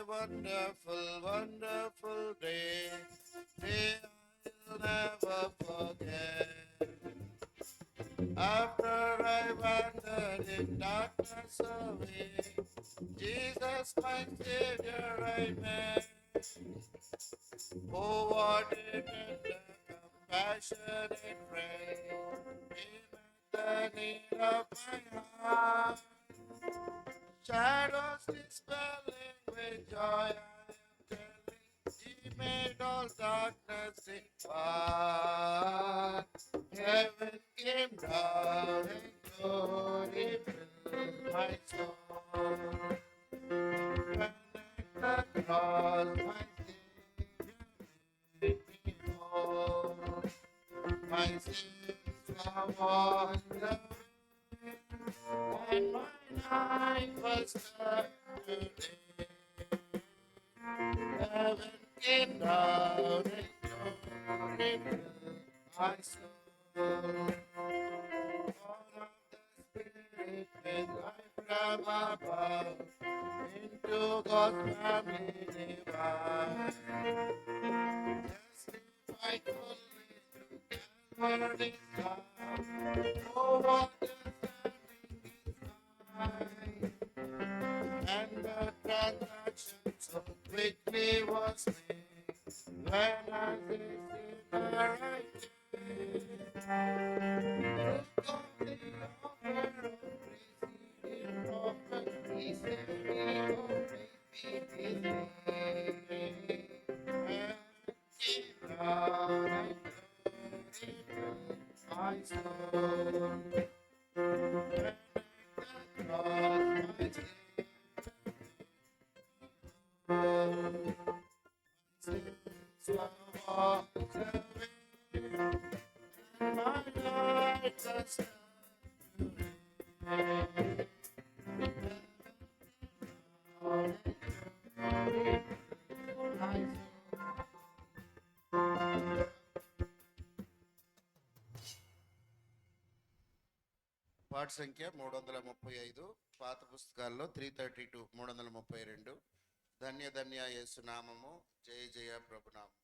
wonderful, wonderful day, day I'll never forget. After I wandered in darkness away, Jesus, my Savior, I met. Oh, what a tender, compassionate friend, He met the need of my heart. Shadows dispelling with joy, I am telling, He made all darkness depart. Heaven came down and glory filled my soul. When at the cross my Savior made me whole, my sins were washed away, and my life was turned today. Heaven came down and glory filled my soul. Born of the Spirit with life from above, into God's family divine. Justified fully through Calvary's love. Oh, what a standing is mine. And the transaction so quickly was made, when I tasted the right took on the offer of preceding prophet, He said, "Oh, praise be His name." And came down and glory filled my soul. When at the cross my Savior sins were washed away, and my life was turned today. పాట సంఖ్య 335, పాత పుస్తకాల్లో 332, 332. ధన్య ధన్య యేసు నామము, జయ జయ ప్రభునామం.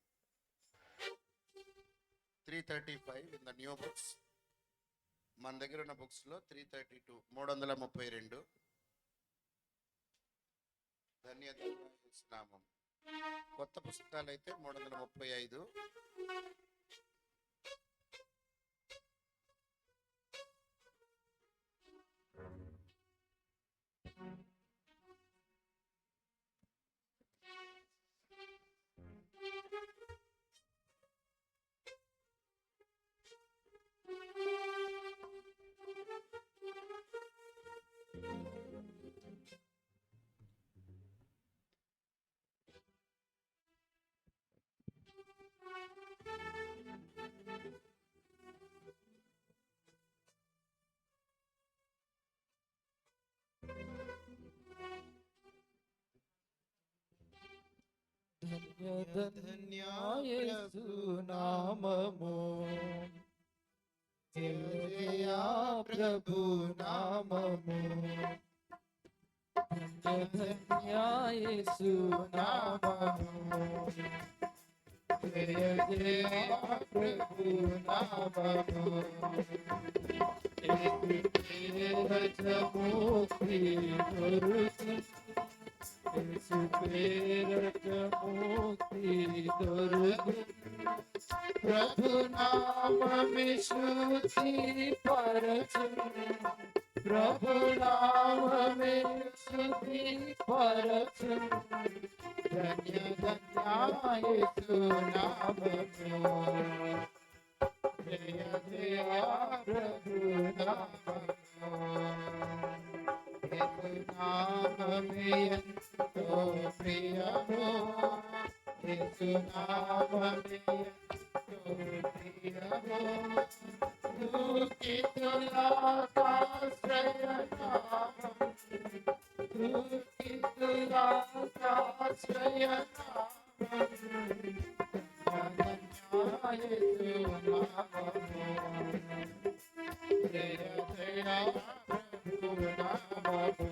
335 in the new books. మన దగ్గర ఉన్న books లో 332, 332. ధన్య ధన్య యేసు నామం. కొత్త పుస్తకాలు అయితే 335. ధన్య ధన్య యేసు నామము, జయ జయ ప్రభు నామము. ధన్య ధన్య యేసు నామము, జయ జయ ప్రభు నామము. ముక్తి దొరుకు, యేసు పేరట ముక్తి దొరుకు. ప్రభు నామమే శృతి పరచు, ప్రభు నామమే శృతి పరచు. ధన్య ధన్య యేసు నామము, జయ జయ ప్రభు నామము. యేసు నామమే ఎంతో ప్రియము, యేసు నామమే ఎంతో ప్రియము. దుఃఖితులాశ్రయ నామం, దుఃఖితులాశ్రయ నామం. యేసు నామము, జయ జయ ప్రభు నామము.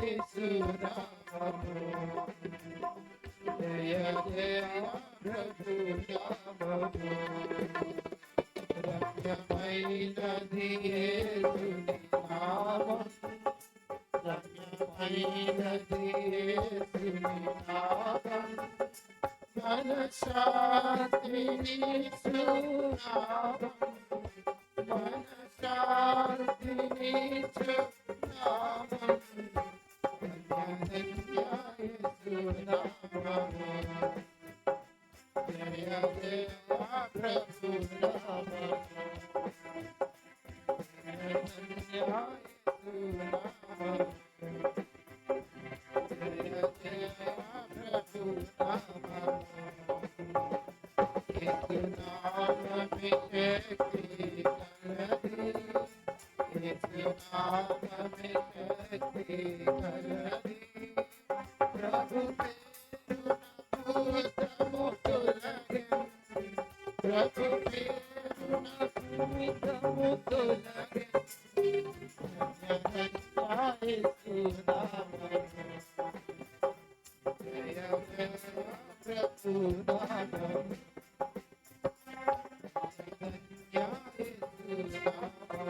యేసు నామము జయ జయ ప్రభు నామము రమ్యమైనది యేసుని నామం రమ్యమైనది యేసుని నామం మనశాంతినిచ్చు నామం మనశాంతినిచ్చు నామం ధన్య యేసు నామము జయ జయ ప్రభు నామము ధన్య యేసు నామము జయ జయ ప్రభు నామము యేసు నామమే శక్తి కలది యేసు నామమే శక్తి కలది ప్రభు పేరున ప్రభు పేరున భూతము తొలగే యేసు నామము జయ జయ ప్రభు నామము ధన్య యేసు నామము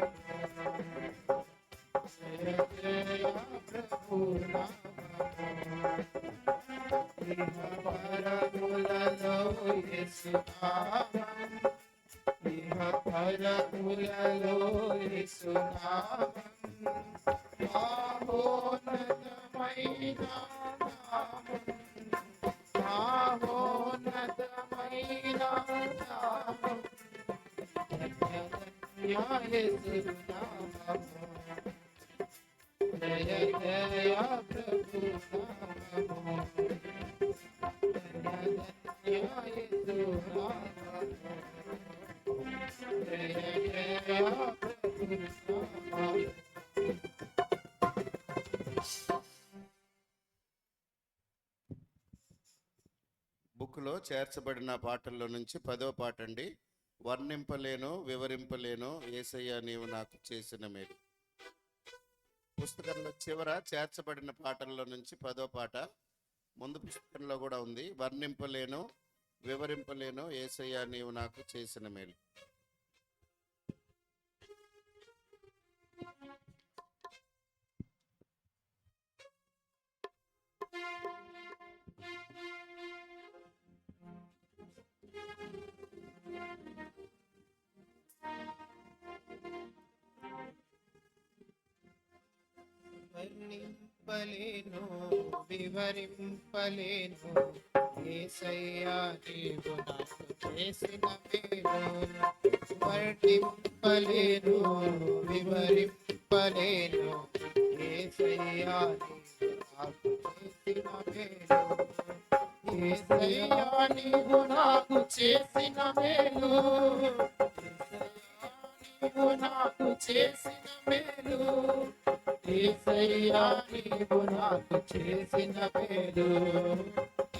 జయ జయ ప్రభు నామము ఇహ పరములలో యేసు నామం ఇహ పరములలో యేసు నామం మహోన్నతమైన నామం మహోన్నతమైన నామం ధన్య యేసు నామము జయ జయ ప్రభు నామము ధన్య యేసు నామము జయ జయ ప్రభు నామము బుక్లో చేర్చబడిన పాటల్లో నుంచి 10వ పాట అండి. వర్ణింపలేను వివరింపలేను యేసయ్య నీవు నాకు చేసిన మేలు. పుస్తకంలో చివర చేర్చబడిన పాటల్లో నుంచి 10వ పాట ముందు పుస్తకంలో కూడా ఉంది. వర్ణింపలేను వివరింపలేను యేసయ్య నీవు నాకు చేసిన మేలు. వర్ణింపలేను వివరింపలేను యేసయ్యా నీవు నాకు చేసిన మేలు వర్ణింపలేను వివరింపలేను యేసయ్యా నీవు నాకు చేసిన మేలు యేసయ్యా నీవు నాకు చేసిన మేలు యేసయ్యా నీవు నాకు చేసిన మేలు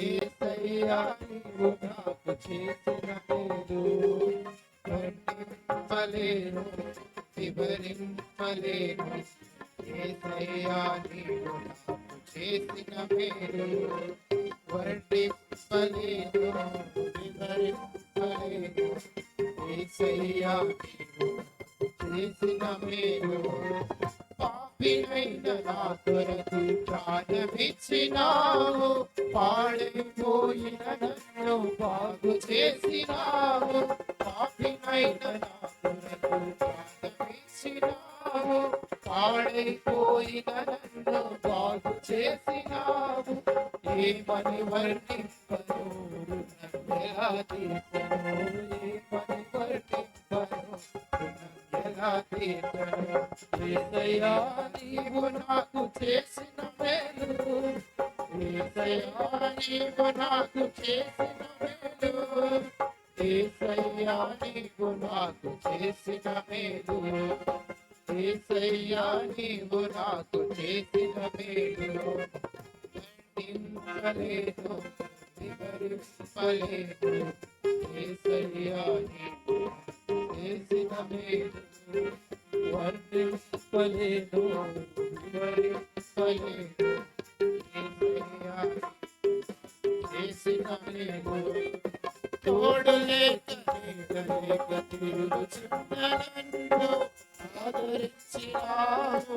యేసయ్యా నీవు నాకు చేసిన మేలు వర్ణింపలేను వివరింపలేను యేసయ్యా నీవు నాకు చేసిన మేలు వర్ణింపలేను వివరింపలేను యేసయ్యా నీవు చేసిన మేలు పాపినైన నా కొరకు ప్రాణమిచ్చినావు పాడైపోయిన నన్ను బాగు చేసినావు పాపినైన నా కొరకు ప్రాణమిచ్చినావు పాడైపోయిన నన్ను బాగు చేసినావు ఏమని వర్ణింపను ఎలా తీర్చను ఏమని వర్ణింపను ఎలా తీర్చను యేసయ్యా నీవు నాకు చేసిన మేలు యేసయ్యా నీవు నాకు చేసిన మేలు యేసయ్యా నీవు నాకు చేసిన మేలు యేసయ్యా నీవు నాకు చేసిన మేలు వర్ణింపలేను వివరింపలేను యేసయ్యా నీవు చేసిన మేలు వర్ణింపలేను వివరింపలేను వివరింపలేదు యేసయ్యా చేసిన మేలు తోడు లేక నీడ లేక తిరుగుచున్న నన్ను ఆదరించినావు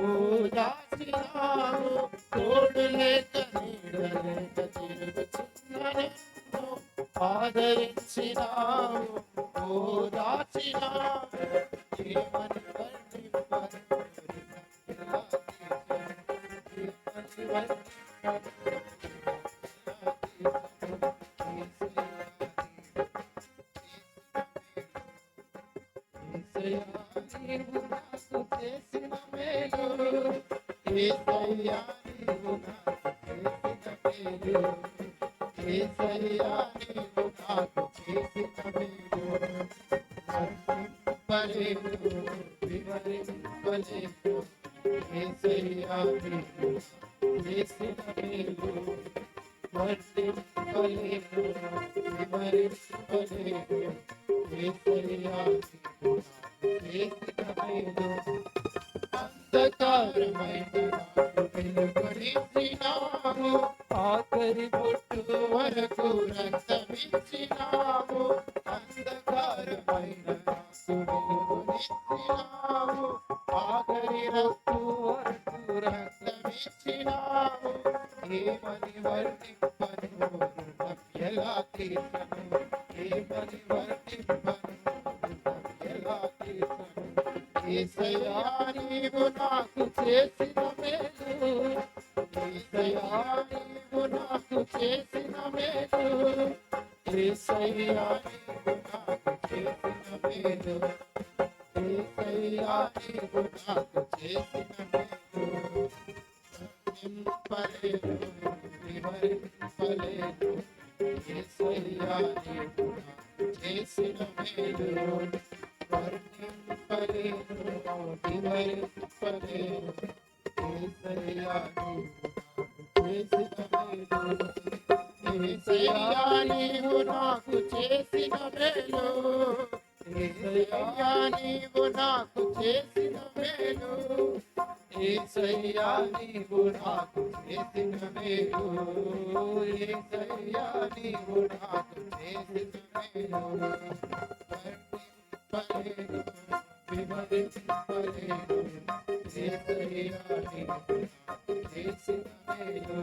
ఓదార్చినావు తోడు లేక నీడ లేక తిరుగుచున్న నన్ను ఆదరించినావు ఓదార్చినావు ఏమని వర్ణింపను ఎలా ఏమని వర్ణింపను నీవు నాకు చేసిన మేలు యేసయ్యా నీవు నాకు చేసిన మేలు యేసయ్యా నీవు నాకు చేసిన మేలు వర్ణింపలేను వివరింపలేను యేసయ్యా నీవు చేసిన మేలు వర్ణింపలేను వివరింపలేను యేసయ్యా నీవు చేసిన మేలు అంధకారమైన నాడు వెలుగునిచ్చినావు ఆఖరి పొట్టు వరకు రక్తమిచ్చినావు అంధకారమైన నాకు వెలుగునిచ్చినావు ఆఖరి రక్తు వరకు రక్తమిచ్చినావు ఏమని వర్ణింపను రుణం ఎలా తీర్చను ఏమని వర్ణింపను రుణం ఎలా తీర్చను యేసయ్యా నీవు నాకు చేసిన మేలు యేసయ్యా నీవు నాకు చేసిన మేలు యేసయ్యా నీవు నాకు చేసిన మేలు యేసయ్యా నీవు నాకు చేసిన మేలు వర్ణింపలేను వివరింపలేను యేసయ్యా నీవు నాకు చేసిన మేలు వర్ణింపలేను వివరింపలేను యేసయ్యా నీవు నాకు చేసిన మేలు యేసయ్యా నీవు నాకు చేసిన మేలు యేసయ్యా నీవు నాకు చేసిన మేలు యేసయ్యా నీవు నాకు చేసిన మేలు వర్ణింపలేను వివరింపలేను యేసయ్యా నీవు నాకు చేసిన మేలు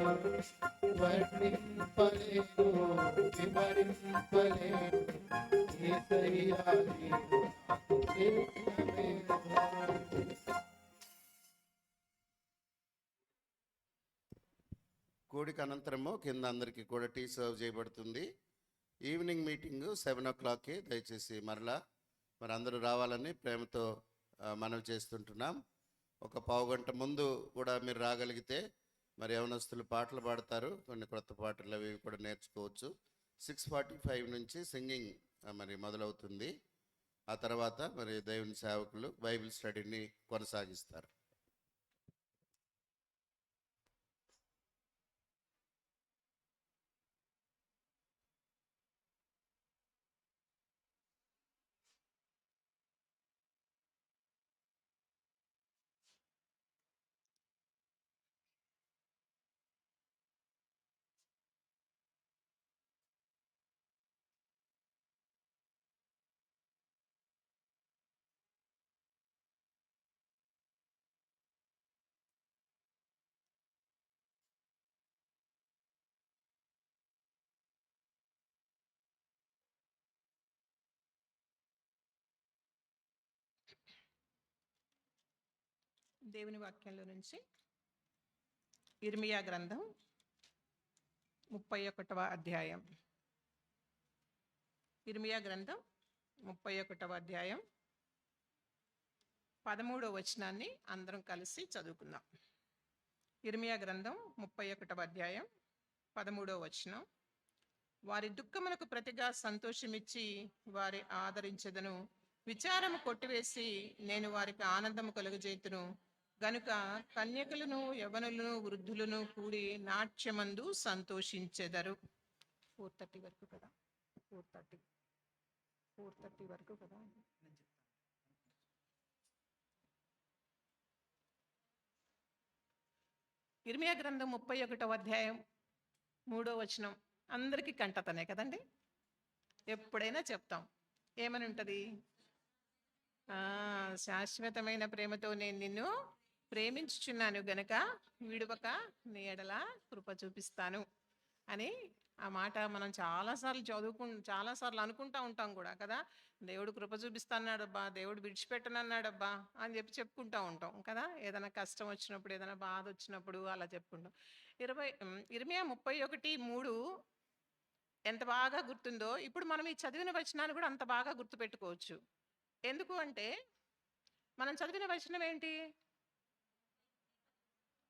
వర్ణింపలేను వివరింపలేను యేసయ్యా నీవు నాకు చేసిన మేలు. కూడిక అనంతరము కింద అందరికీ కూడా టీ సర్వ్ చేయబడుతుంది. ఈవినింగ్ మీటింగ్ 7 o'clockకి దయచేసి మరలా మరి అందరూ రావాలని ప్రేమతో మనవి చేస్తుంటున్నాం. ఒక పావుగంట ముందు కూడా మీరు రాగలిగితే మరి యవనస్తులు పాటలు పాడతారు, కొన్ని కొత్త పాటలు అవి కూడా నేర్చుకోవచ్చు. 6:45 నుంచి సింగింగ్ మరి మొదలవుతుంది. ఆ తర్వాత మరి దేవుని సేవకులు బైబిల్ స్టడీని కొనసాగిస్తారు. దేవుని వాక్యంలో నుంచి ఇర్మియా గ్రంథం 31వ అధ్యాయం. ఇర్మియా గ్రంథం 31వ అధ్యాయం 13వ వచనాన్ని అందరం కలిసి చదువుకుందాం. ఇర్మియా గ్రంథం 31వ అధ్యాయం 13వ వచనం. వారి దుఃఖమునకు ప్రతిగా సంతోషమిచ్చి వారి ఆదరించెదను, విచారము కొట్టివేసి నేను వారికి ఆనందము కలుగజేతును. గనుక కన్యకలను యవనులను వృద్ధులను కూడి నాట్యమందు సంతోషించెదరు. 4:30 వరకు కదా, 4:30 వరకు కదా. ఇర్మియా గ్రంథం 31వ అధ్యాయం 3వ వచనం అందరికీ కంటతనే కదండి. ఎప్పుడైనా చెప్తాం. ఏమని ఉంటుంది? శాశ్వతమైన ప్రేమతో నేను నిన్ను ప్రేమించుచున్నాను గనక విడువక నీ ఎడల కృప చూపిస్తాను అని ఆ మాట మనం చాలాసార్లు చాలాసార్లు అనుకుంటా ఉంటాం కూడా కదా. దేవుడు కృప చూపిస్తాన్నాడబ్బా, దేవుడు విడిచిపెట్టనన్నాడబ్బా అని చెప్పుకుంటూ ఉంటాం కదా. ఏదైనా కష్టం వచ్చినప్పుడు, ఏదైనా బాధ వచ్చినప్పుడు అలా చెప్పుకుంటాం. ఇర్మియా 31:3 ఎంత బాగా గుర్తుందో ఇప్పుడు మనం ఈ చదివిన వచనాన్ని కూడా అంత బాగా గుర్తుపెట్టుకోవచ్చు. ఎందుకు అంటే మనం చదివిన వచనం ఏంటి?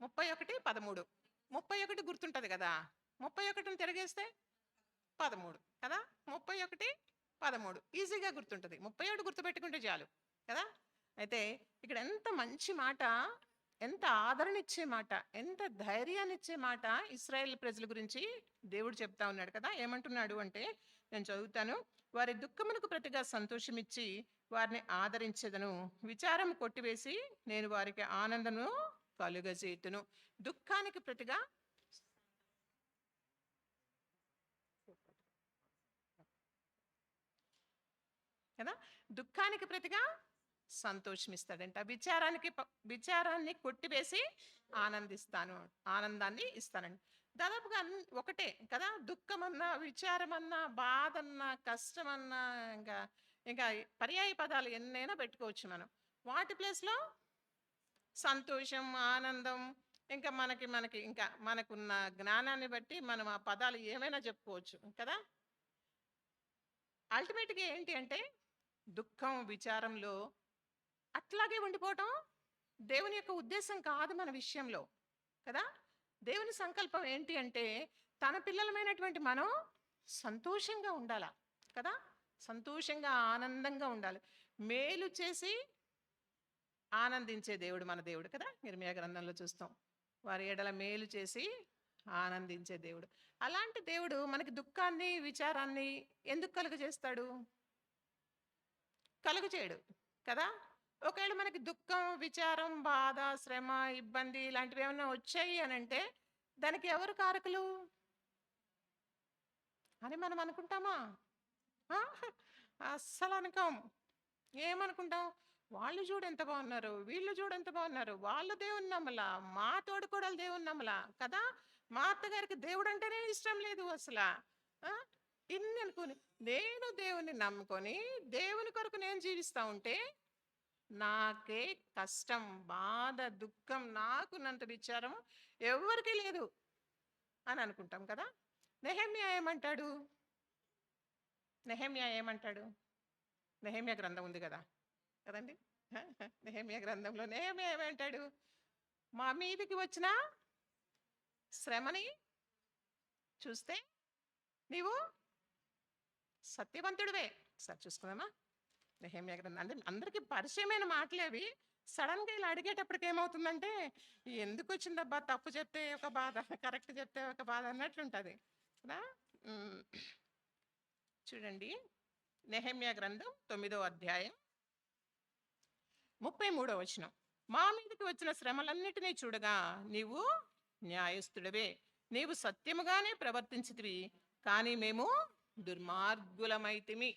31:13. 31 గుర్తుంటుంది కదా. 31ని తిరగేస్తే 13 కదా. 31:13 ఈజీగా గుర్తుంటుంది. 37 గుర్తుపెట్టుకుంటే చాలు కదా. అయితే ఇక్కడ ఎంత మంచి మాట, ఎంత ఆదరణ ఇచ్చే మాట, ఎంత ధైర్యాన్ని ఇచ్చే మాట ఇశ్రాయేల్ ప్రజల గురించి దేవుడు చెప్తా ఉన్నాడు కదా. ఏమంటున్నాడు అంటే, నేను చదువుతాను. వారి దుఃఖమునకు ప్రతిగా సంతోషమిచ్చి వారిని ఆదరించేదను, విచారం కొట్టివేసి నేను వారికి ఆనందము కలుగజేతును. దుఃఖానికి ప్రతిగా కదా, దుఃఖానికి ప్రతిగా సంతోషం ఇస్తాడంట. విచారాన్ని కొట్టివేసి ఆనందిస్తాను, ఆనందాన్ని ఇస్తానండి. దాదాపుగా ఒకటే కదా. దుఃఖమన్నా, విచారమన్నా, బాధన్నా, కష్టమన్నా, ఇంకా ఇంకా పర్యాయ పదాలు ఎన్నైనా పెట్టుకోవచ్చు మనం. వాటి ప్లేస్లో సంతోషం, ఆనందం, ఇంకా మనకి ఇంకా మనకున్న జ్ఞానాన్ని బట్టి మనం ఆ పదాలు ఏమైనా చెప్పుకోవచ్చు కదా. అల్టిమేట్గా ఏంటి అంటే దుఃఖం, విచారంలో అట్లాగే ఉండిపోవటం దేవుని యొక్క ఉద్దేశం కాదు మన విషయంలో కదా. దేవుని సంకల్పం ఏంటి అంటే తన పిల్లలమైనటువంటి మనం సంతోషంగా ఉండాలా కదా. సంతోషంగా, ఆనందంగా ఉండాలి. మేలు చేసి ఆనందించే దేవుడు మన దేవుడు కదా. ఇర్మియా గ్రంథంలో చూస్తాం, వారి ఎడల మేలు చేసి ఆనందించే దేవుడు. అలాంటి దేవుడు మనకి దుఃఖాన్ని, విచారాన్ని ఎందుకు కలుగజేస్తాడు? కలుగజేయడు కదా. ఒకవేళ మనకి దుఃఖం, విచారం, బాధ, శ్రమ, ఇబ్బంది ఇలాంటివి ఏమైనా వచ్చాయి అని అంటే దానికి ఎవరు కారకులు అని మనం అనుకుంటామా? అస్సలు అనుకోం. ఏమనుకుంటాం? వాళ్ళు చూడు ఎంత బాగున్నారు, వీళ్ళు చూడు ఎంత బాగున్నారు, వాళ్ళు దేవుని నమ్మలా, మా తోడుకోడలు దేవుని నమ్మలా కదా. మా అత్తగారికి దేవుడు అంటేనే ఇష్టం లేదు అసలు. ఇన్ని అనుకుని నేను దేవుని నమ్ముకొని దేవుని కొరకు నేను జీవిస్తా ఉంటే నాకే కష్టం, బాధ, దుఃఖం, నాకున్నంత విచారం ఎవరికి లేదు అని అనుకుంటాం కదా. నెహెమ్యా ఏమంటాడు? నెహెమ్యా గ్రంథం ఉంది కదా కదండి. నెహెమ్యా గ్రంథంలో నెహెమ్యా ఏమంటాడు? మా మీదికి వచ్చిన శ్రమని చూస్తే నీవు సత్యవంతుడివే. సార్ చూసుకుందామా నెహెమ్యా గ్రంథం. అంటే అందరికీ పరిచయమైన మాటలు అవి. సడన్గా ఇలా అడిగేటప్పటికి ఏమవుతుందంటే ఎందుకు వచ్చిందబ్బా, తప్పు చెప్తే ఒక బాధ, కరెక్ట్ చెప్తే ఒక బాధ అన్నట్లుంటుంది కదా. చూడండి, నెహెమ్యా గ్రంథం 9వ అధ్యాయం 33వ వచనం. మా మీదకి వచ్చిన శ్రమలన్నిటినీ చూడగా నీవు న్యాయస్థుడివే, నీవు సత్యముగానే ప్రవర్తించితివి, కానీ మేము దుర్మార్గులమైతిమి.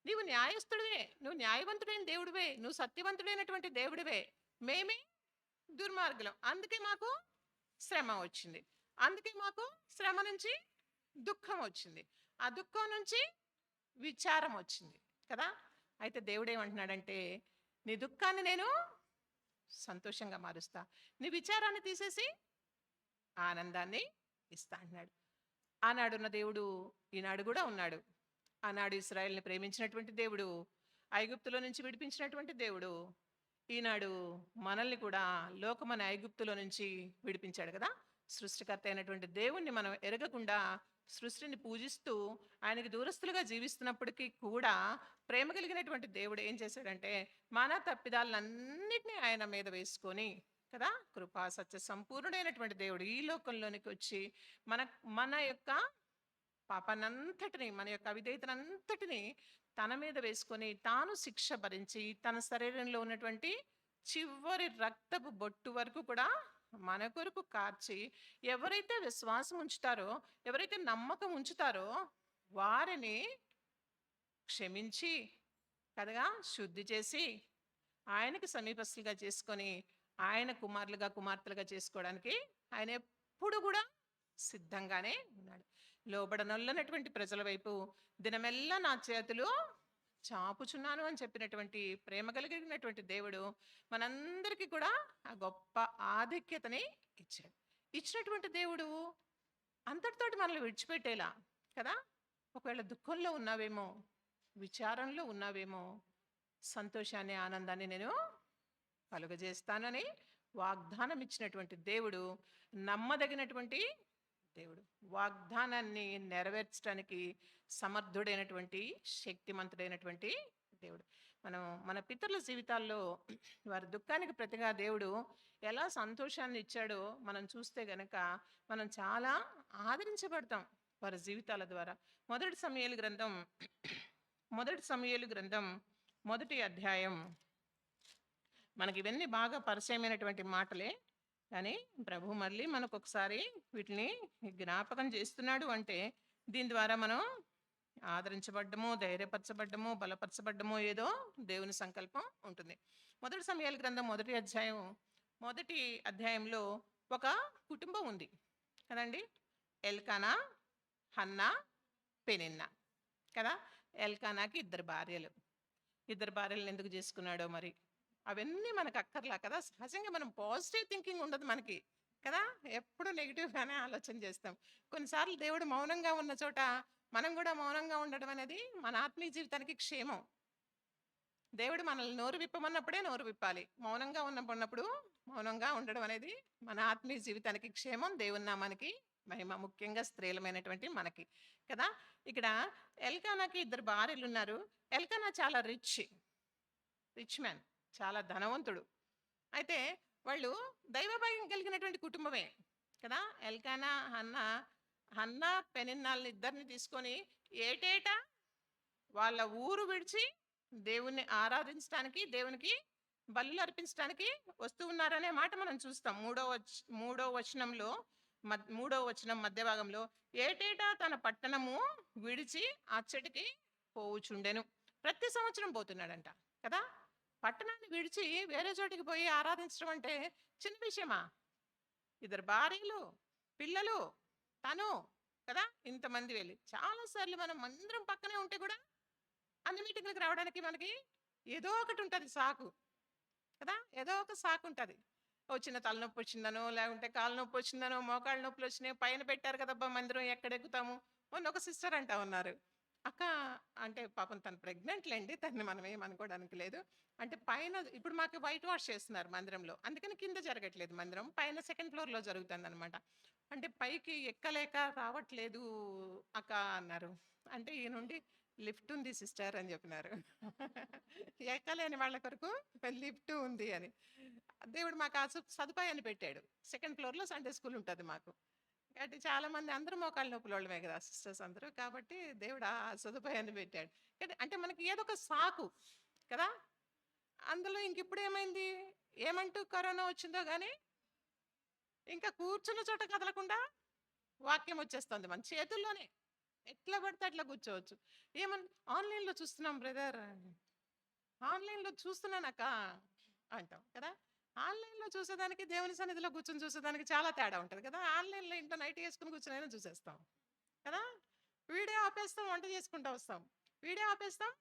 నీవు న్యాయస్థుడివే, నువ్వు న్యాయవంతుడైన దేవుడివే, నువ్వు సత్యవంతుడైనటువంటి దేవుడివే, మేమే దుర్మార్గులం. అందుకే మాకు శ్రమ వచ్చింది, అందుకే మాకు శ్రమ నుంచి దుఃఖం వచ్చింది, ఆ దుఃఖం నుంచి విచారం వచ్చింది కదా. అయితే దేవుడు ఏమంటున్నాడంటే నీ దుఃఖాన్ని నేను సంతోషంగా మారుస్తా, నీ విచారాన్ని తీసేసి ఆనందాన్ని ఇస్తా అన్నాడు. ఆనాడున్న దేవుడు ఈనాడు కూడా ఉన్నాడు. ఆనాడు ఇశ్రాయేల్ని ప్రేమించినటువంటి దేవుడు, ఐగుప్తులో నుంచి విడిపించినటువంటి దేవుడు, ఈనాడు మనల్ని కూడా లోకమనే ఐగుప్తులో నుంచి విడిపించాడు కదా. సృష్టికర్త అయినటువంటి దేవుణ్ణి మనం ఎరగకుండా సృష్టిని పూజిస్తూ ఆయనకి దూరస్తులుగా జీవిస్తున్నప్పటికీ కూడా ప్రేమ కలిగినటువంటి దేవుడు ఏం చేశాడంటే మన తప్పిదాలన్నింటినీ ఆయన మీద వేసుకొని కదా, కృపా సత్య సంపూర్ణుడైనటువంటి దేవుడు ఈ లోకంలోనికి వచ్చి మన యొక్క పాపానంతటిని, మన యొక్క అవిధేయతనంతటిని తన మీద వేసుకొని తాను శిక్ష భరించి తన శరీరంలో ఉన్నటువంటి చివరి రక్తపు బొట్టు వరకు కూడా మన కొరకు కార్చి, ఎవరైతే విశ్వాసం ఉంచుతారో, ఎవరైతే నమ్మకం ఉంచుతారో వారిని క్షమించి కదగా శుద్ధి చేసి ఆయనకి సమీపస్తులుగా చేసుకొని ఆయన కుమారులుగా కుమార్తెలుగా చేసుకోవడానికి ఆయన ఎప్పుడు కూడా సిద్ధంగానే ఉన్నాడు. లోబడనొల్లనటువంటి ప్రజల వైపు దినమెల్లా నా చేతులు చాపుచున్నాను అని చెప్పినటువంటి ప్రేమ కలిగినటువంటి దేవుడు మనందరికీ కూడా ఆ గొప్ప ఆధిక్యతని ఇచ్చాడు. ఇచ్చినటువంటి దేవుడు అంతటితోటి మనల్ని విడిచిపెట్టేలా కదా. ఒకవేళ దుఃఖంలో ఉన్నావేమో, విచారంలో ఉన్నావేమో, సంతోషాన్ని ఆనందాన్ని నేను కలుగజేస్తానని వాగ్దానం ఇచ్చినటువంటి దేవుడు నమ్మదగినటువంటి దేవుడు. వాగ్దానాన్ని నెరవేర్చడానికి సమర్థుడైనటువంటి శక్తిమంతుడైనటువంటి దేవుడు. మన పితరుల జీవితాల్లో వారి దుఃఖానికి ప్రతిగా దేవుడు ఎలా సంతోషాన్ని ఇచ్చాడో మనం చూస్తే గనక మనం చాలా ఆదరించబడతాం వారి జీవితాల ద్వారా. మొదటి సమూయేలు గ్రంథం 1వ అధ్యాయం. మనకి ఇవన్నీ బాగా పరిచయమైనటువంటి మాటలే, కానీ ప్రభు మళ్ళీ మనకు ఒకసారి వీటిని జ్ఞాపకం చేస్తున్నాడు అంటే దీని ద్వారా మనం ఆదరించబడ్డమో, ధైర్యపరచబడ్డమో, బలపరచబడ్డమో ఏదో దేవుని సంకల్పం ఉంటుంది. మొదటి సమూయేలు గ్రంథం 1వ అధ్యాయంలో ఒక కుటుంబం ఉంది కదండి. ఎల్కానా, హన్నా, పెనిన్నా కదా. ఎల్కానాకి ఇద్దరు భార్యలను ఎందుకు చేసుకున్నాడో మరి అవన్నీ మనకు అక్కర్లా కదా. సహజంగా మనం పాజిటివ్ థింకింగ్ ఉండదు మనకి కదా, ఎప్పుడు నెగిటివ్గానే ఆలోచన చేస్తాం. కొన్నిసార్లు దేవుడు మౌనంగా ఉన్న చోట మనం కూడా మౌనంగా ఉండడం అనేది మన ఆత్మీయ జీవితానికి క్షేమం. దేవుడు మనల్ని నోరు విప్పమన్నప్పుడే నోరు విప్పాలి. మౌనంగా ఉన్నప్పుడు మౌనంగా ఉండడం అనేది మన ఆత్మీయ జీవితానికి క్షేమం, దేవుని నామానికి మహిమ, ముఖ్యంగా స్త్రీలమైనటువంటి మనకి కదా. ఇక్కడ ఎల్కానాకి ఇద్దరు భార్యలు ఉన్నారు. ఎల్కానా చాలా రిచ్ మ్యాన్, చాలా ధనవంతుడు. అయితే వాళ్ళు దైవభయం కలిగినటువంటి కుటుంబమే కదా. ఎల్కానా హన్నా పెనిన్నాళ్ళని ఇద్దరిని తీసుకొని ఏటేటా వాళ్ళ ఊరు విడిచి దేవుణ్ణి ఆరాధించడానికి, దేవునికి బలులు అర్పించడానికి వస్తూ ఉన్నారనే మాట మనం చూస్తాం. మూడో వచనం మధ్య భాగంలో ఏటేటా తన పట్టణము విడిచి అచ్చటికి పోవుచుండెను. ప్రతి సంవత్సరం పోతున్నాడంట కదా. పట్టణాన్ని విడిచి వేరే చోటికి పోయి ఆరాధించడం అంటే చిన్న విషయమా? ఇద్దరు భార్యలు, పిల్లలు, తను కదా, ఇంతమంది వెళ్ళి చాలాసార్లు మనం అందరం పక్కనే ఉంటే కూడా అన్ని మీటింగ్లకు రావడానికి మనకి ఏదో ఒకటి ఉంటుంది సాకు కదా. ఏదో ఒక సాకు ఉంటుంది. వచ్చిన తలనొప్పి వచ్చిందనో, లేకుంటే కాళ్ళ నొప్పి వచ్చిందనో, మోకాళ్ళ నొప్పులు వచ్చినాయి, పైన పెట్టారు కదబ్బా మందిరం, ఎక్కడ ఎక్కుతాము. మొన్న ఒక సిస్టర్ అంటా ఉన్నారు, అక్క అంటే పాపం తను ప్రెగ్నెంట్ లేండి, తనని మనం ఏమనుకోవడానికి లేదు. అంటే పైన ఇప్పుడు మాకు వైట్ వాష్ చేస్తున్నారు మందిరంలో, అందుకని కింద జరగట్లేదు మందిరం, పైన 2nd ఫ్లోర్లో జరుగుతుంది అనమాట. అంటే పైకి ఎక్కలేక రావట్లేదు అక్క అన్నారు. అంటే ఈ నుండి లిఫ్ట్ ఉంది సిస్టర్ అని చెప్పినారు. ఎక్కలేని వాళ్ళ కొరకు లిఫ్ట్ ఉంది అని దేవుడు మాకు ఆ సదుపాయాన్ని పెట్టాడు. 2nd ఫ్లోర్లో సండే స్కూల్ ఉంటుంది మాకు. కాబట్టి చాలా మంది అందరూ మోకాళ్ళ నొప్పుల వాళ్ళమే కదా సిస్టర్స్ అందరూ, కాబట్టి దేవుడు ఆ సదుపాయాన్ని పెట్టాడు. అంటే మనకి ఏదో ఒక సాకు కదా. అందులో ఇంకిప్పుడు ఏమైంది, ఏమంటూ కరోనా వచ్చిందో కానీ ఇంకా కూర్చున్న చోట కదలకుండా వాక్యం వచ్చేస్తుంది మన చేతుల్లోనే, ఎట్లా పడితే అట్లా కూర్చోవచ్చు. ఆన్లైన్లో చూస్తున్నాం బ్రదర్, ఆన్లైన్లో చూస్తున్నానక్క అంటాం కదా. ఆన్లైన్లో చూసేదానికి దేవుని సన్నిధిలో కూర్చొని చూసేదానికి చాలా తేడా ఉంటుంది కదా. ఆన్లైన్లో ఇంట్లో నైట్ వేసుకుని కూర్చొని చూసేస్తాం కదా. వీడియో ఆపేస్తాం, వంట చేసుకుంటూ వస్తాం, వీడియో ఆపేస్తాం,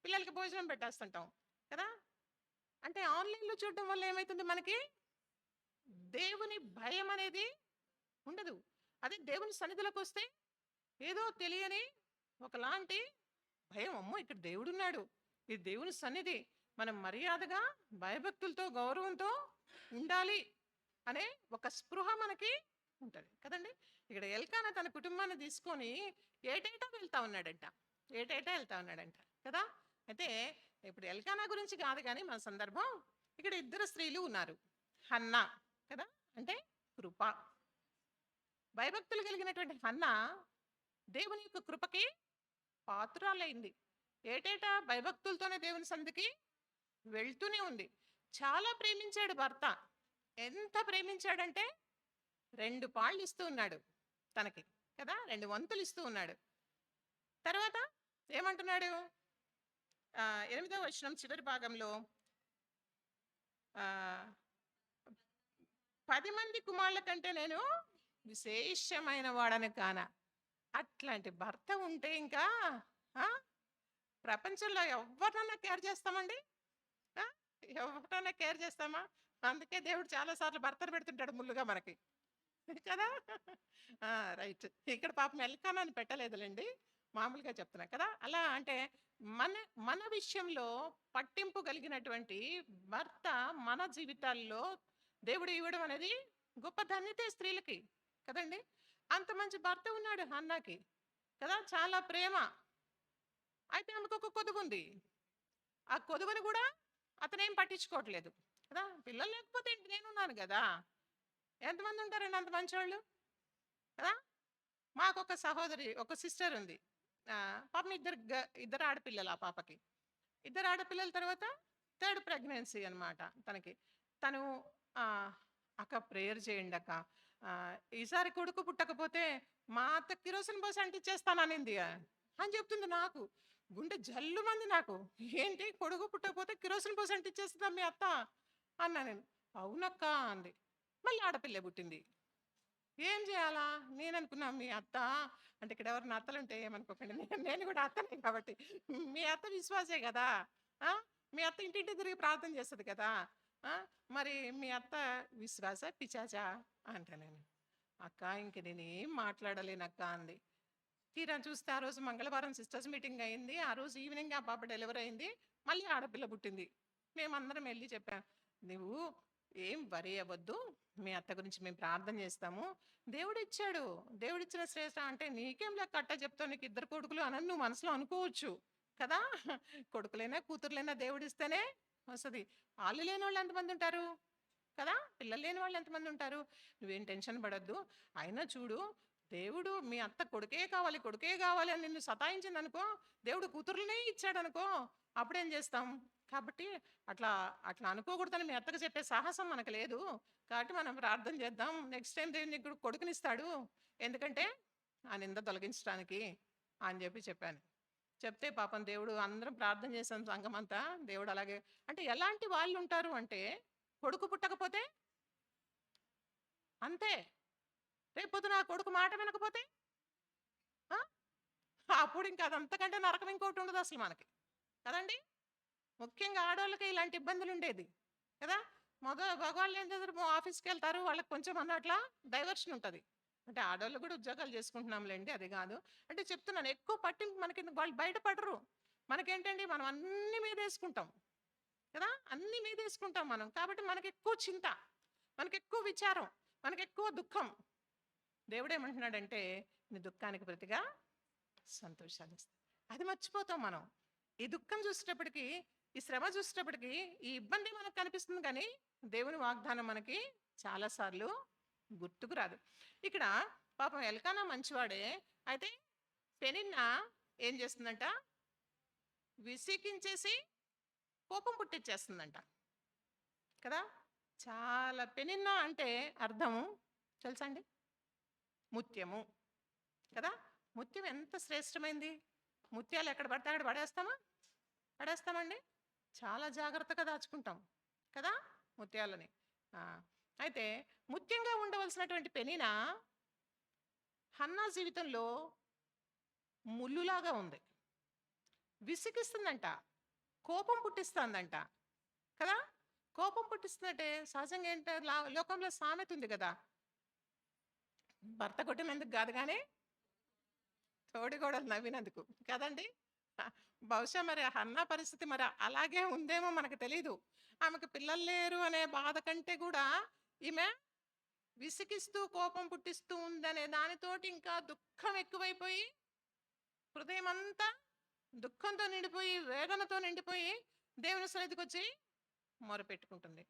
పిల్లలకి భోజనం పెట్టేస్తుంటాం కదా. అంటే ఆన్లైన్లో చూడడం వల్ల ఏమవుతుంది, మనకి దేవుని భయం అనేది ఉండదు. అదే దేవుని సన్నిధిలోకి వస్తే ఏదో తెలియని ఒకలాంటి భయం, అమ్మో ఇక్కడ దేవుడు ఉన్నాడు, ఇది దేవుని సన్నిధి, మనం మర్యాదగా భయభక్తులతో గౌరవంతో ఉండాలి అనే ఒక స్పృహ మనకి ఉంటుంది కదండి. ఇక్కడ ఎల్కానా తన కుటుంబాన్ని తీసుకొని ఏటేటా వెళ్తా ఉన్నాడంట కదా. అయితే ఇప్పుడు ఎల్కానా గురించి కాదు కానీ మన సందర్భం, ఇక్కడ ఇద్దరు స్త్రీలు ఉన్నారు. హన్నా కదా, అంటే కృప. భయభక్తులు కలిగినటువంటి హన్నా దేవుని యొక్క కృపకి పాత్రురాలైంది. ఏటేటా భయభక్తులతోనే దేవుని సన్నిధికి వెళ్తూనే ఉంది. చాలా ప్రేమించాడు భర్త, ఎంత ప్రేమించాడంటే 2 పాళ్ళు ఇస్తూ ఉన్నాడు తనకి, కదా, 2 వంతులు ఇస్తూ ఉన్నాడు. తర్వాత ఏమంటున్నాడు? 8వ వచనం చివరి భాగంలో 10 మంది కుమారుల కంటే నేను విశేషమైన వాడని కాన. అట్లాంటి భర్త ఉంటే ఇంకా ఆ, ప్రపంచంలో ఎవరినన్నా కేర్ చేస్తామండి? ఆ, ఎవరినన్నా కేర్ చేస్తామా? అందుకే దేవుడు చాలాసార్లు భర్తను పెడుతుంటాడు ముళ్ళుగా మనకి, కదా. రైట్. ఇక్కడ పాపం ఎల్కానా అని పెట్టలేదులేండి, మామూలుగా చెప్తున్నా కదా. అలా అంటే మన మన విషయంలో పట్టింపు కలిగినటువంటి భర్త మన జీవితాల్లో దేవుడు ఇవ్వడం అనేది గొప్ప ధన్యతే స్త్రీలకి, కదండి. అంత మంచి భర్త ఉన్నాడు హన్నాకి, కదా, చాలా ప్రేమ. అయితే ఆమెకు ఒక కొదువు ఉంది. ఆ కొదువుని కూడా అతనేం పట్టించుకోవట్లేదు, కదా. పిల్లలు లేకపోతే ఏంటి, నేనున్నాను కదా. ఎంతమంది ఉంటారండి అంత మంచోళ్ళు, కదా. మాకు ఒక సహోదరి, ఒక సిస్టర్ ఉంది. పాపం ఇద్దరు ఆడపిల్లలు. ఆ పాపకి 2 ఆడపిల్లల తర్వాత 3rd ప్రెగ్నెన్సీ అనమాట తనకి. తను ఆ, అక్క ప్రేయర్ చేయండి అక్క, ఈసారి కొడుకు పుట్టకపోతే మా అత్త కిరోసిన్ పోసి అంటించేస్తాననింది అని చెప్తుంది. నాకు గుండె జల్లు మంది. నాకు ఏంటి, కొడుకు పుట్టకపోతే కిరోసిన్ పోసి అంటించేస్తుందా మీ అత్త అన్నా నేను. అవునక్క అంది. మళ్ళీ ఆడపిల్ల పుట్టింది. ఏం చేయాలా? నేను అనుకున్నా మీ అత్త అంటే, ఇక్కడ ఎవరైనా అత్తలు ఉంటే ఏమనుకోకండి, నేను కూడా అత్తనే కాబట్టి. మీ అత్త విశ్వాసే కదా. ఆ, మీ అత్త ఇంటింటి తిరిగి ప్రార్థన చేస్తుంది కదా. ఆ, మరి మీ అత్త విశ్వాస పిచాచా అంట. నేను అక్క ఇంక నేను ఏం మాట్లాడలేనక్క అంది. తీరా చూస్తే ఆ రోజు మంగళవారం సిస్టర్స్ మీటింగ్ అయింది. ఆ రోజు ఈవినింగ్ ఆ పాప డెలివరీ అయింది. మళ్ళీ ఆడపిల్ల పుట్టింది. మేమందరం వెళ్ళి చెప్పాం, నువ్వు ఏం వరి అవ్వద్దు, మీ అత్త గురించి మేము ప్రార్థన చేస్తాము, దేవుడు ఇచ్చాడు, దేవుడిచ్చిన శ్రేష్ట అంటే నీకేం లెక్క అట్ట చెప్తావు, నీకు 2 కొడుకులు అని నువ్వు మనసులో అనుకోవచ్చు, కదా. కొడుకులైనా కూతురులైనా దేవుడిస్తేనే వస్తుంది. వాళ్ళు లేని వాళ్ళు ఎంతమంది ఉంటారు, కదా. పిల్లలు లేని వాళ్ళు ఎంతమంది ఉంటారు. నువ్వేం టెన్షన్ పడద్దు. అయినా చూడు, దేవుడు మీ అత్త కొడుకే కావాలి కొడుకే కావాలి అని నిన్ను సతాయించింది అనుకో, దేవుడు కూతురులనే ఇచ్చాడు అనుకో, అప్పుడేం చేస్తాం? కాబట్టి అట్లా అట్లా అనుకోకూడదని మీ అత్తకు చెప్పే సాహసం మనకు లేదు. కాబట్టి మనం ప్రార్థన చేద్దాం, నెక్స్ట్ టైం దేవుడు నీకు కొడుకునిస్తాడు, ఎందుకంటే ఆ నింద తొలగించడానికి అని చెప్పాను. చెప్తే పాపం దేవుడు, అందరం ప్రార్థన చేసాం సంఘం అంతా, దేవుడు అలాగే. అంటే ఎలాంటి వాళ్ళు ఉంటారు అంటే, కొడుకు పుట్టకపోతే అంతే, రేపొద్దున ఆ కొడుకు మాట వినకపోతే ఆ, అప్పుడు ఇంకా అదంతకంటే నరకం ఇంకోటి ఉండదు అసలు మనకి, కదండి. ముఖ్యంగా ఆడవాళ్ళకి ఇలాంటి ఇబ్బందులు ఉండేది, కదా. మగవాళ్ళు ఏం చేస్తారు, ఆఫీస్కి వెళ్తారు, వాళ్ళకి కొంచెం అన్నట్లా డైవర్షన్ ఉంటుంది. అంటే ఆడవాళ్ళు కూడా ఉద్యోగాలు చేసుకుంటున్నాంలేండి, అది కాదు. అంటే చెప్తున్నాను, ఎక్కువ పట్టింపు మనకి వాళ్ళు బయటపడరు. మనకేంటండి, మనం అన్ని మీద వేసుకుంటాం, కదా, అన్ని మీద వేసుకుంటాం మనం. కాబట్టి మనకి ఎక్కువ చింత, మనకి ఎక్కువ విచారం, మనకి ఎక్కువ దుఃఖం. దేవుడు ఏమంటున్నాడంటే, నీ దుఃఖానికి ప్రతిగా సంతోషాలు ఇస్తాడు. అది మర్చిపోతాం మనం. ఈ దుఃఖం చూసేటప్పటికి, ఈ శ్రమ చూసేటప్పటికి ఈ ఇబ్బంది మనకు కనిపిస్తుంది, కానీ దేవుని వాగ్దానం మనకి చాలాసార్లు గుర్తుకు రాదు. ఇక్కడ పాపం ఎల్కానా మంచివాడే, అయితే పెనిన్నా ఏం చేస్తుందంట, విసికించేసి కోపం పుట్టించేస్తుందంట, కదా. చాలా పెనిన్నా అంటే అర్థము తెలుసా అండి? ముత్యము, కదా. ముత్యం ఎంత శ్రేష్టమైంది. ముత్యాలు ఎక్కడ పడితే అక్కడ పడేస్తామండి. చాలా జాగ్రత్తగా దాచుకుంటాం, కదా, ముత్యాలని. అయితే ముత్యంగా ఉండవలసినటువంటి పెనినా హన్నా జీవితంలో ముల్లులాగా ఉంది. విసిగిస్తుందంట, కోపం పుట్టిస్తుందంట, కదా. కోపం పుట్టిస్తుందంటే సహజంగా ఏంటంటే, లోకంలో సామెత ఉంది కదా, భర్త కొట్టినందుకు కాదు కానీ తోడిగోడలు నవ్వినందుకు, కదండి. బహుశా మరి హన్నా పరిస్థితి మరి అలాగే ఉందేమో మనకు తెలీదు. ఆమెకు పిల్లలు లేరు అనే బాధ కంటే కూడా ఈమె విసిగిస్తూ కోపం పుట్టిస్తూ ఉందనే దానితోటి ఇంకా దుఃఖం ఎక్కువైపోయి, హృదయం అంతా దుఃఖంతో నిండిపోయి, వేదనతో నిండిపోయి దేవుని సన్నిధికి వచ్చి మొరపెట్టుకుంటుంది.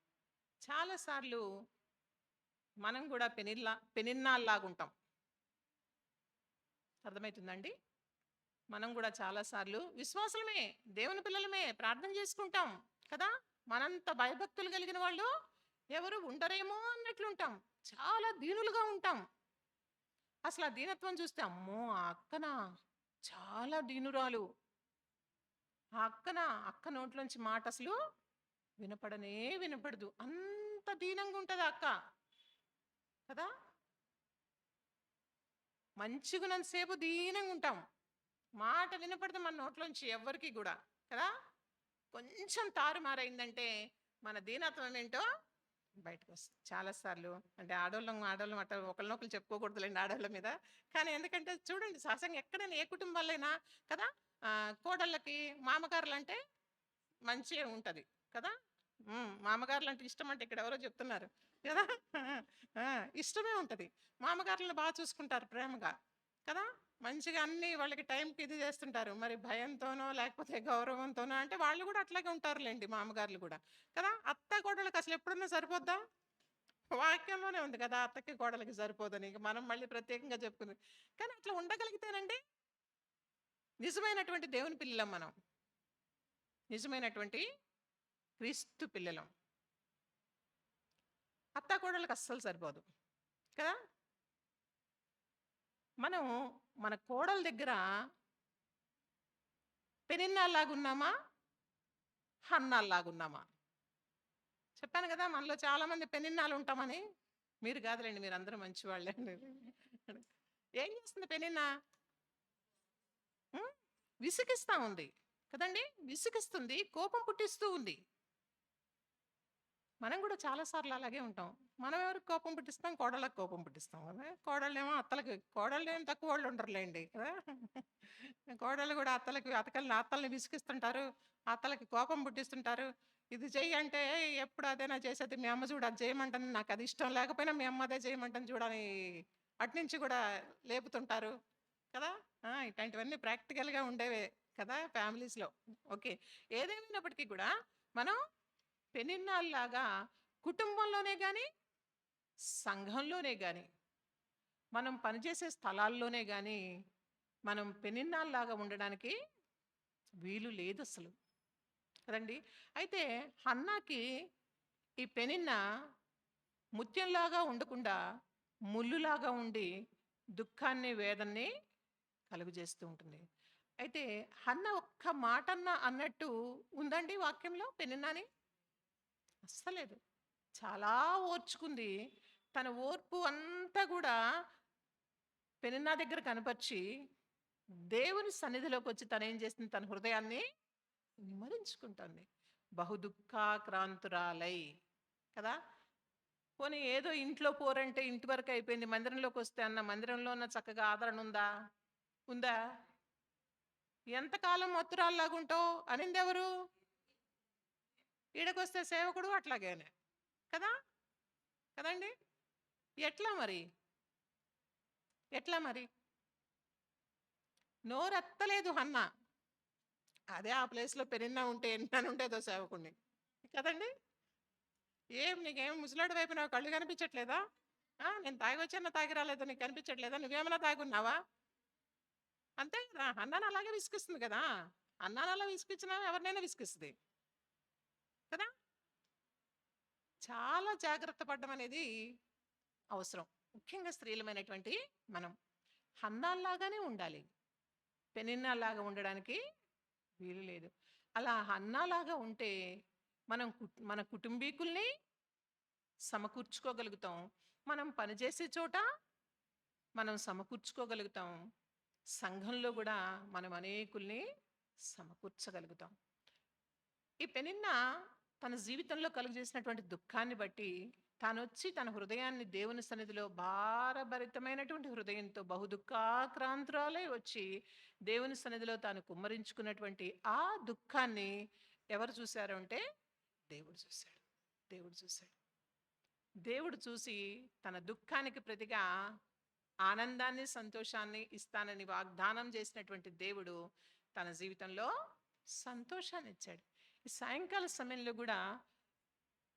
చాలాసార్లు మనం కూడా పెనిన్నాల్లాగుంటాం. అర్థమవుతుందండి? మనం కూడా చాలాసార్లు విశ్వాసులమే, దేవుని పిల్లలమే, ప్రార్థన చేసుకుంటాం, కదా. మనంత భయభక్తులు కలిగిన వాళ్ళు ఎవరు ఉండరేమో అన్నట్లుంటాం. చాలా దీనులుగా ఉంటాం. అసలు ఆ దీనత్వం చూస్తే అమ్మో! ఆ అక్కనా చాలా దీనురాలు. ఆ అక్క నోట్లోంచి మాట అసలు వినపడనే వినపడదు. అంత దీనంగా ఉంటది ఆ అక్క. కదా! మంచిగున్నంత సేపు దీనంగా ఉంటాం. మాట వినపడదు మన నోట్లోంచి ఎవ్వరికీ గూడా. కదా! కొంచెం తారుమారైందంటే మన దీనత్వం ఏంటో బయటకొస్తది. చాలా సార్లు అంటే ఆడోళ్ళం అట్ట ఒకళ్ళనొకళ్ళు చెప్పుకోకూడదులెండి ఆడోళ్ళ మీద. కానీ ఎందుకంటే చూడండి సహజంగా ఎక్కడైనా ఏ కుటుంబాలైనా కదా! కోడళ్ళకి మామగారులంటే మంచిగా ఉంటది. కదా! మామగారులంటే ఇష్టమంటే ఇక్కడెవరో చెప్తున్నారు. కదా! ఆ! ఇష్టమే ఉంటది. మామగారులను చూసుకుంటారు ప్రేమగా. కదా! మంచిగా అన్నీ వాళ్ళకి టైంకి ఇది చేస్తుంటారు. మరి భయంతోనో, లేకపోతే గౌరవంతోనో అంటే వాళ్ళు గూడా అట్లాగే ఉంటారులెండి మామగారులు గూడా. కదా! అత్త, కోడళ్ళకి అసలెప్పుడన్నా సరిపోద్దా? వాక్యంలోనే ఉంది కదా! అత్తకి, కోడలికి సరిపోదని. ఇక మనం మళ్ళీ ప్రత్యేకంగా చెప్పుకుంది. కానీ అట్లా ఉండగలిగితేనండి నిజమైనటువంటి దేవుని పిల్లలం మనం. నిజమైనటువంటి క్రీస్తు పిల్లలం. అత్తాకోడళ్ళకి అస్సలు సరిపోదు. కదా! మనం మన కోడల దగ్గర పెనిన్నాల్లాగున్నామా? హన్నాల్లాగున్నామా? చెప్పాను కదా! మనలో చాలామంది పెనిన్నాలుంటామని. మీరు కాదులెండి. మీరందరూ మంచివాళ్ళే. ఏం చేస్తుంది పెనిన్న? హ్మ్. విసిగిస్తా ఉంది. కదండీ! విసిగిస్తుంది. కోపం పుట్టిస్తూ ఉంది. మనం కూడా చాలా సార్లు అలాగే ఉంటాం. మనం ఎవరికి కోపం పుట్టిస్తాం? కోడళ్ళకి కోపం పుట్టిస్తాం కదా! కోడళ్ళేమో అత్తలకి కోడళ్ళేం తక్కువ వాళ్ళు ఉండరులేండి. కదా! కోడళ్ళు కూడా అత్తల్ని విసిగిస్తుంటారు. అత్తలకి కోపం పుట్టిస్తుంటారు. ఇది చెయ్యి అంటే ఎప్పుడు అదేనా చేసేది. మీ అమ్మ చూడు అది చేయమంటుంది. నాకు అది ఇష్టం లేకపోయినా మీ అమ్మ అదే చేయమంటుంది చూడని అటునుంచి కూడా లేపుతుంటారు. కదా! ఇట్లాంటివన్నీ ప్రాక్టికల్‌గా ఉండేవే కదా! ఫ్యామిలీస్‌లో. ఓకే. ఏదేమైనప్పటికీ కూడా మనం పెనిన్నాల్లాగా కుటుంబంలోనే గాని, సంఘంలోనే గాని, మనం పనిచేసే స్థలాల్లోనే గాని, మనం పెనిన్నాల్లాగా ఉండడానికి వీలు లేదసలు. కదండీ! అయితే హన్నాకి ఈ పెనిన్న ముత్యంలాగా ఉండకుండా, ముల్లులాగా ఉండి దుఃఖాన్ని, వేదనని కలుగజేస్తూ ఉంటుంది. అయితే హన్న ఒక్క మాటన్నా అన్నట్టు ఉందండి వాక్యంలో పెనిన్నాని? అస్సలేదు. చాలా ఓర్చుకుంది. తన ఓర్పు అంతా గూడా పెనిన్నా దగ్గర కనపరిచి, దేవుని సన్నిధిలోకొచ్చి తనేం చేస్తుంది? తన హృదయాన్ని నిమ్మరించుకుంటోంది. బహుదుఃఖాక్రాంతురాలై. కదా! పోనీ ఏదో ఇంట్లో పోరంటే ఇంటి వరకు అయిపోయింది. మందిరంలోకొస్తే అన్న మందిరంలో ఉన్న చక్కగా ఆదరణ ఉందా? ఉందా? ఎంతకాలం మత్తురాల్లాగుంటావు అనిందెవరు? ఈడకొస్తే సేవకుడు అట్లాగేనే. కదా! కదండీ! ఎట్లా మరి? ఎట్లా మరి? నోరెత్తలేదు హన్న. అదే ఆ ప్లేస్‌లో పెనిన్నా ఉంటే ఎన్నానుండేదో సేవకుడిని. కదండీ! నీకేం ముసలోడివైపోయినావు కళ్ళు కనిపించట్లేదా? నేను తాగొచ్చానా తాగి రాలేదా నీకు కనిపించట్లేదా? నువ్వేమైనా తాగున్నావా? అంతే కదా! అన్నాను అలాగే విసిగిస్తుంది కదా! అన్నాను అలా విసిగించినా ఎవరినైనా విసిగిస్తది. కదా! చాలా జాగ్రత్త పడడం అనేది అవసరం. ముఖ్యంగా స్త్రీలమైనటువంటి మనం. హన్నాల్లాగానే ఉండాలి. పెనిన్నాల్లాగా ఉండడానికి వీలు లేదు. అలా హన్నాలాగా ఉంటే మన కుటుంబీకుల్ని సమకూర్చుకోగలుగుతాం. మనం పనిచేసే చోట మనం సమకూర్చుకోగలుగుతాం. సంఘంలో గూడా మనం అనేకుల్ని సమకూర్చగలుగుతాం. ఈ పెనిన్న తన జీవితంలో కలుగజేసినటువంటి దుఃఖాన్ని బట్టి తానొచ్చి తన హృదయాన్ని దేవుని సన్నిధిలో భారభరితమైనటువంటి హృదయంతో బహుదుఃఖాక్రాంతురాలై వచ్చి దేవుని సన్నిధిలో తాను కుమ్మరించుకున్నటువంటి ఆ దుఃఖాన్ని ఎవరు చూశారు అంటే దేవుడు చూశాడు. దేవుడు చూశాడు. దేవుడు చూసి తన దుఃఖానికి ప్రతిగా ఆనందాన్ని, సంతోషాన్ని ఇస్తానని వాగ్దానం చేసినటువంటి దేవుడు తన జీవితంలో సంతోషాన్నిచ్చాడు. ఈ సాయంకాల సమయంలో గూడా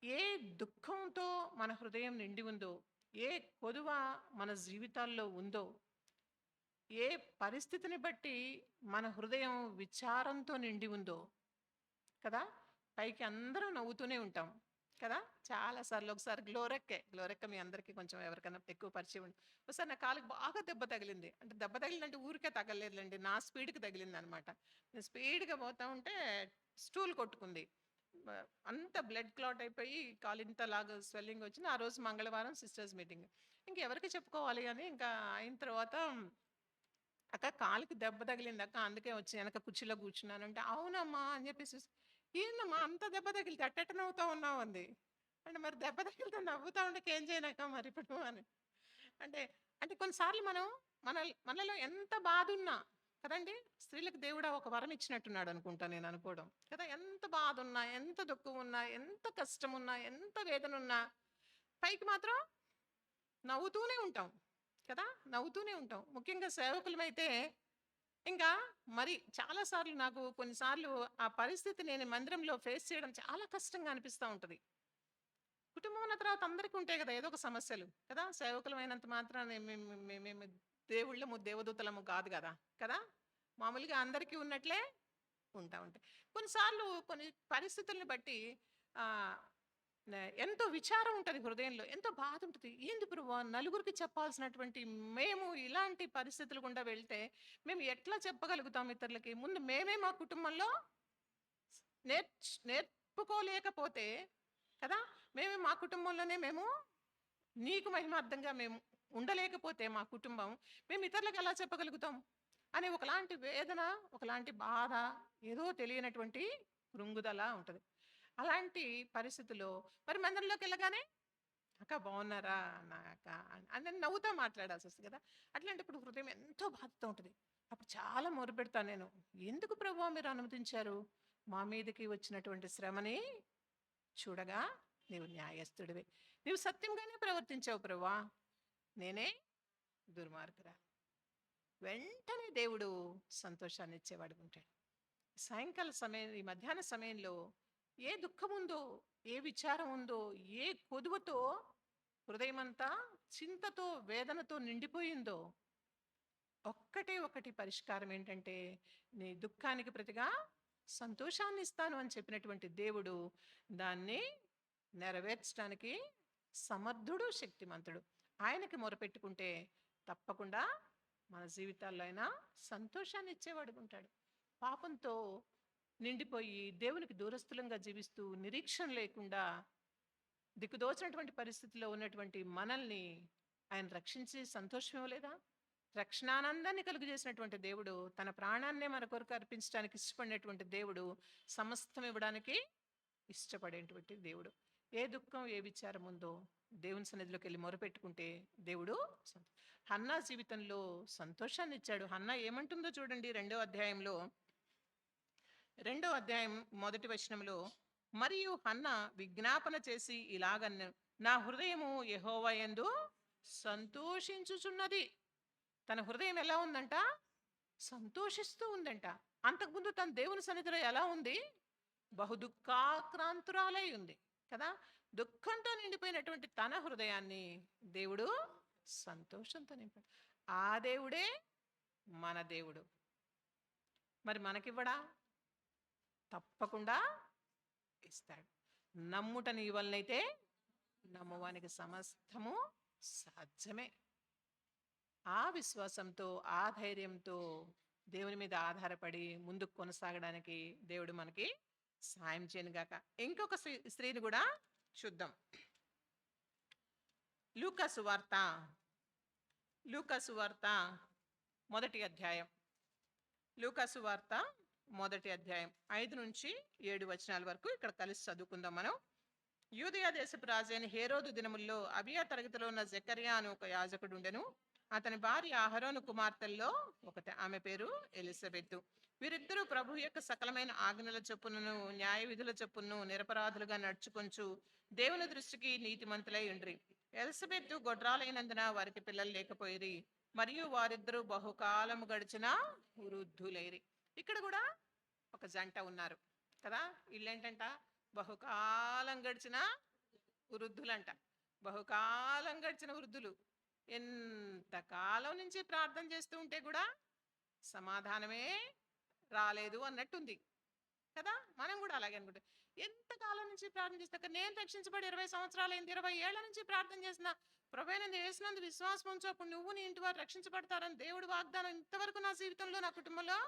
ఏ దుఃఖంతో మన హృదయం నిండి ఉందో, ఏ కొదువ మన జీవితాల్లో ఉందో, ఏ పరిస్థితిని బట్టి మన హృదయం విచారంతో నిండి ఉందో కదా! పైకి అందరం నవ్వుతూనే ఉంటాం. కదా! చాలా సార్లు. ఒకసారి గ్లోరెక్క మీ అందరికీ కొంచెం ఎవరికైనా ఎక్కువ పరిచయం ఉంది. ఒకసారి నా కాలుకి బాగా దెబ్బ తగిలింది. అంటే దెబ్బ తగిలిందంటే ఊరికే తగలలేదులెండి. నా స్పీడ్‌కి తగిలిందనమాట. నేను స్పీడ్‌గా పోతా ఉంటే స్టూల్ కొట్టుకుంది. బ అంత బ్లడ్ క్లాట్ అయిపోయి కాలు ఇంతలాగా స్వెల్లింగ్ వచ్చింది. ఆ రోజు మంగళవారం సిస్టర్స్ మీటింగ్. ఇంకెవరికి చెప్పుకోవాలి అని ఇంకా అయిన తర్వాత "అక్క కాలుకి దెబ్బ తగిలిందక్క. అందుకే వచ్చి వెనక కుర్చీలో కూర్చున్నానంటే" "అవునమ్మా" అని చెప్పేసి "ఏందమ్మా అంత దెబ్బ తగిలితే అట్టెట్ట నవ్వుతా ఉన్నావు" అంది. అంటే మరి దెబ్బ తగిలితే నవ్వుతా ఉండక ఏం చేయనక్క మరిప్పుడు అని. అంటే అంటే కొన్నిసార్లు మనం మనలో ఎంత బాధున్నా కదండీ! స్త్రీలకు దేవుడు ఒక వరం ఇచ్చినట్టున్నాడు అనుకుంటా నేను అనుకోవడం. కదా! ఎంత బాధున్నా, ఎంత దుఃఖమున్నా, ఎంత కష్టమున్నా, ఎంత వేదనున్నా పైకి మాత్రం నవ్వుతూనే ఉంటాం. కదా! నవ్వుతూనే ఉంటాం. ముఖ్యంగా సేవకులమైతే ఇంకా మరి చాలా సార్లు నాకు కొన్నిసార్లు ఆ పరిస్థితి నేను మందిరంలో ఫేస్ చేయడం చాలా కష్టంగా అనిపిస్తా ఉంటది. కుటుంబం ఉన్న తర్వాత అందరికీ ఉంటాయి కదా! ఏదో ఒక సమస్యలు. కదా! సేవకులమైనంత మాత్రాన మేము దేవుళ్ళము, దేవదూతలము కాదు గదా! కదా! మామూలుగా అందరికీ ఉన్నట్లే ఉంటా ఉంటాయి. కొన్నిసార్లు కొన్ని పరిస్థితుల్ని బట్టి ఆహ్, ఎంతో విచారం ఉంటది హృదయంలో. ఎంతో బాధ ఉంటది. ఏంది ప్రభువా నలుగురికి చెప్పాల్సినటువంటి మేము ఇలాంటి పరిస్థితులు గుండా వెళ్తే మేము ఎట్లా చెప్పగలుగుతాం ఇతరులకి? ముందు మేమే మా కుటుంబంలో నేర్పుకోలేకపోతే కదా! మేమే మా కుటుంబంలోనే మేము నీకు మహిమార్థంగా మేము ఉండలేకపోతే మా కుటుంబం, మేము ఇతరులకు ఎలా చెప్పగలుగుతాం? అనే ఒకలాంటి వేదన, ఒకలాంటి బాధ, ఏదో తెలియనటువంటి కృంగుదల ఉంటది. అలాంటి పరిస్థితిలో మరి మందిరంలోకెళ్ళగానే "అక్క బాగున్నారా? అక్క" అని నేను నవ్వుతా మాట్లాడాల్సొస్తది కదా! అట్లాంటప్పుడు హృదయం ఎంతో బాధతో ఉంటది. అప్పుడు చాలా మొరపెడతాను నేను. "ఎందుకు ప్రభువా మీరు అనుమతించారు? మా మీదకి వచ్చినటువంటి శ్రమని చూడగా నీవు న్యాయస్థుడివే. నీవు సత్యంగానే ప్రవర్తించావు ప్రభువా. నేనే దుర్మార్గురాలు." వెంటనే దేవుడు సంతోషాన్ని ఇచ్చేవాడుగా ఉంటాడు. సాయంకాల సమయం ఈ మధ్యాహ్న సమయంలో ఏ దుఃఖం ఉందో, ఏ విచారం ఉందో, ఏ కొదువతో హృదయమంతా చింతతో, వేదనతో నిండిపోయిందో, ఒక్కటే ఒకటి పరిష్కారం ఏంటంటే, నీ దుఃఖానికి ప్రతిగా సంతోషాన్ని ఇస్తాను అని చెప్పినటువంటి దేవుడు దాన్ని నెరవేర్చడానికి సమర్థుడు, శక్తిమంతుడు. ఆయనకి మొరపెట్టుకుంటే తప్పకుండా మన జీవితాల్లో ఆయన సంతోషాన్ని ఇచ్చేవాడుగా ఉంటాడు. పాపంతో నిండిపోయి దేవునికి దూరస్థులంగా జీవిస్తూ నిరీక్షణ లేకుండా దిక్కుదోచినటువంటి పరిస్థితిలో ఉన్నటువంటి మనల్ని ఆయన రక్షించి సంతోషం ఇవ్వలేదా? రక్షణానందాన్ని కలుగజేసినటువంటి దేవుడు తన ప్రాణాన్నే మన కొరకు అర్పించడానికి ఇష్టపడినటువంటి దేవుడు సమస్తం ఇవ్వడానికి ఇష్టపడేటువంటి దేవుడు. ఏ దుఃఖం, ఏ విచారం ఉందో దేవుని సన్నిధిలోకి వెళ్ళి మొరపెట్టుకుంటే దేవుడు హన్నా జీవితంలో సంతోషాన్ని ఇచ్చాడు. హన్నా ఏమంటుందో చూడండి రెండో అధ్యాయం మొదటి వచనంలో మరియు హన్నా విజ్ఞాపన చేసి ఇలాగన్నెను, నా హృదయము యెహోవా యందు సంతోషించుచున్నది. తన హృదయం ఎలా ఉందంట? సంతోషిస్తూ ఉందంట. అంతకుముందు తన దేవుని సన్నిధిలో ఎలా ఉంది? బహు దుఃఖాక్రాంతురాలై ఉంది కదా! దుఃఖంతో నిండిపోయినటువంటి తన హృదయాన్ని దేవుడు సంతోషంతో నింపాడు. ఆ దేవుడే మన దేవుడు. మరి మనకివ్వడా? తప్పకుండా ఇస్తాడు. నమ్ముట నీ వలనైతే నమ్మువానికి సమస్తము సాధ్యమే. ఆ విశ్వాసంతో, ఆ ధైర్యంతో దేవుని మీద ఆధారపడి ముందుకు కొనసాగడానికి దేవుడు మనకి సాయం చేయనుగాక. ఇంకొక స్త్రీని కూడా చూద్దాం. లూకా సువార్త మొదటి అధ్యాయం. లూకా సువార్త మొదటి అధ్యాయం 5 నుంచి 7 వచనాల వరకు ఇక్కడ కలిసి చదువుకుందాం మనం. యూదయ దేశపు రాజైన హేరోదు దినముల్లో అబియా తరగతిలో ఉన్న జకర్యా అని ఒక యాజకుడు ఉండెను. అతని భార్య అహరోను కుమార్తెల్లో ఒకటి. ఆమె పేరు ఎలిజబెతు. వీరిద్దరూ ప్రభు యొక్క సకలమైన ఆజ్ఞల చొప్పునను న్యాయ విధుల చొప్పును నిరపరాధులుగా నడుచుకొంచు దేవుని దృష్టికి నీతిమంతులై ఉండ్రి. ఎలిజబెతు గొడ్రాలైనందున వారికి పిల్లలు లేకపోయిరి, మరియు వారిద్దరూ బహుకాలము గడిచిన వృద్ధులైరి. ఇక్కడ కూడా ఒక జంట ఉన్నారు కదా. వీళ్ళేంటంట? బహుకాలం గడిచిన వృద్ధులంట. బహుకాలం గడిచిన వృద్ధులు ఎంతకాలం నుంచి ప్రార్థన చేస్తూ ఉంటే కూడా సమాధానమే రాలేదు అన్నట్టుంది కదా. మనం కూడా అలాగే అనుకుంటాం. ఎంతకాలం నుంచి ప్రార్థన చేస్తాక నేను రక్షించబడి 20 సంవత్సరాలైంది, 20 ఏళ్ల నుంచి ప్రార్థన చేసిన, ప్రభువైన యేసునందు విశ్వాసం ఉంచు, అప్పుడు నువ్వు నీ ఇంటి వారు రక్షించబడతారని దేవుడు వాగ్దానం ఇంతవరకు నా జీవితంలో, నా కుటుంబంలో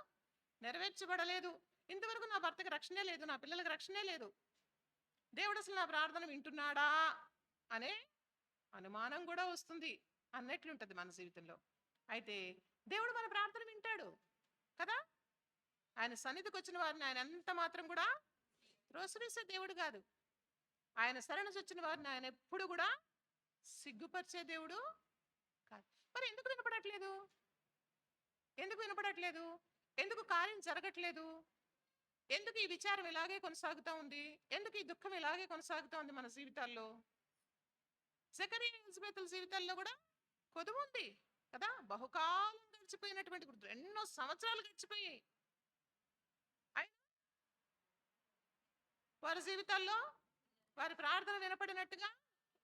నెరవేర్చబడలేదు. ఇంతవరకు నా భర్తకి రక్షణే లేదు, నా పిల్లలకి రక్షణే లేదు. దేవుడు అసలు నా ప్రార్థన వింటున్నాడా అనే అనుమానం కూడా వస్తుంది అన్నట్లుంటది మన జీవితంలో. అయితే దేవుడు మన ప్రార్థన వింటాడు కదా. ఆయన సన్నిధికి వచ్చిన వారిని ఆయన ఎంత మాత్రం కూడా త్రోసివేసే దేవుడు కాదు. ఆయన శరణు వచ్చిన వారిని ఆయన ఎప్పుడు కూడా సిగ్గుపరిచే దేవుడు కాదు. మరి ఎందుకు వినపడట్లేదు? ఎందుకు వినపడట్లేదు? ఎందుకు కార్యం జరగట్లేదు? ఎందుకు ఈ విచారం ఇలాగే కొనసాగుతూ ఉంది? ఎందుకు ఈ దుఃఖం ఇలాగే కొనసాగుతూ ఉంది మన జీవితాల్లో? జకరియా ఎలిజబెతుల జీవితాల్లో కూడా కొదువు ఉంది కదా. బహుకాలం గడిచిపోయినటువంటి ఎన్నో సంవత్సరాలు గడిచిపోయాయి. వారి జీవితాల్లో వారి ప్రార్థన వినపడినట్టుగా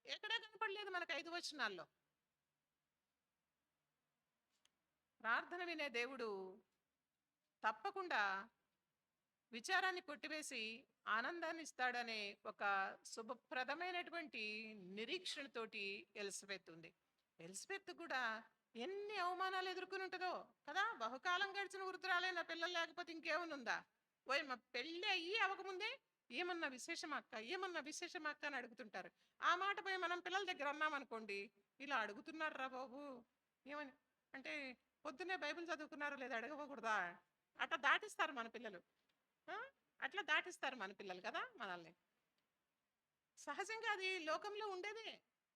ఎక్కడా కనపడలేదు మనకు 5 వచనాల్లో. ప్రార్థన వినే దేవుడు తప్పకుండా విచారాన్ని కొట్టివేసి ఆనందాన్ని ఇస్తాడనే ఒక శుభప్రదమైనటువంటి నిరీక్షణతోటి ఎలిజబెత్ ఉంది. ఎలిజబెత్ కూడా ఎన్ని అవమానాలు ఎదుర్కొని ఉంటుందో కదా. బహుకాలం గడిచిన వృద్ధురాలే, నా పిల్లలు లేకపోతే ఇంకేమనుందా? ఓయ్ మా పెళ్ళి అయ్యి అవ్వకముందే ఏమన్నా విశేషం అక్క, ఏమన్నా విశేషం అక్క అని అడుగుతుంటారు. ఆ మాట పోయి మనం పిల్లల దగ్గర అన్నామనుకోండి, ఇలా అడుగుతున్నారు రా బాబు ఏమని అంటే, పొద్దున్నే బైబిల్ చదువుకున్నారో లేదా అడగకూడదా? అట్లా దాటిస్తారు మన పిల్లలు. అట్లా దాటిస్తారు మన పిల్లలు కదా మనల్ని. సహజంగా అది లోకంలో ఉండేదే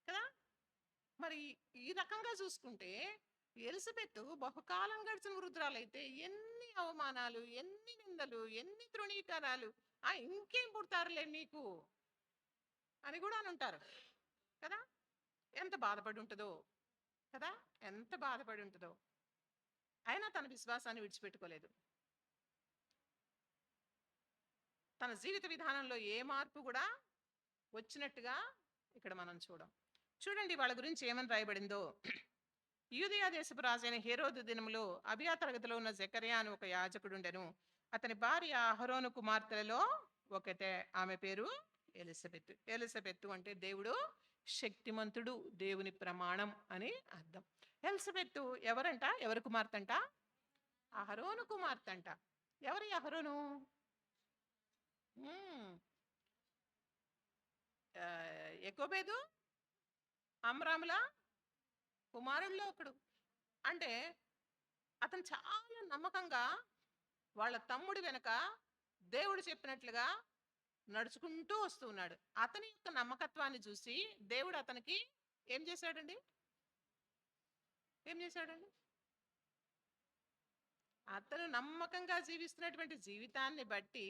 కదా. మరి ఈ రకంగా చూసుకుంటే ఎలిజబెత్ బహుకాలం గడిచిన వృద్ధురాలైతే ఎన్ని అవమానాలు, ఎన్ని నిందలు, ఎన్ని తృణీకరాలు, ఇంకేం పుడతారులే మీకు అని కూడా అని ఉంటారు కదా. ఎంత బాధపడి ఉంటుందో కదా, ఎంత బాధపడి ఉంటుందో. అయినా తన విశ్వాసాన్ని విడిచిపెట్టుకోలేదు. తన జీవిత విధానంలో ఏ మార్పు కూడా వచ్చినట్టుగా ఇక్కడ మనం చూడండి వాళ్ళ గురించి ఏమని రాయబడిందో. యూదయా దేశపు రాజైన హేరోదు దినములో అబియా తరగతిలో ఉన్న జకర్యా అని ఒక యాజకుడు ఉండెను. అతని భార్య అహరోను కుమార్తెలలో ఒకతే. ఆమె పేరు ఎలిజబెత్. ఎలిజబెత్ అంటే దేవుడు శక్తిమంతుడు, దేవుని ప్రమాణం అని అర్థం. ఎలిజబెత్ ఎవరంట? ఎవరి కుమార్తె అంట? అహరోను కుమార్తె అంట. ఎవరి అహరోను? ఎకోబేదు అమ్రాముల కుమారుల్లో ఒకడు. అంటే అతను చాలా నమ్మకంగా వాళ్ళ తమ్ముడి వెనక దేవుడు చెప్పినట్లుగా నడుచుకుంటూ వస్తూ ఉన్నాడు. అతని యొక్క నమ్మకత్వాన్ని చూసి దేవుడు అతనికి ఏం చేశాడండి? అతను నమ్మకంగా జీవిస్తున్నటువంటి జీవితాన్ని బట్టి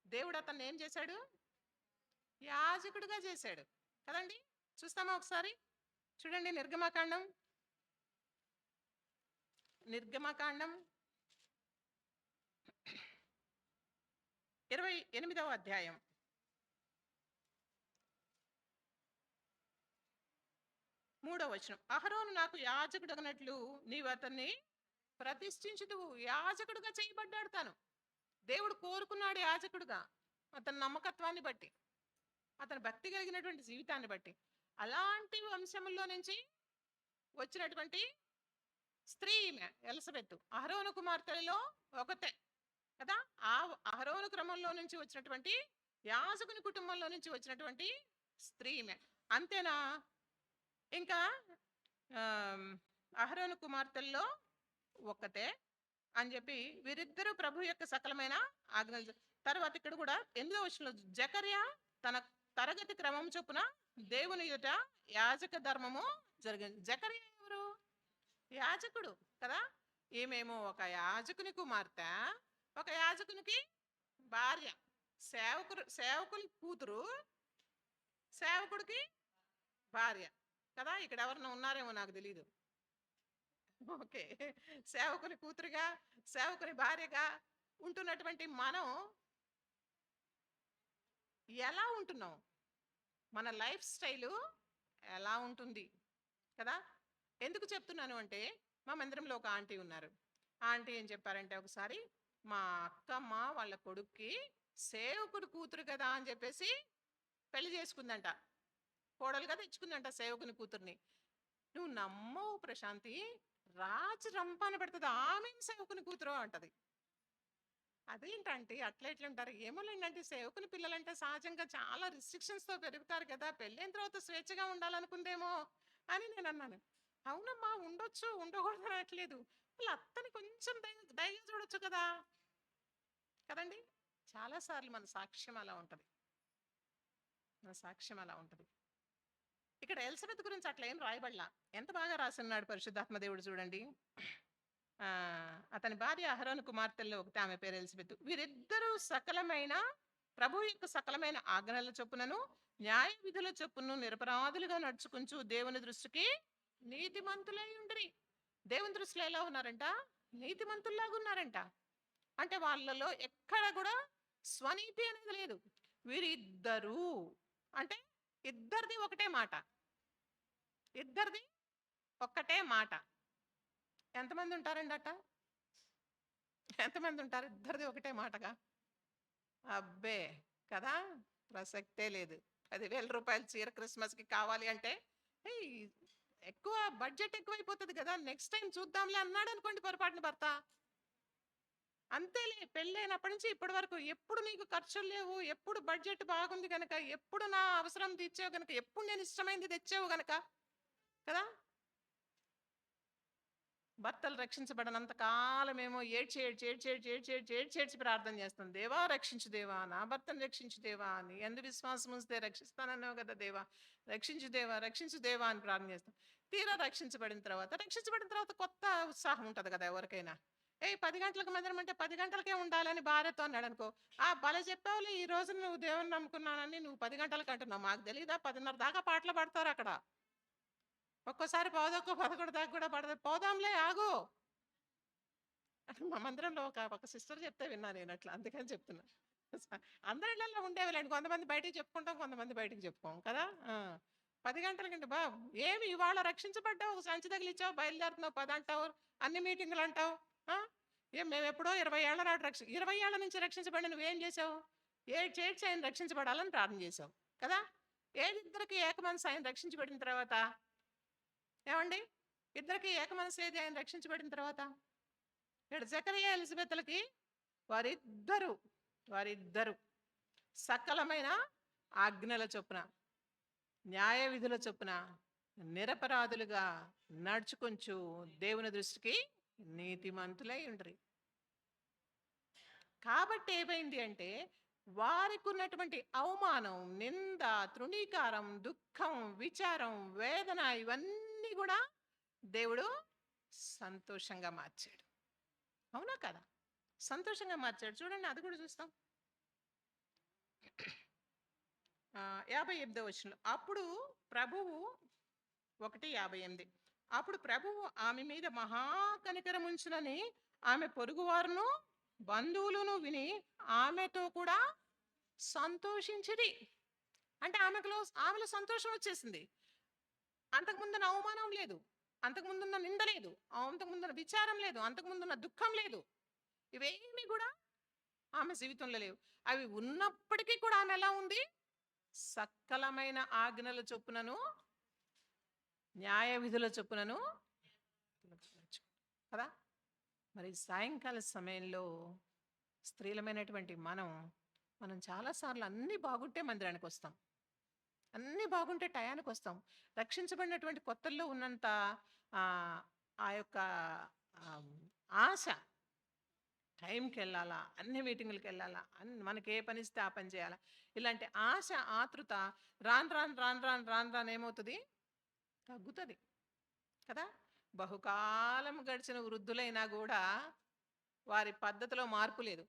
దేవుడు అతన్ని ఏం చేశాడు? యాజకుడిగా చేశాడు కదండి. చూస్తామా ఒకసారి? చూడండి నిర్గమకాండం 28వ అధ్యాయం 3వ వచనం. అహరోను నాకు యాజకుడగనట్లు నీవు అతన్ని ప్రతిష్ఠించుదువు. యాజకుడుగా చేయబడ్డాడు తాను. దేవుడు కోరుకున్నాడు యాజకుడుగా, అతని నమ్మకత్వాన్ని బట్టి, అతని భక్తి కలిగినటువంటి జీవితాన్ని బట్టి. అలాంటి వంశముల్లో నుంచి వచ్చినటువంటి స్త్రీ ఎలిజబెత్. అహరోను కుమార్తెలలో ఒకతే కదా. ఆ అహరోను క్రమంలో నుంచి వచ్చినటువంటి యాజకుని కుటుంబంలో నుంచి వచ్చినటువంటి స్త్రీ. అంతేనా? ఇంకా అహరోను కుమార్తెల్లో ఒకతే అని చెప్పి వీరిద్దరూ ప్రభు యొక్క సకలమైన ఆజ్ఞలు. తర్వాత ఇక్కడ కూడా 8వ వచనంలో జకర్యా తన తరగతి క్రమం చొప్పున దేవుని ఎదుట యాజక ధర్మము జరిగింది. జకర్యా ఎవరు? యాజకుడు కదా. ఈమెమో ఒక యాజకుని కుమార్తె, ఒక యాజకునికి భార్య. సేవకుని కూతురు, సేవకుడికి భార్య కదా. ఇక్కడ ఎవరైనా ఉన్నారేమో నాకు తెలీదు. ఓకే, సేవకుని కూతురుగా, సేవకుని భార్యగా ఉంటున్నటువంటి మనం ఎలా ఉంటున్నాం? మన లైఫ్ స్టైలు ఎలా ఉంటుంది కదా. ఎందుకు చెప్తున్నాను అంటే, మా మందిరంలో ఒక ఆంటీ ఉన్నారు. ఆ ఆంటీ ఏం చెప్పారంటే, ఒకసారి మా అక్కమ్మ వాళ్ళ కొడుక్కి సేవకుడు కూతురు కదా అని చెప్పేసి పెళ్లి చేసుకుందంట. కోడలుగా తెచ్చుకుందంట సేవకుని కూతుర్ని. నువ్వు నమ్మవు ప్రశాంతి, రాజు రంపాన పెడుతుంది, ఆమె సేవకుని కూతురు అంటది. అదేంటంటే అట్లా ఎట్లుంటారు ఏమోలేండి, సేవకుని పిల్లలంటే సహజంగా చాలా restrictions తో పెరుగుతారు కదా, పెళ్ళైన తర్వాత స్వేచ్ఛగా ఉండాలనుకుందేమో అని నేను అన్నాను. అవునమ్మా ఉండొచ్చు, ఉండకూడదు అనట్లేదు. వాళ్ళ అత్తని కొంచెం దయగా చూడొచ్చు కదా, కదండి. చాలా సార్లు మన సాక్ష్యం అలా ఉంటది, మన సాక్ష్యం అలా ఉంటది. ఇక్కడ ఎలిజబెత్ గురించి అట్లా ఏం రాయబడలా. ఎంత బాగా రాసున్నాడు పరిశుద్ధాత్మ దేవుడు చూడండి. ఆ, అతని భార్య అహరోను కుమార్తెల్లో ఒకటి, ఆమె పేరు ఎలిజబెత్. వీరిద్దరూ సకలమైన ప్రభు యొక్క సకలమైన ఆజ్ఞల చొప్పునను న్యాయ విధుల చొప్పును నిరపరాధులుగా నడుచుకుంటూ దేవుని దృష్టికి నీతిమంతులై ఉండ్రి. దేవుని దృష్టిలో ఎలా ఉన్నారంట? నీతిమంతుల్లాగా ఉన్నారంట. అంటే వాళ్ళలో ఎక్కడ కూడా స్వనీతి అనేది లేదు. వీరిద్దరూ అంటే ఇద్దరిది ఒకటే మాట, ఇద్దరిది ఒక్కటే మాట. ఎంతమంది ఉంటారండి అట్ట? ఎంతమంది ఉంటారు ఇద్దరిది ఒకటే మాటగా? అబ్బే కదా, ప్రసక్తే లేదు. 10,000 రూపాయల చీర క్రిస్మస్కి కావాలి అంటే ఏయ్, ఎక్కువ బడ్జెట్ ఎక్కువైపోతుంది కదా, నెక్స్ట్ టైం చూద్దాంలే అన్నాడు అనుకోండి పొరపాటున భర్త. అంతేలే, పెళ్ళైనప్పటి నుంచి ఇప్పటి వరకు ఎప్పుడు నీకు ఖర్చులు లేవు, ఎప్పుడు బడ్జెట్ బాగుంది కనుక, ఎప్పుడు నా అవసరం తీర్చావు కనుక, ఎప్పుడు నేను ఇష్టమైంది తెచ్చావు కనుక కదా. భర్తలు రక్షించబడినంత కాలమేమో ఏడ్చేడ్చి ప్రార్థన చేస్తాం, దేవా రక్షించు దేవా, నా భర్తను రక్షించు దేవా అని. ఎందు విశ్వాసం ఉంచితే రక్షిస్తానన్నావు కదా దేవా, రక్షించు దేవా అని ప్రార్థన చేస్తాం. తీరా రక్షించబడిన తర్వాత కొత్త ఉత్సాహం ఉంటుంది కదా ఎవరికైనా. 10 గంటలకు మందిరం అంటే 10 గంటలకే ఉండాలని భార్యతో అన్నాడు అనుకో, భలే చెప్పావులే, ఈ రోజు నువ్వు దేవుని నమ్ముకున్నానని నువ్వు 10 గంటలకు అంటున్నావు, మాకు తెలీదా 10:30 దాకా పాటలు పాడతారు అక్కడ. ఒక్కోసారి 11 దాకా కూడా పడదు. పోదాంలే ఆగు అంటే మా మందిరంలో ఒక సిస్టర్ చెప్తే విన్నా నేను అట్లా, అందుకని చెప్తున్నా. అందరి ఇళ్ళల్లో ఉండేవిలేండి, కొంతమంది బయటికి చెప్పుకుంటాం, కొంతమంది బయటికి చెప్పుకోం కదా. 10 గంటలకండి ఏమి ఇవాళ రక్షించబడ్డావు, సంచి తగిలిచ్చావు, బయలుదేరుతున్నావు 10 అంటావు, అన్ని మీటింగులు అంటావు. ఏం మేము ఎప్పుడో 20 ఏళ్ల నాడు 20 ఏళ్ల నుంచి రక్షించబడి నువ్వేం చేసావు? ఏడ్చి ఆయన రక్షించబడాలని ప్రార్థన చేసావు కదా. ఇద్దరికి ఏకమనసు ఆయన రక్షించబడిన తర్వాత ఏమండి, ఇద్దరికి ఏకమనసు ఏది ఆయన రక్షించబడిన తర్వాత? ఇక్కడ జకరియా ఎలిజబెత్లకి వారిద్దరు సకలమైన ఆజ్ఞల చొప్పున న్యాయ విధుల చొప్పున నిరపరాధులుగా నడుచుకొంచు దేవుని దృష్టికి నీతిమంతులై ఉండ్రి. కాబట్టి ఏమైంది అంటే వారికి ఉన్నటువంటి అవమానం, నింద, తృణీకారం, దుఃఖం, విచారం, వేదన ఇవన్నీ కూడా దేవుడు సంతోషంగా మార్చాడు. అవునా కదా? సంతోషంగా మార్చాడు. చూడండి, అది కూడా చూస్తాం. 58వ వచనం. అప్పుడు ప్రభువు 1:58. అప్పుడు ప్రభువు ఆమె మీద మహాకనికరం ఉంచునని ఆమె పొరుగువారును బంధువులను విని ఆమెతో కూడా సంతోషించిరి. అంటే ఆమెలో సంతోషం వచ్చేసింది. అంతకుముందున్న అవమానం లేదు, అంతకుముందున్న నింద లేదు, అంతకుముందున్న విచారం లేదు, అంతకుముందున్న దుఃఖం లేదు. ఇవేమీ కూడా ఆమె జీవితంలో లేవు. అవి ఉన్నప్పటికీ కూడా ఆమె ఎలా ఉంది? సకలమైన ఆజ్ఞల చొప్పునను న్యాయ విధుల చొప్పునను కదా. మరి సాయంకాల సమయంలో స్త్రీలమైనటువంటి మనం చాలాసార్లు అన్నీ బాగుంటే మందిరానికి వస్తాం, అన్నీ బాగుంటే టయానికి వస్తాం. రక్షించబడినటువంటి కొత్తల్లో ఉన్నంత ఆ యొక్క ఆశ, టైంకి వెళ్ళాలా, అన్ని మీటింగులకి వెళ్ళాలా, మనకి ఏ పని ఇస్తే ఆ పని చేయాలా, ఇలాంటి ఆశ, ఆతృత రాను ఏమవుతుంది? తగ్గుతుంది కదా. బహుకాలం గడిచిన వృద్ధులైనా కూడా వారి పద్ధతిలో మార్పు లేదు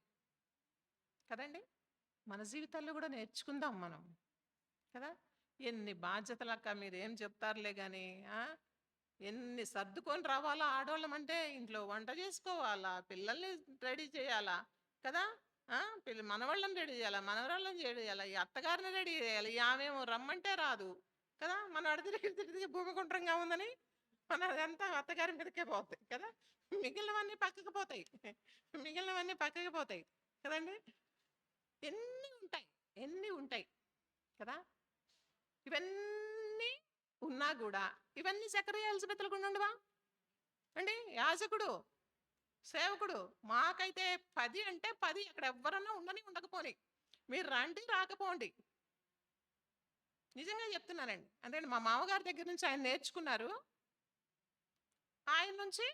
కదండి. మన జీవితాల్లో కూడా నేర్చుకుందాం మనం కదా. ఎన్ని బాధ్యతలక్క మీరు ఏం చెప్తారులే కానీ, ఎన్ని సర్దుకొని రావాలా ఆడవాళ్ళం అంటే, ఇంట్లో వంట చేసుకోవాలా, పిల్లల్ని రెడీ చేయాలా కదా, మనవాళ్ళని రెడీ చేయాలా, మనవరాళ్ళని రెడీ చేయాలా, ఈ అత్తగారిని రెడీ చేయాలి, ఆమెమో రమ్మంటే రాదు కదా. మనం అడిగి భూమి గుండ్రంగా ఉందని మన అదంతా అత్తగారి మీదకే పోతాయి కదా. మిగిలినవన్నీ పక్కకు పోతాయి కదండి. ఎన్ని ఉంటాయి, ఎన్ని ఉంటాయి కదా. ఇవన్నీ ఉన్నా కూడా ఇవన్నీ జకరియా ఎలిజబెత్లు కూడా ఉండవా అండి? యాజకుడు, సేవకుడు, మాకైతే 10 అంటే 10, అక్కడ ఎవరన్నా ఉండని ఉండకపోని, మీరు రండి రాకపోండి. నిజంగా చెప్తున్నానండి. అంటే మా మామగారి దగ్గర నుంచి ఆయన నేర్చుకున్నారు. ఆయన నుంచి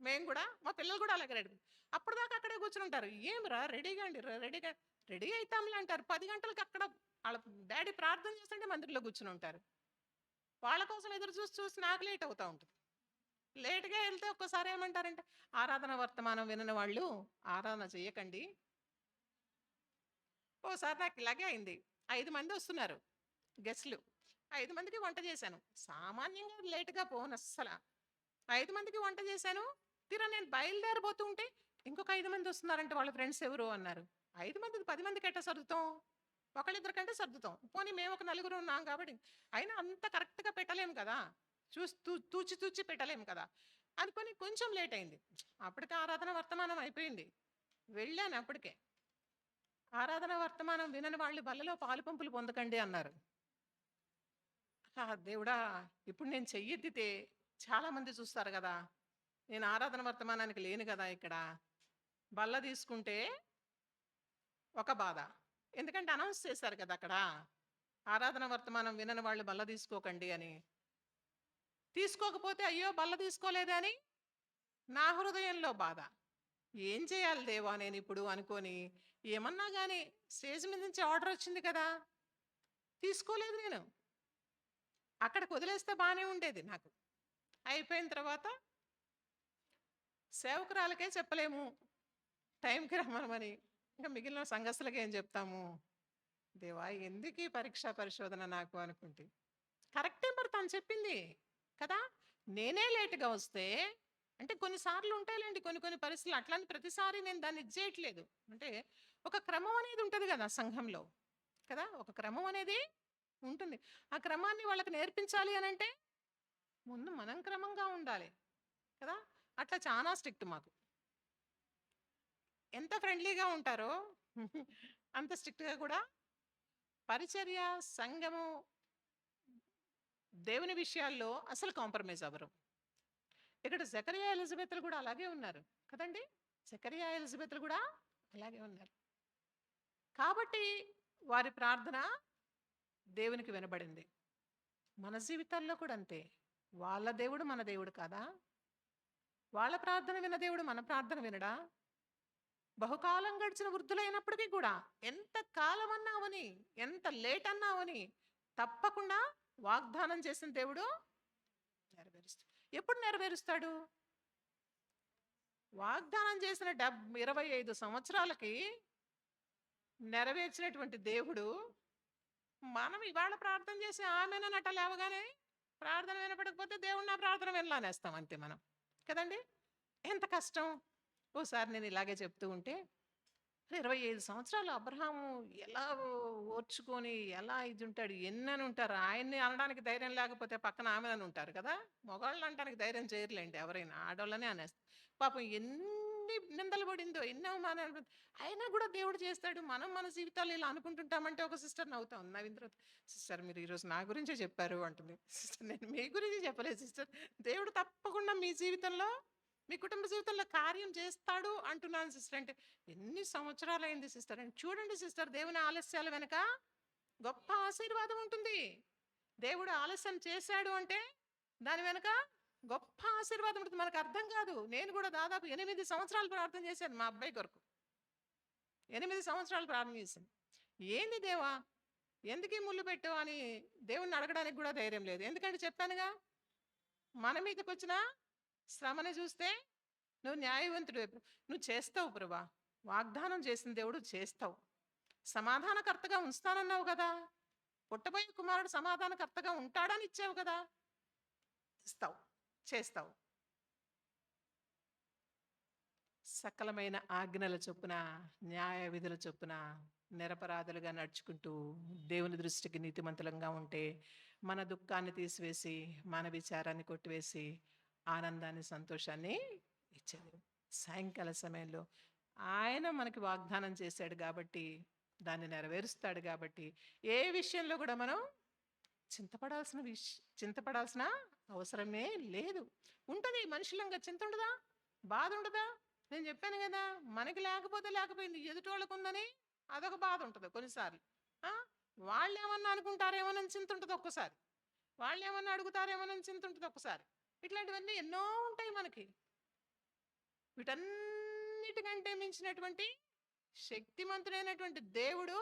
మేము కూడా, మా పిల్లలు కూడా అలాగే రెడీ. అప్పటిదాకా అక్కడే కూర్చుని ఉంటారు. ఏమిరా రెడీగా అండి, రెడీగా రెడీ అవుతాంలే అంటారు. 10 గంటలకు అక్కడ వాళ్ళ డాడీ ప్రార్థన చేస్తుంటే మందిరంలో కూర్చుని ఉంటారు. వాళ్ళ కోసం ఎదురు చూసి చూసి నాకు లేట్ అవుతూ ఉంటుంది. లేట్గా వెళ్తే ఒక్కసారి ఏమంటారంటే, ఆరాధన వర్తమానం వినని వాళ్ళు ఆరాధన చేయకండి. ఓసారి నాకు ఇలాగే అయింది. 5 మంది వస్తున్నారు గెస్ట్లు. 5 మందికి వంట చేశాను. సామాన్యంగా లేటుగా పోను అస్సలు. 5 మందికి వంట చేశాను. తీరా నేను బయలుదేరబోతుంటే ఇంకొక 5 మంది వస్తున్నారంటే వాళ్ళ ఫ్రెండ్స్ ఎవరు అన్నారు. 5 మందికి 10 మందికి ఎట్లా సర్దుతాం? ఒకళ్ళిద్దరి కంటే సర్దుతాం. పోనీ మేము ఒక నలుగురు ఉన్నాం కాబట్టి, అయినా అంత కరెక్ట్గా పెట్టలేము కదా, తూచి తూచి పెట్టలేము కదా అనుకొని కొంచెం లేట్ అయింది. అప్పటికే ఆరాధన వర్తమానం అయిపోయింది. వెళ్ళాను అప్పటికే. ఆరాధన వర్తమానం వినని వాళ్ళు బల్లలో పాలు పంపులు పొందకండి అన్నారు. దేవుడా, ఇప్పుడు నేను చెయ్యెత్తితే చాలా మంది చూస్తారు కదా, నేను ఆరాధన వర్తమానానికి లేను కదా, ఇక్కడ బల్ల తీసుకుంటే ఒక బాధ. ఎందుకంటే అనౌన్స్ చేశారు కదా అక్కడ, ఆరాధన వర్తమానం వినని వాళ్ళు బల్ల తీసుకోకండి అని. తీసుకోకపోతే అయ్యో బల్ల తీసుకోలేదే అని నా హృదయంలో బాధ. ఏం చేయాలి దేవా నేను ఇప్పుడు అనుకొని, ఏమన్నా కానీ స్టేజ్ మీద నుంచి ఆర్డర్ వచ్చింది కదా, తీసుకోలేదు నేను. అక్కడికి వదిలేస్తే బాగానే ఉండేది నాకు. అయిపోయిన తర్వాత సేవకురాలకే చెప్పలేము టైంకి రమ్మనమని, ఇంకా మిగిలిన సంఘస్థులకి ఏం చెప్తాము? దేవా ఎందుకు ఈ పరీక్ష పరిశోధన నాకు అనుకుంటే, కరెక్టే మరి తను చెప్పింది కదా. నేనే లేటుగా వస్తే అంటే కొన్నిసార్లు ఉంటాయిలేండి కొన్ని పరిస్థితులు, అట్లాంటి ప్రతిసారి నేను దాన్ని చేయట్లేదు. అంటే ఒక క్రమం అనేది ఉంటుంది కదా సంఘంలో కదా, ఒక క్రమం అనేది ఉంటుంది. ఆ క్రమాన్ని వాళ్ళకి నేర్పించాలి అని అంటే ముందు మనం క్రమంగా ఉండాలి కదా. అట్లా చాలా స్ట్రిక్ట్ మాకు. ఎంత ఫ్రెండ్లీగా ఉంటారో అంత స్ట్రిక్ట్గా కూడా పరిచర్య, సంఘము, దేవుని విషయాల్లో అసలు కాంప్రమైజ్ అవ్వరు. ఇక్కడ జకరియా ఎలిజబెత్లు కూడా అలాగే ఉన్నారు కదండి. జకరియా ఎలిజబెత్లు కూడా అలాగే ఉన్నారు. కాబట్టి వారి ప్రార్థన దేవునికి వినబడింది. మన జీవితాల్లో కూడా అంతే. వాళ్ళ దేవుడు మన దేవుడు కాదా? వాళ్ళ ప్రార్థన విన్న దేవుడు మన ప్రార్థన వినడా? బహుకాలం గడిచిన వృద్ధులైనప్పటికీ కూడా ఎంత కాలం అన్నావని, ఎంత లేట్ అన్నావని తప్పకుండా వాగ్దానం చేసిన దేవుడు నెరవేరుస్తాడు. ఎప్పుడు నెరవేరుస్తాడు? వాగ్దానం చేసిన 25 సంవత్సరాలకి నెరవేర్చినటువంటి దేవుడు, మనం ఇవాళ ప్రార్థన చేసి ఆమెనట లేవగానే ప్రార్థన వినపడకపోతే దేవుడు నా ప్రార్థన వినలానేస్తాం అంతే మనం కదండి. ఎంత కష్టం. ఓసారి నేను ఇలాగే చెప్తూ ఉంటే, 25 సంవత్సరాలు అబ్రహాము ఎలా ఓర్చుకొని ఎలా ఇది ఉంటాడు, ఎన్నని ఉంటారు. ఆయన్ని అనడానికి ధైర్యం లేకపోతే పక్కన ఆమెనని ఉంటారు కదా. మగవాళ్ళు అనడానికి ధైర్యం చేయర్లేండి ఎవరైనా, ఆడవాళ్ళనే అనేస్తారు. పాపం ఎన్ని నిందలు పడిందో, ఎన్ని అవమానాలు, అయినా కూడా దేవుడు చేస్తాడు. మనం మన జీవితాలు ఇలా అనుకుంటుంటామంటే ఒక సిస్టర్ నవ్వుతాం. నవ్విన తర్వాత, సిస్టర్ మీరు ఈరోజు నా గురించే చెప్పారు అంటుంది. సిస్టర్ నేను మీ గురించి చెప్పలేదు సిస్టర్, దేవుడు తప్పకుండా మీ జీవితంలో, మీ కుటుంబ జీవితంలో కార్యం చేస్తాడు అంటున్నాను సిస్టర్. అంటే ఎన్ని సంవత్సరాలు అయింది సిస్టర్ అంటే, చూడండి సిస్టర్, దేవుని ఆలస్యాల వెనక గొప్ప ఆశీర్వాదం ఉంటుంది. దేవుడు ఆలస్యం చేశాడు అంటే దాని వెనక గొప్ప ఆశీర్వాదం ఉంటుంది. మనకు అర్థం కాదు. నేను కూడా దాదాపు 8 సంవత్సరాలు ప్రార్థన చేశాను మా అబ్బాయి కొరకు. 8 సంవత్సరాలు ప్రార్థన చేశాను. ఏంది దేవా ఎందుకు ఈ ముళ్ళు పెట్టావు అని దేవుణ్ణి అడగడానికి కూడా ధైర్యం లేదు. ఎందుకంటే చెప్పానుగా, మన మీదకి వచ్చిన శ్రమని చూస్తే నువ్వు న్యాయవంతుడు, నువ్వు చేస్తావు ప్రభా, వాగ్దానం చేసిన దేవుడు చేస్తావు, సమాధానకర్తగా ఉంచుతానన్నావు కదా, పుట్టబోయే కుమారుడు సమాధానకర్తగా ఉంటాడని ఇచ్చావు కదా, ఇస్తావు, చేస్తావు. సకలమైన ఆజ్ఞల చొప్పున, న్యాయ విధుల చొప్పున నిరపరాధులుగా నడుచుకుంటూ దేవుని దృష్టికి నీతిమంతులంగా ఉంటే మన దుఃఖాన్ని తీసివేసి, మన విచారాన్ని కొట్టివేసి ఆనందాన్ని, సంతోషాన్ని ఇచ్చేది. సాయంకాల సమయంలో ఆయన మనకి వాగ్దానం చేశాడు కాబట్టి దాన్ని నెరవేరుస్తాడు కాబట్టి ఏ విషయంలో కూడా మనం చింతపడాల్సిన అవసరమే లేదు. ఉంటుంది మనుషులంగా, చింత ఉండదా, బాధ ఉండదా? నేను చెప్పాను కదా, మనకి లేకపోతే లేకపోయింది, ఎదుటోళ్ళకు ఉందని అదొక బాధ ఉంటుంది కొన్నిసార్లు. ఆ? వాళ్ళు ఏమన్నా అనుకుంటారేమోనని చింత ఉంటుంది ఒక్కసారి, వాళ్ళు ఏమన్నా అడుగుతారేమోనని చింత ఉంటుంది ఒక్కసారి. ఇట్లాంటివన్నీ ఎన్నో ఉంటాయి మనకి. వీటన్నిటికంటే మించినటువంటి శక్తిమంతుడైనటువంటి దేవుడు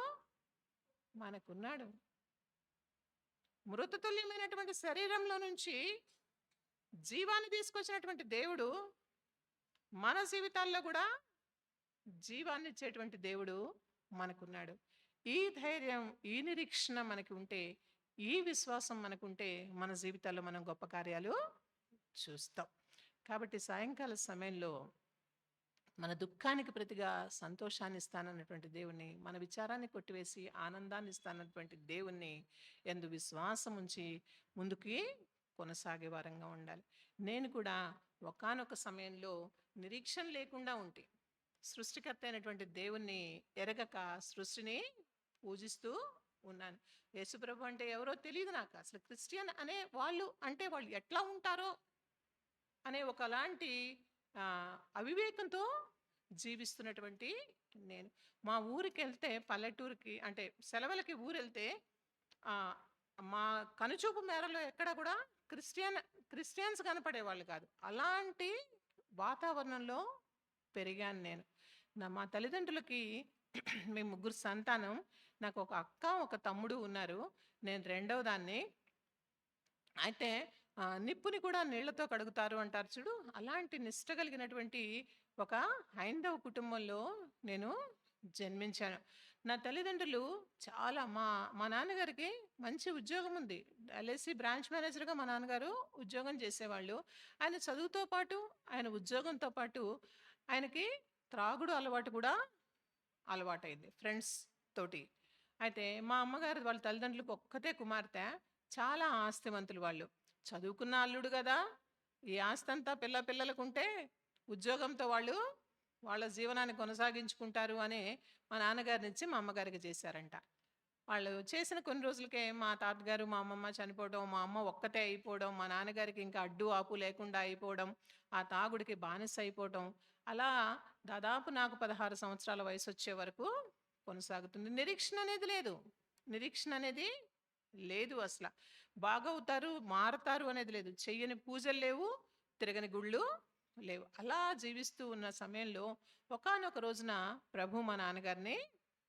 మనకున్నాడు. మృతతుల్యమైనటువంటి శరీరంలో నుంచి జీవాన్ని తీసుకొచ్చినటువంటి దేవుడు మన జీవితాల్లో కూడా జీవాన్ని ఇచ్చేటువంటి దేవుడు మనకున్నాడు. ఈ ధైర్యం, ఈ నిరీక్షణ మనకి ఉంటే, ఈ విశ్వాసం మనకుంటే మన జీవితాల్లో మనం గొప్ప కార్యాలు చూస్తాం. కాబట్టి సాయంకాల సమయంలో మన దుఃఖానికి ప్రతిగా సంతోషాన్ని ఇస్తానన్నటువంటి దేవుణ్ణి, మన విచారాన్ని కొట్టివేసి ఆనందాన్ని ఇస్తానన్నటువంటి దేవుణ్ణి యందు విశ్వాసం ఉంచి ముందుకి కొనసాగే వారంగా ఉండాలి. నేను కూడా ఒకానొక సమయంలో నిరీక్షణ లేకుండా ఉంటే, సృష్టికర్త అయినటువంటి దేవుణ్ణి ఎరగక సృష్టిని పూజిస్తూ ఉన్నాను. యేసుప్రభు అంటే ఎవరో తెలియదు నాకు. అసలు క్రిస్టియన్ అనే వాళ్ళు అంటే వాళ్ళు ఎట్లా ఉంటారో అనే ఒకలాంటి అవివేకంతో జీవిస్తున్నటువంటి నేను. మా ఊరికి వెళ్తే, పల్లెటూరికి అంటే సెలవులకి ఊరు వెళ్తే, మా కనుచూపు మేరలో ఎక్కడ కూడా క్రిస్టియన్స్ కనపడేవాళ్ళు కాదు. అలాంటి వాతావరణంలో పెరిగాను నేను. మా తల్లిదండ్రులకి మేము 3 సంతానం. నాకు ఒక అక్క, ఒక తమ్ముడు ఉన్నారు. నేను రెండవ దాన్ని. అయితే నిప్పుని కూడా నీళ్లతో కడుగుతారు అంటారు చూడు, అలాంటి నిష్ట కలిగినటువంటి ఒక హైందవ కుటుంబంలో నేను జన్మించాను. నా తల్లిదండ్రులు చాలా మా నాన్నగారికి మంచి ఉద్యోగం ఉంది. ఎల్ఐసి బ్రాంచ్ మేనేజర్గా మా నాన్నగారు ఉద్యోగం చేసేవాళ్ళు. ఆయన చదువుతో పాటు, ఆయన ఉద్యోగంతో పాటు ఆయనకి త్రాగుడు అలవాటు కూడా అలవాటైంది ఫ్రెండ్స్ తోటి. అయితే మా అమ్మగారు వాళ్ళ తల్లిదండ్రులకు ఒక్కతే కుమార్తె. చాలా ఆస్తివంతులు వాళ్ళు. చదువుకున్న అల్లుడు కదా, ఈ ఆస్తి అంతా పిల్లలకు ఉంటే ఉద్యోగంతో వాళ్ళు వాళ్ళ జీవనాన్ని కొనసాగించుకుంటారు అని మా నాన్నగారినిచ్చి మా అమ్మగారికి చేశారంట. వాళ్ళు చేసిన కొన్ని రోజులకే మా తాతగారు, మా అమ్మమ్మ చనిపోవడం, మా అమ్మ ఒక్కతే అయిపోవడం, మా నాన్నగారికి ఇంకా అడ్డు ఆపు లేకుండా అయిపోవడం, ఆ తాగుడికి బానిస అయిపోవడం, అలా దాదాపు నాకు 16 సంవత్సరాల వయసు వచ్చే వరకు కొనసాగుతుంది. నిరీక్షణ అనేది లేదు అసలు. బాగవుతారు, మారతారు అనేది లేదు. చెయ్యని పూజలు లేవు, తిరగని గుళ్ళు లేవు. అలా జీవిస్తూ ఉన్న సమయంలో ఒకానొక రోజున ప్రభు మా నాన్నగారిని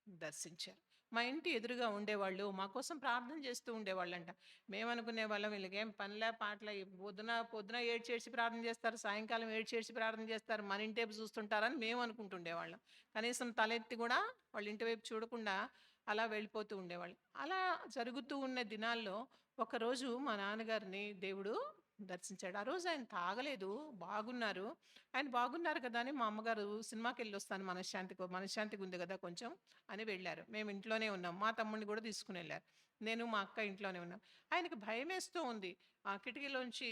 దర్శించారు. మా ఇంటి ఎదురుగా ఉండేవాళ్ళు మా కోసం ప్రార్థన చేస్తూ ఉండేవాళ్ళంట. మేమనుకునే వాళ్ళం, వీళ్ళకేం పనిలే పాటలే, పొద్దున ఏడ్చేసి ప్రార్థన చేస్తారు, సాయంకాలం ఏడ్చేసి ప్రార్థన చేస్తారు, మన ఇంటి వైపు చూస్తుంటారని మేము అనుకుంటుండేవాళ్ళం. కనీసం తలెత్తి కూడా వాళ్ళ ఇంటి వైపు చూడకుండా అలా వెళ్ళిపోతూ ఉండేవాళ్ళు. అలా జరుగుతూ ఉన్న దినాల్లో ఒకరోజు మా నాన్నగారిని దేవుడు దర్శించాడు. ఆ రోజు ఆయన తాగలేదు, ఆయన బాగున్నారు కదా అని మా అమ్మగారు సినిమాకి వెళ్ళి వస్తాను, మనశ్శాంతిగా ఉంది కదా కొంచెం అని వెళ్ళారు. మేము ఇంట్లోనే ఉన్నాం. మా తమ్ముడిని కూడా తీసుకుని వెళ్ళారు. నేను మా అక్క ఇంట్లోనే ఉన్నాం. ఆయనకి భయం వేస్తూ ఉంది. ఆ కిటికీలోంచి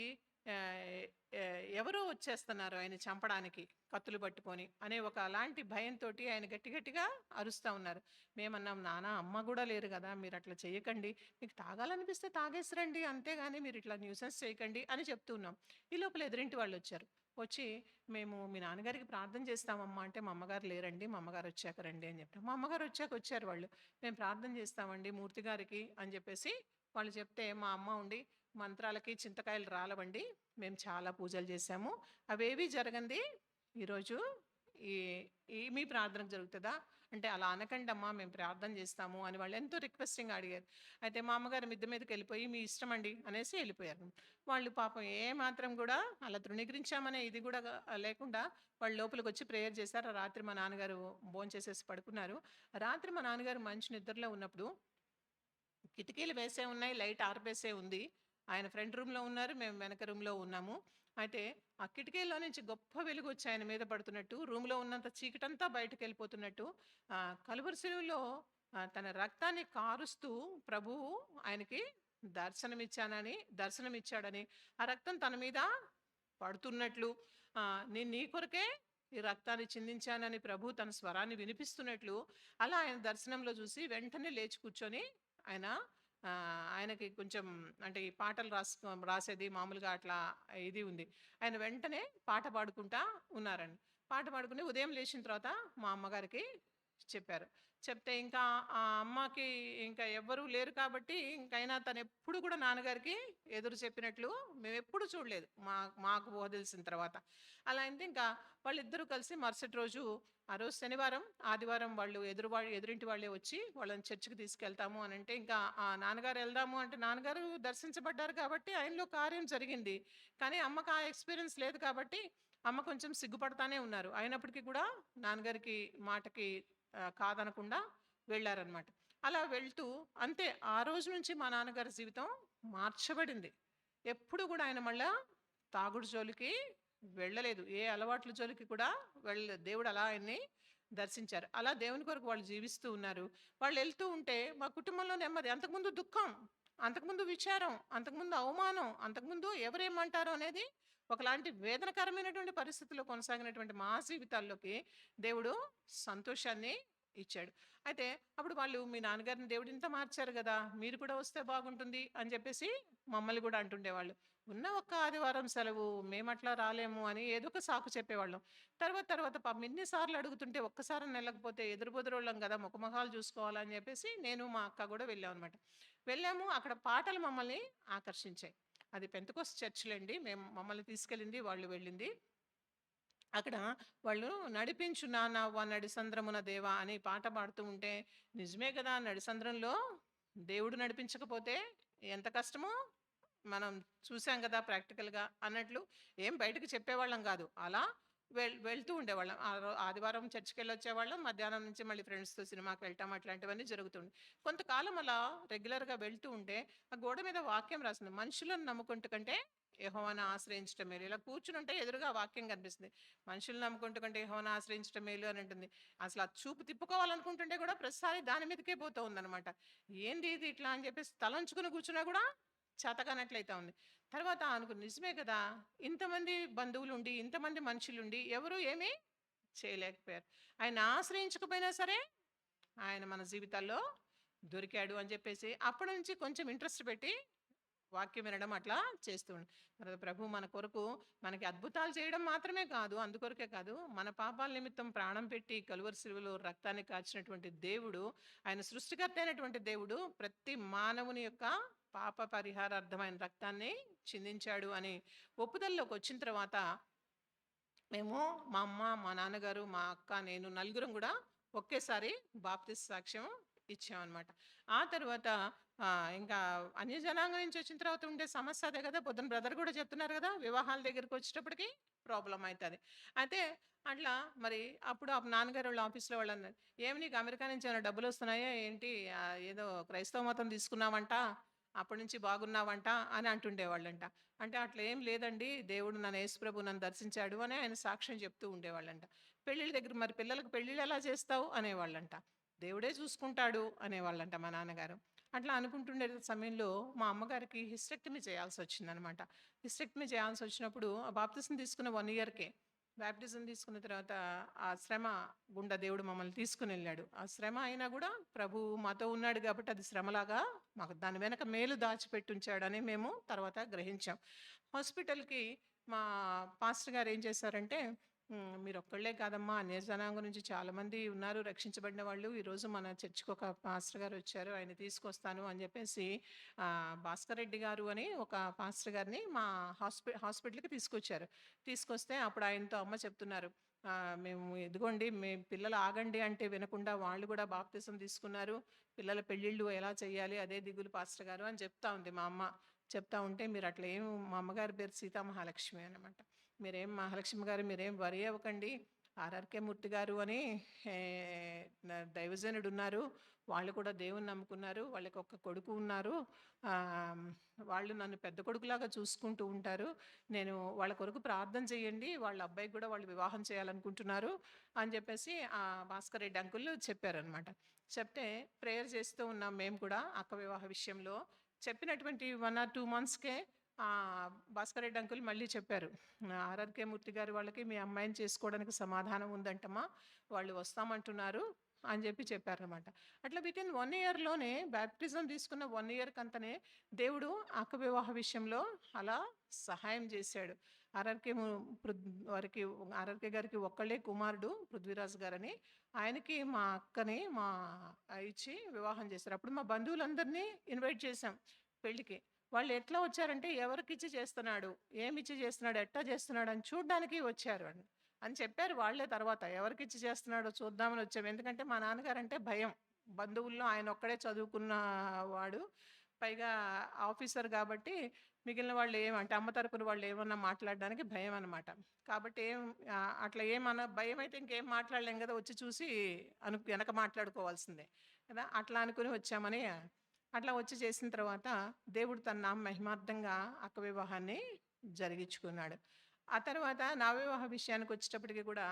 ఎవరో వచ్చేస్తున్నారు ఆయన చంపడానికి కత్తులు పట్టుకొని అనే ఒక అలాంటి భయంతో ఆయన గట్టిగా అరుస్తూ ఉన్నారు. మేమన్నాం, నాన్న అమ్మ కూడా లేరు కదా, మీరు అట్లా చేయకండి, మీకు తాగాలనిపిస్తే తాగేసిరండి, అంతేగాని మీరు ఇట్లా న్యూసెన్స్ చేయకండి అని చెప్తూ ఉన్నాం. ఈ లోపల ఎదురింటి వాళ్ళు వచ్చారు. వచ్చి, మేము మీ నాన్నగారికి ప్రార్థన చేస్తామమ్మా అంటే, మా అమ్మగారు లేరండి, మా అమ్మగారు వచ్చాక రండి అని చెప్పారు. మా అమ్మగారు వచ్చారు వాళ్ళు. మేము ప్రార్థన చేస్తామండి మూర్తి గారికి అని చెప్పేసి వాళ్ళు చెప్తే, మా అమ్మ ఉండి, మంత్రాలకి చింతకాయలు రాలవండి, మేము చాలా పూజలు చేశాము, అవేవి జరగంది ఈరోజు మీ ప్రార్థనకు జరుగుతుందా అంటే, అలా అనకండి అమ్మా, మేము ప్రార్థన చేస్తాము అని వాళ్ళు ఎంతో రిక్వెస్టింగ్ అడిగారు. అయితే మా అమ్మగారు మిద్దె మీదకి వెళ్ళిపోయి, మీ ఇష్టం అండి అనేసి వెళ్ళిపోయారు. వాళ్ళు పాపం ఏమాత్రం కూడా అలా తృణీకరించామనే ఇది కూడా లేకుండా వాళ్ళు లోపలికి వచ్చి ప్రేయర్ చేశారు. రాత్రి మా నాన్నగారు భోంచేసేసి పడుకున్నారు. రాత్రి మా నాన్నగారు మంచి నిద్రలో ఉన్నప్పుడు కిటికీలు వేసే ఉన్నాయి, లైట్ ఆర్పేసే ఉంది. ఆయన ఫ్రంట్ రూమ్లో ఉన్నారు, మేము వెనక రూమ్లో ఉన్నాము. అయితే ఆ కిటికీలో నుంచి గొప్ప వెలుగు వచ్చి ఆయన మీద పడుతున్నట్టు, రూమ్లో ఉన్నంత చీకటంతా బయటకు వెళ్ళిపోతున్నట్టు, కలువరి శిలువలో తన రక్తాన్ని కారుస్తూ ప్రభువు ఆయనకి దర్శనమిచ్చాడని, ఆ రక్తం తన మీద పడుతున్నట్లు, నేను నీ కొరకే ఈ రక్తాన్ని చిందించానని ప్రభు తన స్వరాన్ని వినిపిస్తున్నట్లు అలా ఆయన దర్శనంలో చూసి వెంటనే లేచి కూర్చొని ఆయన ఆయనకి కొంచెం అంటే ఈ పాటలు రాసేది మామూలుగా అట్లా ఇది ఉంది. ఆయన వెంటనే పాట పాడుకుంటా ఉన్నారండి. పాట పాడుకుని ఉదయం లేచిన తర్వాత మా అమ్మగారికి చెప్పారు. చెప్తే ఇంకా ఆ అమ్మకి ఇంకా ఎవ్వరూ లేరు కాబట్టి ఇంకైనా తనెప్పుడు కూడా నాన్నగారికి ఎదురు చెప్పినట్లు మేమెప్పుడు చూడలేదు. మాకు ఊహ తెలిసిన తర్వాత. అలా అయింది ఇంకా వాళ్ళిద్దరూ కలిసి మరుసటి రోజు ఆ రోజు శనివారం, ఆదివారం వాళ్ళు ఎదురింటి వాళ్ళే వచ్చి వాళ్ళని చర్చికి తీసుకెళ్తాము అనంటే, ఇంకా నాన్నగారు ఎళ్దాము అంటే నాన్నగారు దర్శించబడ్డారు కాబట్టి ఆయనలో కార్యం జరిగింది. కానీ అమ్మకి ఆ ఎక్స్‌పీరియన్స్ లేదు కాబట్టి అమ్మ కొంచెం సిగ్గుపడతానే ఉన్నారు. అయినప్పటికీ కూడా నాన్నగారికి మాటకి కాదనకుండా వెళ్ళారనమాట. అలా వెళ్తూ అంతే ఆ రోజు నుంచి మా నాన్నగారి జీవితం మార్చబడింది. ఎప్పుడు కూడా ఆయన మళ్ళా తాగుడు జోలికి వెళ్ళలేదు. ఏ అలవాట్ల జోలికి కూడా వెళ్ళలేదు. దేవుడు అలా ఆయన్ని దర్శించారు. అలా దేవుని కొరకు వాళ్ళు జీవిస్తూ ఉన్నారు. వాళ్ళెళ్తూ ఉంటే మా కుటుంబంలో నెమ్మది. అంతకుముందు దుఃఖం, అంతకుముందు విచారం, అంతకుముందు అవమానం, అంతకుముందు ఎవరేమంటారో అనేది ఒకలాంటి వేదనకరమైనటువంటి పరిస్థితుల్లో కొనసాగినటువంటి మా జీవితాల్లోకి దేవుడు సంతోషాన్ని ఇచ్చాడు. అయితే అప్పుడు వాళ్ళు మీ నాన్నగారిని దేవుడు ఇంత మార్చారు గదా! మీరు కూడా వస్తే బాగుంటుంది అని చెప్పేసి మమ్మల్ని గూడా అంటుండేవాళ్ళు. ఉన్న ఒక్క ఆదివారం సెలవు మేమట్లా రాలేము అని ఏదో ఒక సాకు చెప్పేవాళ్ళం. తర్వాత పాపం ఎన్ని సార్లు అడుగుతుంటే ఒక్కసారన్నా ఎళ్ళకపోతే ఎదురు బెదురోళ్ళం గదా! మొఖమొఖాలు చూసుకోవాలని చెప్పేసి నేను మా అక్క గూడా వెళ్ళామనమాట. వెళ్ళాము. అక్కడ పాటలు మమ్మల్ని ఆకర్షించాయి. అది పెంతెకోస్తు చర్చిలండి. మమ్మల్ని తీసుకెళ్ళింది, వాళ్ళు వెళ్ళింది. అక్కడ వాళ్ళు "నడిపించు నా నవ్వ నడిసంద్రమున దేవా" అని పాట పాడుతూ ఉంటే, నిజమే కదా! నడిసంద్రంలో దేవుడు నడిపించకపోతే ఎంత కష్టమో మనం చూసాం గదా! ప్రాక్టికల్‌గా అన్నట్లు ఏం బయటకి చెప్పేవాళ్ళం గాదు. అలా వెళ్తూ ఉండేవాళ్ళం. ఆదివారం చర్చికెళ్ళొచ్చేవాళ్ళం. మధ్యాహ్నం నుంచి మళ్ళీ ఫ్రెండ్స్‌తో సినిమాకి వెళ్ళటం అట్లాంటివన్నీ జరుగుతుండే. కొంతకాలం అలా రెగ్యులర్‌గా వెళ్తూ ఉంటే, ఆ గోడ మీద వాక్యం రాసింది. "మనుషులను నమ్ముకుంట కంటే యెహోవాను ఆశ్రయించటం మేలు." ఇలా కూర్చునుంటే ఎదురుగా వాక్యం కనిపిస్తుంది. "మనుషుల్ని నమ్ముకుంట కంటే యెహోవాను ఆశ్రయించటం మేలు" అని ఉంటుంది. అసలు ఆ చూపు తిప్పుకోవాలనుకుంటుంటే కూడా ప్రతిసారి దాని మీదకే పోతూ ఉందనమాట. ఏంది ఇది ఇట్లా అని చెప్పేసి తలంచుకుని కూర్చున్నా కూడా చేతకానట్లయితా ఉంది. తర్వాత అనుకుని నిజమే కదా! ఇంతమంది బంధువులుండి, ఇంతమంది మనుషులుండి ఎవరు ఏమీ చేయలేకపోయారు. ఆయన ఆశ్రయించకపోయినా సరే, ఆయన మన జీవితాల్లో దొరికాడు అని చెప్పేసి అప్పటి నుంచి కొంచెం ఇంట్రెస్ట్ పెట్టి వాక్యం వినడం అట్లా చేస్తూ తర్వాత ప్రభు మన కొరకు మనకి అద్భుతాలు చేయడం మాత్రమే కాదు, అందుకొరకే కాదు, మన పాపాల నిమిత్తం ప్రాణం పెట్టి కలువరి శిలువలో రక్తాన్ని కార్చినటువంటి దేవుడు, ఆయన సృష్టికర్త అయినటువంటి దేవుడు ప్రతి మానవుని యొక్క పాప పరిహారార్థమైన రక్తాన్ని చిందించాడు అని ఒప్పుదలలోకి వచ్చిన తర్వాత మేము మా అమ్మ, మా నాన్నగారు, మా అక్క, నేను నలుగురం కూడా ఒకేసారి బాప్తిస్మ సాక్ష్యం ఇచ్చామనమాట. ఆ తర్వాత ఇంకా అన్యజనాంగం నుంచి వచ్చిన తర్వాత ఉండే సమస్య అదే కదా! పొద్దున బ్రదర్ కూడా చెప్తున్నారు కదా! వివాహాల దగ్గరికి వచ్చేటప్పటికి ప్రాబ్లమ్ అయితది. అయితే అట్లా మరి అప్పుడు నాన్నగారు ఆఫీస్‌లో వాళ్ళన్నారు, "ఏమి నీకు అమెరికా నుంచి ఏమైనా డబ్బులొస్తున్నాయా ఏంటి? ఏదో క్రైస్తవ మతం తీసుకున్నావంట, అప్పటి నుంచి బాగున్నావంట" అని అంటుండేవాళ్ళంట. అంటే అట్లా ఏం లేదండి. దేవుడు యేసుప్రభు నన్ను దర్శించాడు అని ఆయన సాక్ష్యం చెప్తూ ఉండేవాళ్ళంట. పెళ్ళిళ్ళ దగ్గర మరి పిల్లలకి పెళ్ళిళ్ళు ఎలా చేస్తావు అనేవాళ్ళంట. దేవుడే చూసుకుంటాడు అనేవాళ్ళంట మా నాన్నగారు. అట్లా అనుకుంటుండే సమయంలో మా అమ్మగారికి హిస్టెక్టమీ చేయాల్సొచ్చిందనమాట. హిస్టెక్టమీ చేయాల్సొచ్చినప్పుడు బాప్తిసం తీసుకున్న 1 ఇయర్‌కే. బాప్టిజం తీసుకున్న తర్వాత ఆ శ్రమ గుండా దేవుడు మమ్మల్ని తీసుకొనెళ్ళాడు. ఆ శ్రమ అయినా గూడా ప్రభువు మాతో ఉన్నాడు గాబట్టి అది శ్రమలాగా మాకు దాని వెనక మేలు దాచిపెట్టుంచాడని మేము తర్వాత గ్రహించాం. హాస్పిటల్‌కి మా పాస్టర్ గారు ఏం చేశారంటే, మీరొక్కళ్ళే కాదమ్మా అన్యజనాంగం నుంచి చాలామంది ఉన్నారు రక్షించబడిన వాళ్ళు. ఈరోజు మన చర్చికి ఒక పాస్టర్ గారొచ్చారు. ఆయన్ని తీసుకొస్తాను అని జెప్పేసి భాస్కర్ రెడ్డి గారు అని ఒక పాస్టర్ గారిని మా హాస్పిటల్‌కి తీసుకొచ్చారు. తీసుకొస్తే అప్పుడు ఆయనతో అమ్మ చెప్తున్నారు. మేము ఇదిగోండి మీ పిల్లలు ఆగండి అంటే వినకుండా వాళ్ళు గూడా బాప్తిసం తీసుకున్నారు. పిల్లల పెళ్ళిళ్ళు ఎలా చేయాలి అదే దిగులు పాస్టర్ గారు అని చెప్తా ఉంది మా అమ్మ. చెప్తా ఉంటే మీరట్లా మా అమ్మగారి పేరు సీతా మహాలక్ష్మి అనమాట. మహాలక్ష్మి గారు మీరేం వరీ అవ్వకండి. ఆర్ఆర్‌కే మూర్తి గారు అని దైవజనుడున్నారు. వాళ్ళు కూడా దేవున్ని నమ్ముకున్నారు. వాళ్ళకొక కొడుకు ఉన్నారు. వాళ్ళు నన్ను పెద్ద కొడుకులాగా చూసుకుంటూ ఉంటారు. నేను వాళ్ళ కొరకు ప్రార్థన చేయండి. వాళ్ళ అబ్బాయికి కూడా వాళ్ళు వివాహం చేయాలనుకుంటున్నారు అని చెప్పేసి భాస్కర్ రెడ్డి అంకుల్ చెప్పారనమాట. చెప్తే ప్రేయర్ చేస్తూ ఉన్నాం మేము కూడా అక్క వివాహ విషయంలో. చెప్పినటువంటి 1 or 2 మంత్స్‌కే భాస్కర్ రెడ్డి అంకుల్ మళ్ళీ చెప్పారు, ఆర్ఆర్కే మూర్తి గారు వాళ్ళకి మీ అమ్మాయిని చేసుకోవడానికి సమాధానం ఉందంటమ్మా, వాళ్ళు వస్తామంటున్నారు అని చెప్పారనమాట. అట్లా వితిన్ 1 ఇయర్‌లోనే బాప్టిజం తీసుకున్న 1 ఇయర్‌కి అంతనే దేవుడు అక్క వివాహ విషయంలో అలా సహాయం చేశాడు. ఆర్ఆర్కే ము పృథ్ వారికి ఆర్ఆర్కే గారికి ఒక్కళ్ళే కుమారుడు పృథ్వీరాజ్ గారని. ఆయనకి మా అక్కని ఇచ్చి వివాహం చేశారు. అప్పుడు మా బంధువులందరినీ ఇన్వైట్ చేశాం పెళ్ళికి. వాళ్ళు ఎట్లా వచ్చారంటే ఎవరికిచ్చి చేస్తున్నాడు, ఏమిచ్చి చేస్తున్నాడు, ఎట్టా చేస్తున్నాడు అని చూడ్డానికి వచ్చారు అని చెప్పారు వాళ్ళే. తర్వాత ఎవరికిచ్చి చేస్తున్నాడో చూద్దామని వచ్చాం. ఎందుకంటే మా నాన్నగారంటే భయం. బంధువుల్లో ఆయన ఒక్కడే చదువుకున్న వాడు. పైగా ఆఫీసర్ కాబట్టి మిగిలిన వాళ్ళు ఏమంటే అమ్మ తరపున వాళ్ళు ఏమన్నా మాట్లాడడానికి భయం అనమాట. కాబట్టి అట్లా ఏమన్నా భయం అయితే ఇంకేం మాట్లాడలేం కదా, వచ్చి చూసి వెనక మాట్లాడుకోవాల్సిందే కదా, అట్లా అనుకుని వచ్చామని. అట్లా వచ్చి చేసిన తర్వాత దేవుడు తన నామ మహిమార్థంగా అక్క వివాహాన్ని జరిగించుకున్నాడు. ఆ తర్వాత నా వివాహ విషయానికి వచ్చేటప్పటికి కూడా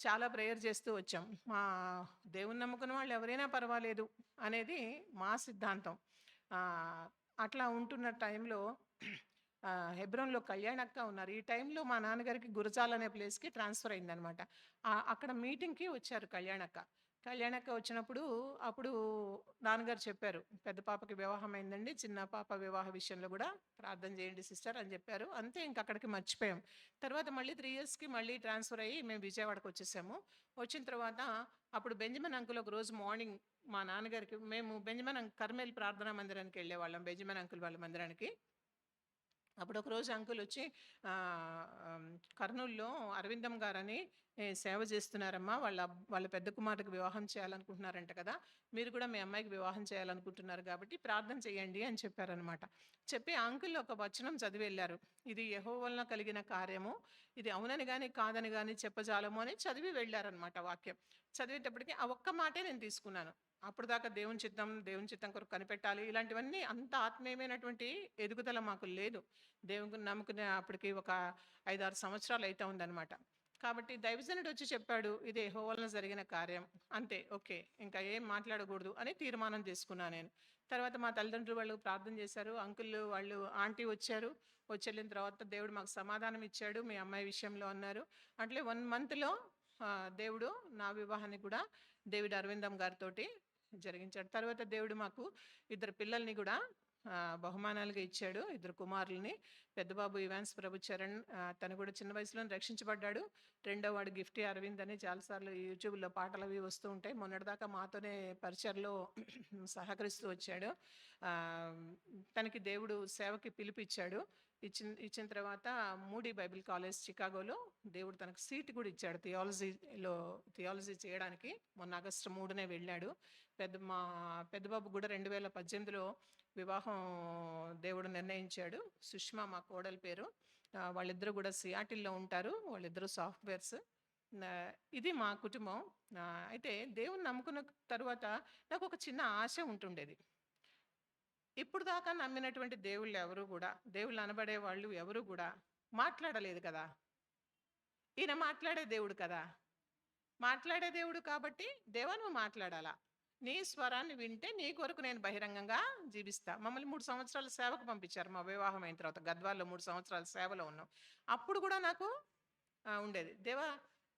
చాలా ప్రేయర్ చేస్తూ వచ్చాం. మా దేవుని నమ్ముకున్న వాళ్ళు ఎవరైనా పర్వాలేదు అనేది మా సిద్ధాంతం. అట్లా ఉంటున్న టైంలో హెబ్రోన్‌లో కళ్యాణక్క ఉన్నారు. ఈ టైంలో మా నాన్నగారికి గురజాల అనే ప్లేస్‌కి ట్రాన్స్‌ఫర్ అయిందనమాట. అక్కడ మీటింగ్‌కి వచ్చారు కళ్యాణక్క. కళ్యాణక్క వచ్చినప్పుడు అప్పుడు నాన్నగారు చెప్పారు, పెద్ద పాపకి వివాహం అయిందండి, చిన్న పాప వివాహ విషయంలో కూడా ప్రార్థన చేయండి సిస్టర్ అని చెప్పారు. అంతే, ఇంక అక్కడికి మర్చిపోయాం. తర్వాత మళ్ళీ 3 ఇయర్స్‌కి మళ్ళీ ట్రాన్స్‌ఫర్ అయ్యి మేము విజయవాడకి వచ్చేసాము. వచ్చిన తర్వాత అప్పుడు బెంజమిన్ అంకుల్ ఒక రోజు మార్నింగ్ మా నాన్నగారికి, మేము బెంజమిన్ కర్మేల్ ప్రార్థనా మందిరానికి వెళ్ళేవాళ్ళం, బెంజమిన్ అంకుల్ వాళ్ళ మందిరానికి. అప్పుడు ఒకరోజు అంకుల్ వచ్చి కర్నూలులో అరవిందం గారని సేవ చేస్తున్నారమ్మా, వాళ్ళ పెద్ద కుమారుడికి వివాహం చేయాలనుకుంటున్నారంట కదా, మీరు కూడా మీ అమ్మాయికి వివాహం చేయాలనుకుంటున్నారు కాబట్టి ప్రార్థన చేయండి అని చెప్పారనమాట. చెప్పి ఆ అంకుల్ ఒక వచనం చదివి వెళ్ళారు. ఇది యెహోవా వలన కలిగిన కార్యము, ఇది అవునని కానీ కాదని కానీ చెప్పజాలము అని చదివి వెళ్ళారనమాట వాక్యం. చదివేటప్పటికి ఆ ఒక్క మాటే నేను తీసుకున్నాను. అప్పుడు దాకా దేవుని చిత్తం కొరకు కనిపెట్టాలి, ఇలాంటివన్నీ అంత ఆత్మీయమైనటువంటి ఎదుగుదల మాకు లేదు. దేవుని నమ్ముకునే అప్పటికి ఒక 5-6 సంవత్సరాలు అయితే ఉందన్నమాట. కాబట్టి దైవజనుడు వచ్చి చెప్పాడు, ఇది యెహోవా వలన జరిగిన కార్యం, అంతే, ఓకే, ఇంకా ఏం మాట్లాడకూడదు అని తీర్మానం చేసుకున్నాను నేను. తర్వాత మా తల్లిదండ్రులు వాళ్ళు ప్రార్థన చేశారు, అంకుల్ వాళ్ళు ఆంటీ వచ్చారు. వచ్చి వెళ్ళిన తర్వాత దేవుడు మాకు సమాధానం ఇచ్చాడు మీ అమ్మాయి విషయంలో అన్నారు. అట్లే 1 మంత్లో దేవుడు నా వివాహాన్ని కూడా డేవిడ్ అరవిందం గారితోటి జరిగించాడు. తర్వాత దేవుడు మాకు 2 పిల్లల్ని కూడా బహుమానాలుగా ఇచ్చాడు, 2 కుమారుల్ని. పెద్ద బాబు ఇవాన్స్ ప్రభుచరణ్, తను కూడా చిన్న వయసులోనే రక్షించబడ్డాడు. రెండో వాడు గిఫ్టీ అరవింద్ అని చాలాసార్లు యూట్యూబ్లో పాటలు అవి వస్తూ ఉంటాయి. మొన్నటిదాకా మాతోనే పరిచయలో సహకరిస్తూ వచ్చాడు. తనకి దేవుడు సేవకి పిలిపిచ్చాడు. ఇచ్చిన తర్వాత మూడీ బైబిల్ కాలేజ్ చికాగోలో దేవుడు తనకు సీట్ కూడా ఇచ్చాడు థియాలజీ చేయడానికి. మొన్న ఆగస్టు 3నే వెళ్ళాడు. మా పెద్ద బాబు కూడా 2018లో వివాహం దేవుడు నిర్ణయించాడు. సుష్మా మా కోడలి పేరు. వాళ్ళిద్దరూ కూడా సియాటిల్లో ఉంటారు. వాళ్ళిద్దరూ సాఫ్ట్వేర్స్. ఇది మా కుటుంబం. అయితే దేవుని నమ్ముకున్న తర్వాత నాకు ఒక చిన్న ఆశ ఉంటుండేది. ఇప్పుడు దాకా నమ్మినటువంటి దేవుళ్ళు అనబడే వాళ్ళు ఎవరు కూడా మాట్లాడలేదు కదా. ఈయన మాట్లాడే దేవుడు కదా. మాట్లాడే దేవుడు కాబట్టి దేవా నువ్వు మాట్లాడాలా, నీ స్వరాన్ని వింటే నీ కొరకు నేను బహిరంగంగా జీవిస్తా. మమ్మల్ని 3 సంవత్సరాల సేవకు పంపించారు. మా వివాహం అయిన తర్వాత గద్వాల్లో 3 సంవత్సరాల సేవలో ఉన్నాం. అప్పుడు కూడా నాకు ఉండేది, దేవా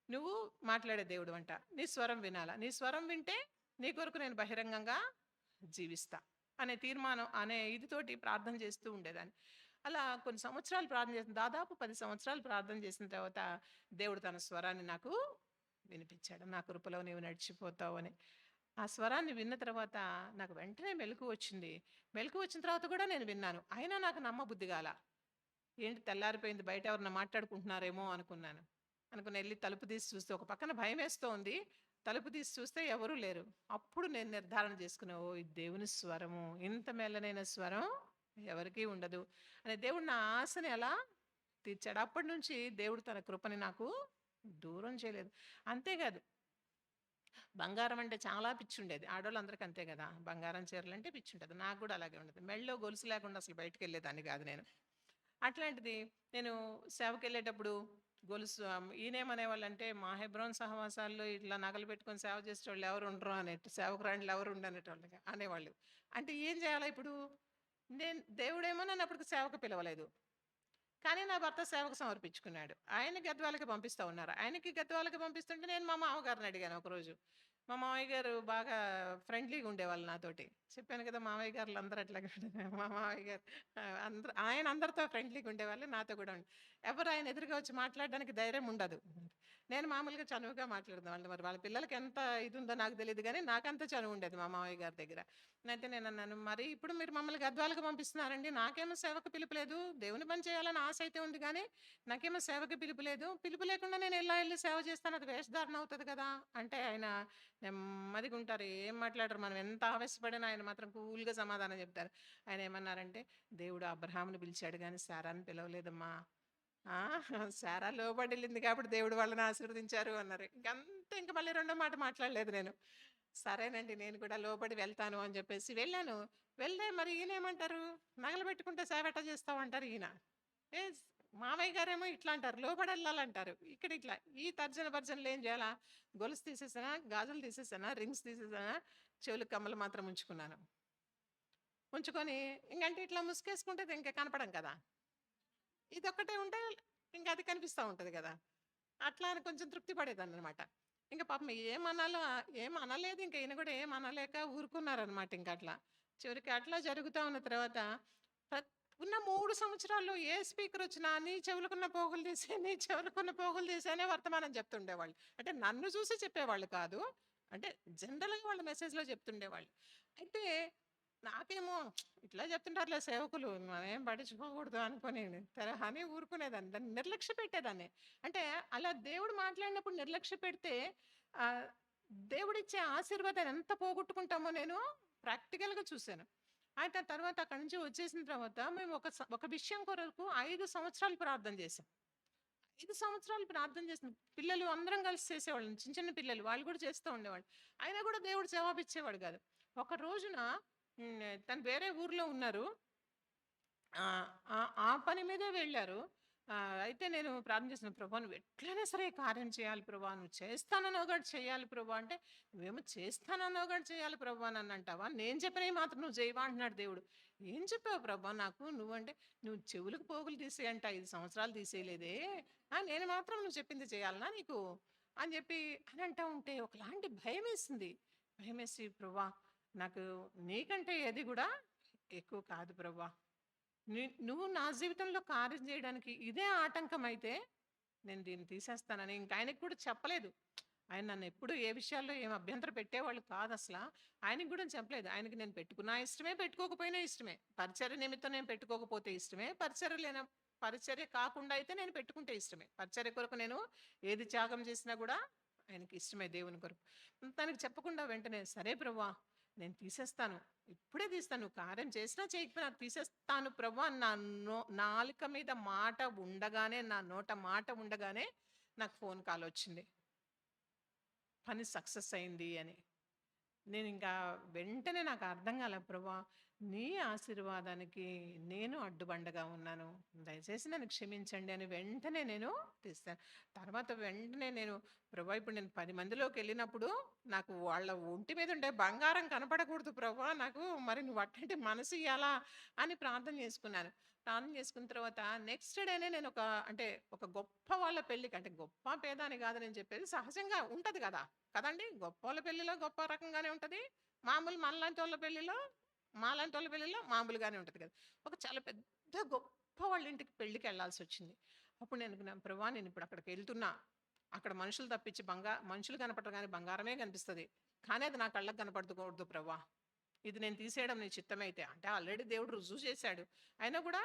నువ్వు మాట్లాడే దేవుడు అంట, నీ స్వరం వినాలా, నీ స్వరం వింటే నీ కొరకు నేను బహిరంగంగా జీవిస్తా అనే తీర్మానం అనే ఇదితోటి ప్రార్థన చేస్తూ ఉండేదాన్ని. అలా కొన్ని సంవత్సరాలు ప్రార్థన చేసిన, దాదాపు 10 సంవత్సరాలు ప్రార్థన చేసిన తర్వాత దేవుడు తన స్వరాన్ని నాకు వినిపించాడు. నా కృపలో నీవు నడిచిపోతావు అని. ఆ స్వరాన్ని విన్న తర్వాత నాకు వెంటనే మెలకువ వచ్చింది. మెలకువ వచ్చిన తర్వాత కూడా నేను విన్నాను, అయినా నాకు నమ్మబుద్ధి కాల. ఏంటి తెల్లారిపోయింది, బయట ఎవరన్నా మాట్లాడుకుంటున్నారేమో అనుకున్నాను. అనుకుని వెళ్ళి తలుపు తీసి చూస్తే ఒక పక్కన భయం వేస్తోంది. తలుపు తీసి చూస్తే ఎవరూ లేరు. అప్పుడు నేను నిర్ధారణ చేసుకున్నా, ఓ ఇది దేవుని స్వరము, ఇంత మెల్లనైన స్వరం ఎవరికీ ఉండదు అని. దేవుడు నా ఆశని అలా తీర్చాడు. అప్పటి నుంచి దేవుడు తన కృపని నాకు దూరం చేయలేదు. అంతేకాదు, బంగారం అంటే చాలా పిచ్చి ఉండేది. ఆడవాళ్ళందరికీ అంతే కదా, బంగారం చీరలు అంటే పిచ్చి ఉంటుంది. నాకు కూడా అలాగే ఉండదు. మెళ్ళో గొలుసు లేకుండా అసలు బయటకు వెళ్ళేదాన్ని కాదు నేను. అట్లాంటిది నేను సేవకి వెళ్ళేటప్పుడు గొలుసు ఈయనేమనేవాళ్ళంటే, మా హెబ్రోన్ సహవాసాల్లో ఇట్లా నగలు పెట్టుకొని సేవ చేసేటోళ్ళు ఎవరు ఉండరు అనేట్టు, సేవకురాండ్లు ఎవరు ఉండనేటోళ్ళగా అనేవాళ్ళు. అంటే ఏం చేయాలా ఇప్పుడు? దేవుడేమో నన్ను అప్పటికి సేవకు పిలవలేదు. కానీ నా భర్త సేవకు సమర్పించుకున్నాడు. ఆయన గద్వాలకి పంపిస్తా ఉన్నారు. ఆయనకి గద్వాలకి పంపిస్తుంటే నేను మా మామగారిని అడిగాను ఒకరోజు. మా మామయ్య గారు బాగా ఫ్రెండ్లీగా ఉండేవాళ్ళు నాతోటి. చెప్పాను కదా! మామయ్య గారులు అందరూ అట్లాగే మా మామయ్య గారు ఆయన అందరితో ఫ్రెండ్లీగా ఉండేవాళ్ళు. నాతో కూడా ఎవరు ఆయన ఎదురుగా వచ్చి మాట్లాడడానికి ధైర్యం ఉండదు. నేను మామూలుగా చనువుగా మాట్లాడేదాన్ని. మరి వాళ్ళ పిల్లలకి ఎంత ఇది ఉందో నాకు తెలీదు గానీ, నాకంత చనువు ఉండేది మా మామయ్య గారి దగ్గర. అయితే నేనన్నాను, "మరి ఇప్పుడు మీరు మమ్మల్ని గద్వాలకు పంపిస్తున్నారండి. నాకేమో సేవకు పిలుపు లేదు. దేవుని పని చేయాలని ఆశ అయితే ఉంది గానీ, నాకేమో సేవకి పిలుపు లేదు. పిలుపు లేకుండా నేను ఎలా ఎళ్లి సేవ చేస్తాను? అది వేషధారణ అవుతది కదా!" అంటే ఆయన నెమ్మదిగా ఉంటారు. ఏం మాట్లాడరు. మనం ఎంత ఆవేశపడినా ఆయన మాత్రం కూల్‌గా సమాధానం చెప్తారు. ఆయన ఏమన్నారంటే, "దేవుడు అబ్రాహాముని పిలిచాడు గానీ శారాని పిలవలేదమ్మా. ఆ! శారా లోబడెళ్ళింది కాబట్టి దేవుడు వాళ్ళని ఆశీర్వదించారు" అన్నారు. ఇంక మళ్ళీ రెండో మాట మాట్లాడలేదు నేను. సరేనండి నేను కూడా లోబడి వెళ్తాను అని చెప్పేసి వెళ్ళాను. వెళ్తే మరి ఈయనేమంటారు, "నగలు పెట్టుకుంటే సేవెట్టా చేస్తావంటారు" ఈయన. ఏస్ మామయ్య గారేమో ఇట్లా అంటారు, లోబడెళ్ళాలంటారు. ఇక్కడ ఇట్లా ఈ తర్జన భర్జనలు ఏం చేయాలా? గొలుసు తీసేసానా, గాజులు తీసేసానా, రింగ్స్ తీసేసానా, చెవులకు కమ్మలు మాత్రం ఉంచుకున్నాను. ఉంచుకొని ఇంకంటే ఇట్లా ముసుగేసుకుంటే ఇంక కనపడం కదా! ఇదొక్కటే ఉంటే ఇంక అది కనిపిస్తా ఉంటది గదా! అట్లా అని కొంచెం తృప్తి పడేదాన్ననమాట. ఇంక పాపం ఏమనాలో ఏం అనలేదు. ఇంక ఈయన గూడా ఏం అనలేక ఊరుకున్నారనమాట ఇంకట్లా. చివరికి అట్లా జరుగుతా ఉన్న తర్వాత ఉన్న 3 సంవత్సరాల్లో ఏ స్పీకరొచ్చినా నీ చెవులకున్న పోగులు తీసి, నీ చెవులకున్న పోగులు తీసి అనే వర్తమానం చెప్తుండేవాళ్ళు. అంటే నన్ను చూసి చెప్పేవాళ్ళు కాదు. అంటే జనరల్‌గా వాళ్ళు మెసేజ్‌లో చెప్తుండేవాళ్ళు. అయితే నాకేమో ఇట్లా చెప్తుంటారులే సేవకులు మనమేం పట్టించుకోకూడదు అనుకోని అని ఊరుకునేదాన్ని. దాన్ని నిర్లక్ష్య పెట్టేదాన్ని. అంటే అలా దేవుడు మాట్లాడినప్పుడు నిర్లక్ష్య పెడితే ఆహ్, దేవుడిచ్చే ఆశీర్వాదాన్ని ఎంత పోగొట్టుకుంటామో నేను ప్రాక్టికల్‌గా చూసాను. అయితే ఆ తర్వాత అక్కడి నుంచి వచ్చేసిన తర్వాత మేము ఒక విషయం కొరకు 5 సంవత్సరాలు ప్రార్థన చేసాం. 5 సంవత్సరాలు ప్రార్థన చేసిన పిల్లలు అందరం కలిసి చేసేవాళ్ళం. చిన్న చిన్న పిల్లలు వాళ్ళు కూడా చేస్తూ ఉండేవాళ్ళు. అయినా కూడా దేవుడు జవాబిచ్చేవాడు కాదు. ఒక రోజున తను వేరే ఊర్లో ఉన్నారు. ఆ! ఆ ఆ పని మీదే వెళ్లారు. అయితే నేను ప్రార్థన చేసిన, "ప్రభా! నువ్వు ఎట్లైనా సరే కార్యం చేయాలి ప్రభా! నువ్వు చేస్తానన్నావు కాబట్టి చేయాలి ప్రభా!" అంటే, "నువ్వేమో చేస్తానన్నావు కాబట్టి చేయాలి ప్రభా నన్నంటావా? నేను చెప్పినవి మాత్రం నువ్వు చేయవా?" అంటున్నాడు దేవుడు. "ఏం చెప్పావు ప్రభా నాకు నువ్వంటే, నువ్వు చెవులకు పోగులు తీసేయంట 5 సంవత్సరాలు తీసేయలేదే. నేను మాత్రం నువ్వు చెప్పింది చేయాలనా నీకు?" అని చెప్పి అని అంటా ఉంటే ఒకలాంటి భయమేసింది. భయమేసి, "ప్రభా! నాకు నీకంటే ఏది గూడా ఎక్కువ కాదు ప్రభా! నువ్వు నా జీవితంలో కార్యం చేయడానికి ఇదే ఆటంకమైతే నేను దీన్ని తీసేస్తానని ఇంక ఆయనకి కూడా చెప్పలేదు. ఆయన నన్నెప్పుడు ఏ విషయాల్లో ఏం అభ్యంతరం పెట్టేవాళ్ళు కాదసల. ఆయనకి గూడా చెప్పలేదు. ఆయనకి నేను పెట్టుకున్నా ఇష్టమే, పెట్టుకోకపోయినా ఇష్టమే. పరిచర్య నిమిత్తం నేను పెట్టుకోకపోతే ఇష్టమే. పరిచర్య కాకుండా అయితే నేను పెట్టుకుంటే ఇష్టమే. పరిచర్య కొరకు నేను ఏది త్యాగం చేసినా గూడా ఆయనకి ఇష్టమే దేవుని కొరకు. తనకి చెప్పకుండా వెంటనే, "సరే ప్రభువా! నేను తీసేస్తాను. ఇప్పుడే తీస్తాను. నువ్వు కార్యం చేసినా చేయకపోయినా తీసేస్తాను ప్రభు" అని నాలుక మీద మాట ఉండగానే, నా నోట మాట ఉండగానే నాకు ఫోన్ కాల్ వచ్చింది. పని సక్సెస్ అయింది అని. నేనింకా వెంటనే నాకు అర్థం కాలే, "ప్రభా! నీ ఆశీర్వాదానికి నేను అడ్డుబండగా ఉన్నాను. దయచేసి నన్ను క్షమించండి" అని వెంటనే నేను తీస్తాను. తర్వాత వెంటనే నేను, "ప్రభా! ఇప్పుడు నేను 10 మందిలోకెళ్ళినప్పుడు నాకు వాళ్ళ ఒంటి మీద ఉండే బంగారం కనపడకూడదు ప్రభా! నాకు మరి నువ్వు అట్లాంటి మనసు ఇయ్యాలా" అని ప్రార్థన చేసుకున్నాను. ప్రార్థన చేసుకున్న తర్వాత నెక్స్ట్ డేనే నేను అంటే ఒక గొప్ప వాళ్ళ పెళ్ళికి, అంటే గొప్ప పేద అని కాదు నేను చెప్పేది, సహజంగా ఉంటది కదా! కదండీ! గొప్పోళ్ళ పెళ్ళిలో గొప్ప రకంగానే ఉంటది. మామూలు మనలాంటోళ్ళ పెళ్ళిలో, మాలాంటోళ్ళ పెళ్ళిలో మామూలుగానే ఉంటది కదా! ఒక చాలా పెద్ద గొప్ప వాళ్ళ ఇంటికి పెళ్ళికెళ్ళాల్సొచ్చింది. అప్పుడు నేను అనుకున్నాను, "ప్రభా! నేనిప్పుడు అక్కడికెళ్తున్నా. అక్కడ మనుషులు తప్పించి మనుషులు కనపడరు గానీ బంగారమే కనిపిస్తది. కానీ అది నా కళ్ళకి కనపడకూడదు ప్రభా! ఇది నేను తీసేయడం నీ చిత్తమైతే." అంటే ఆల్రెడీ దేవుడు రుజువు చేశాడు. అయినా కూడా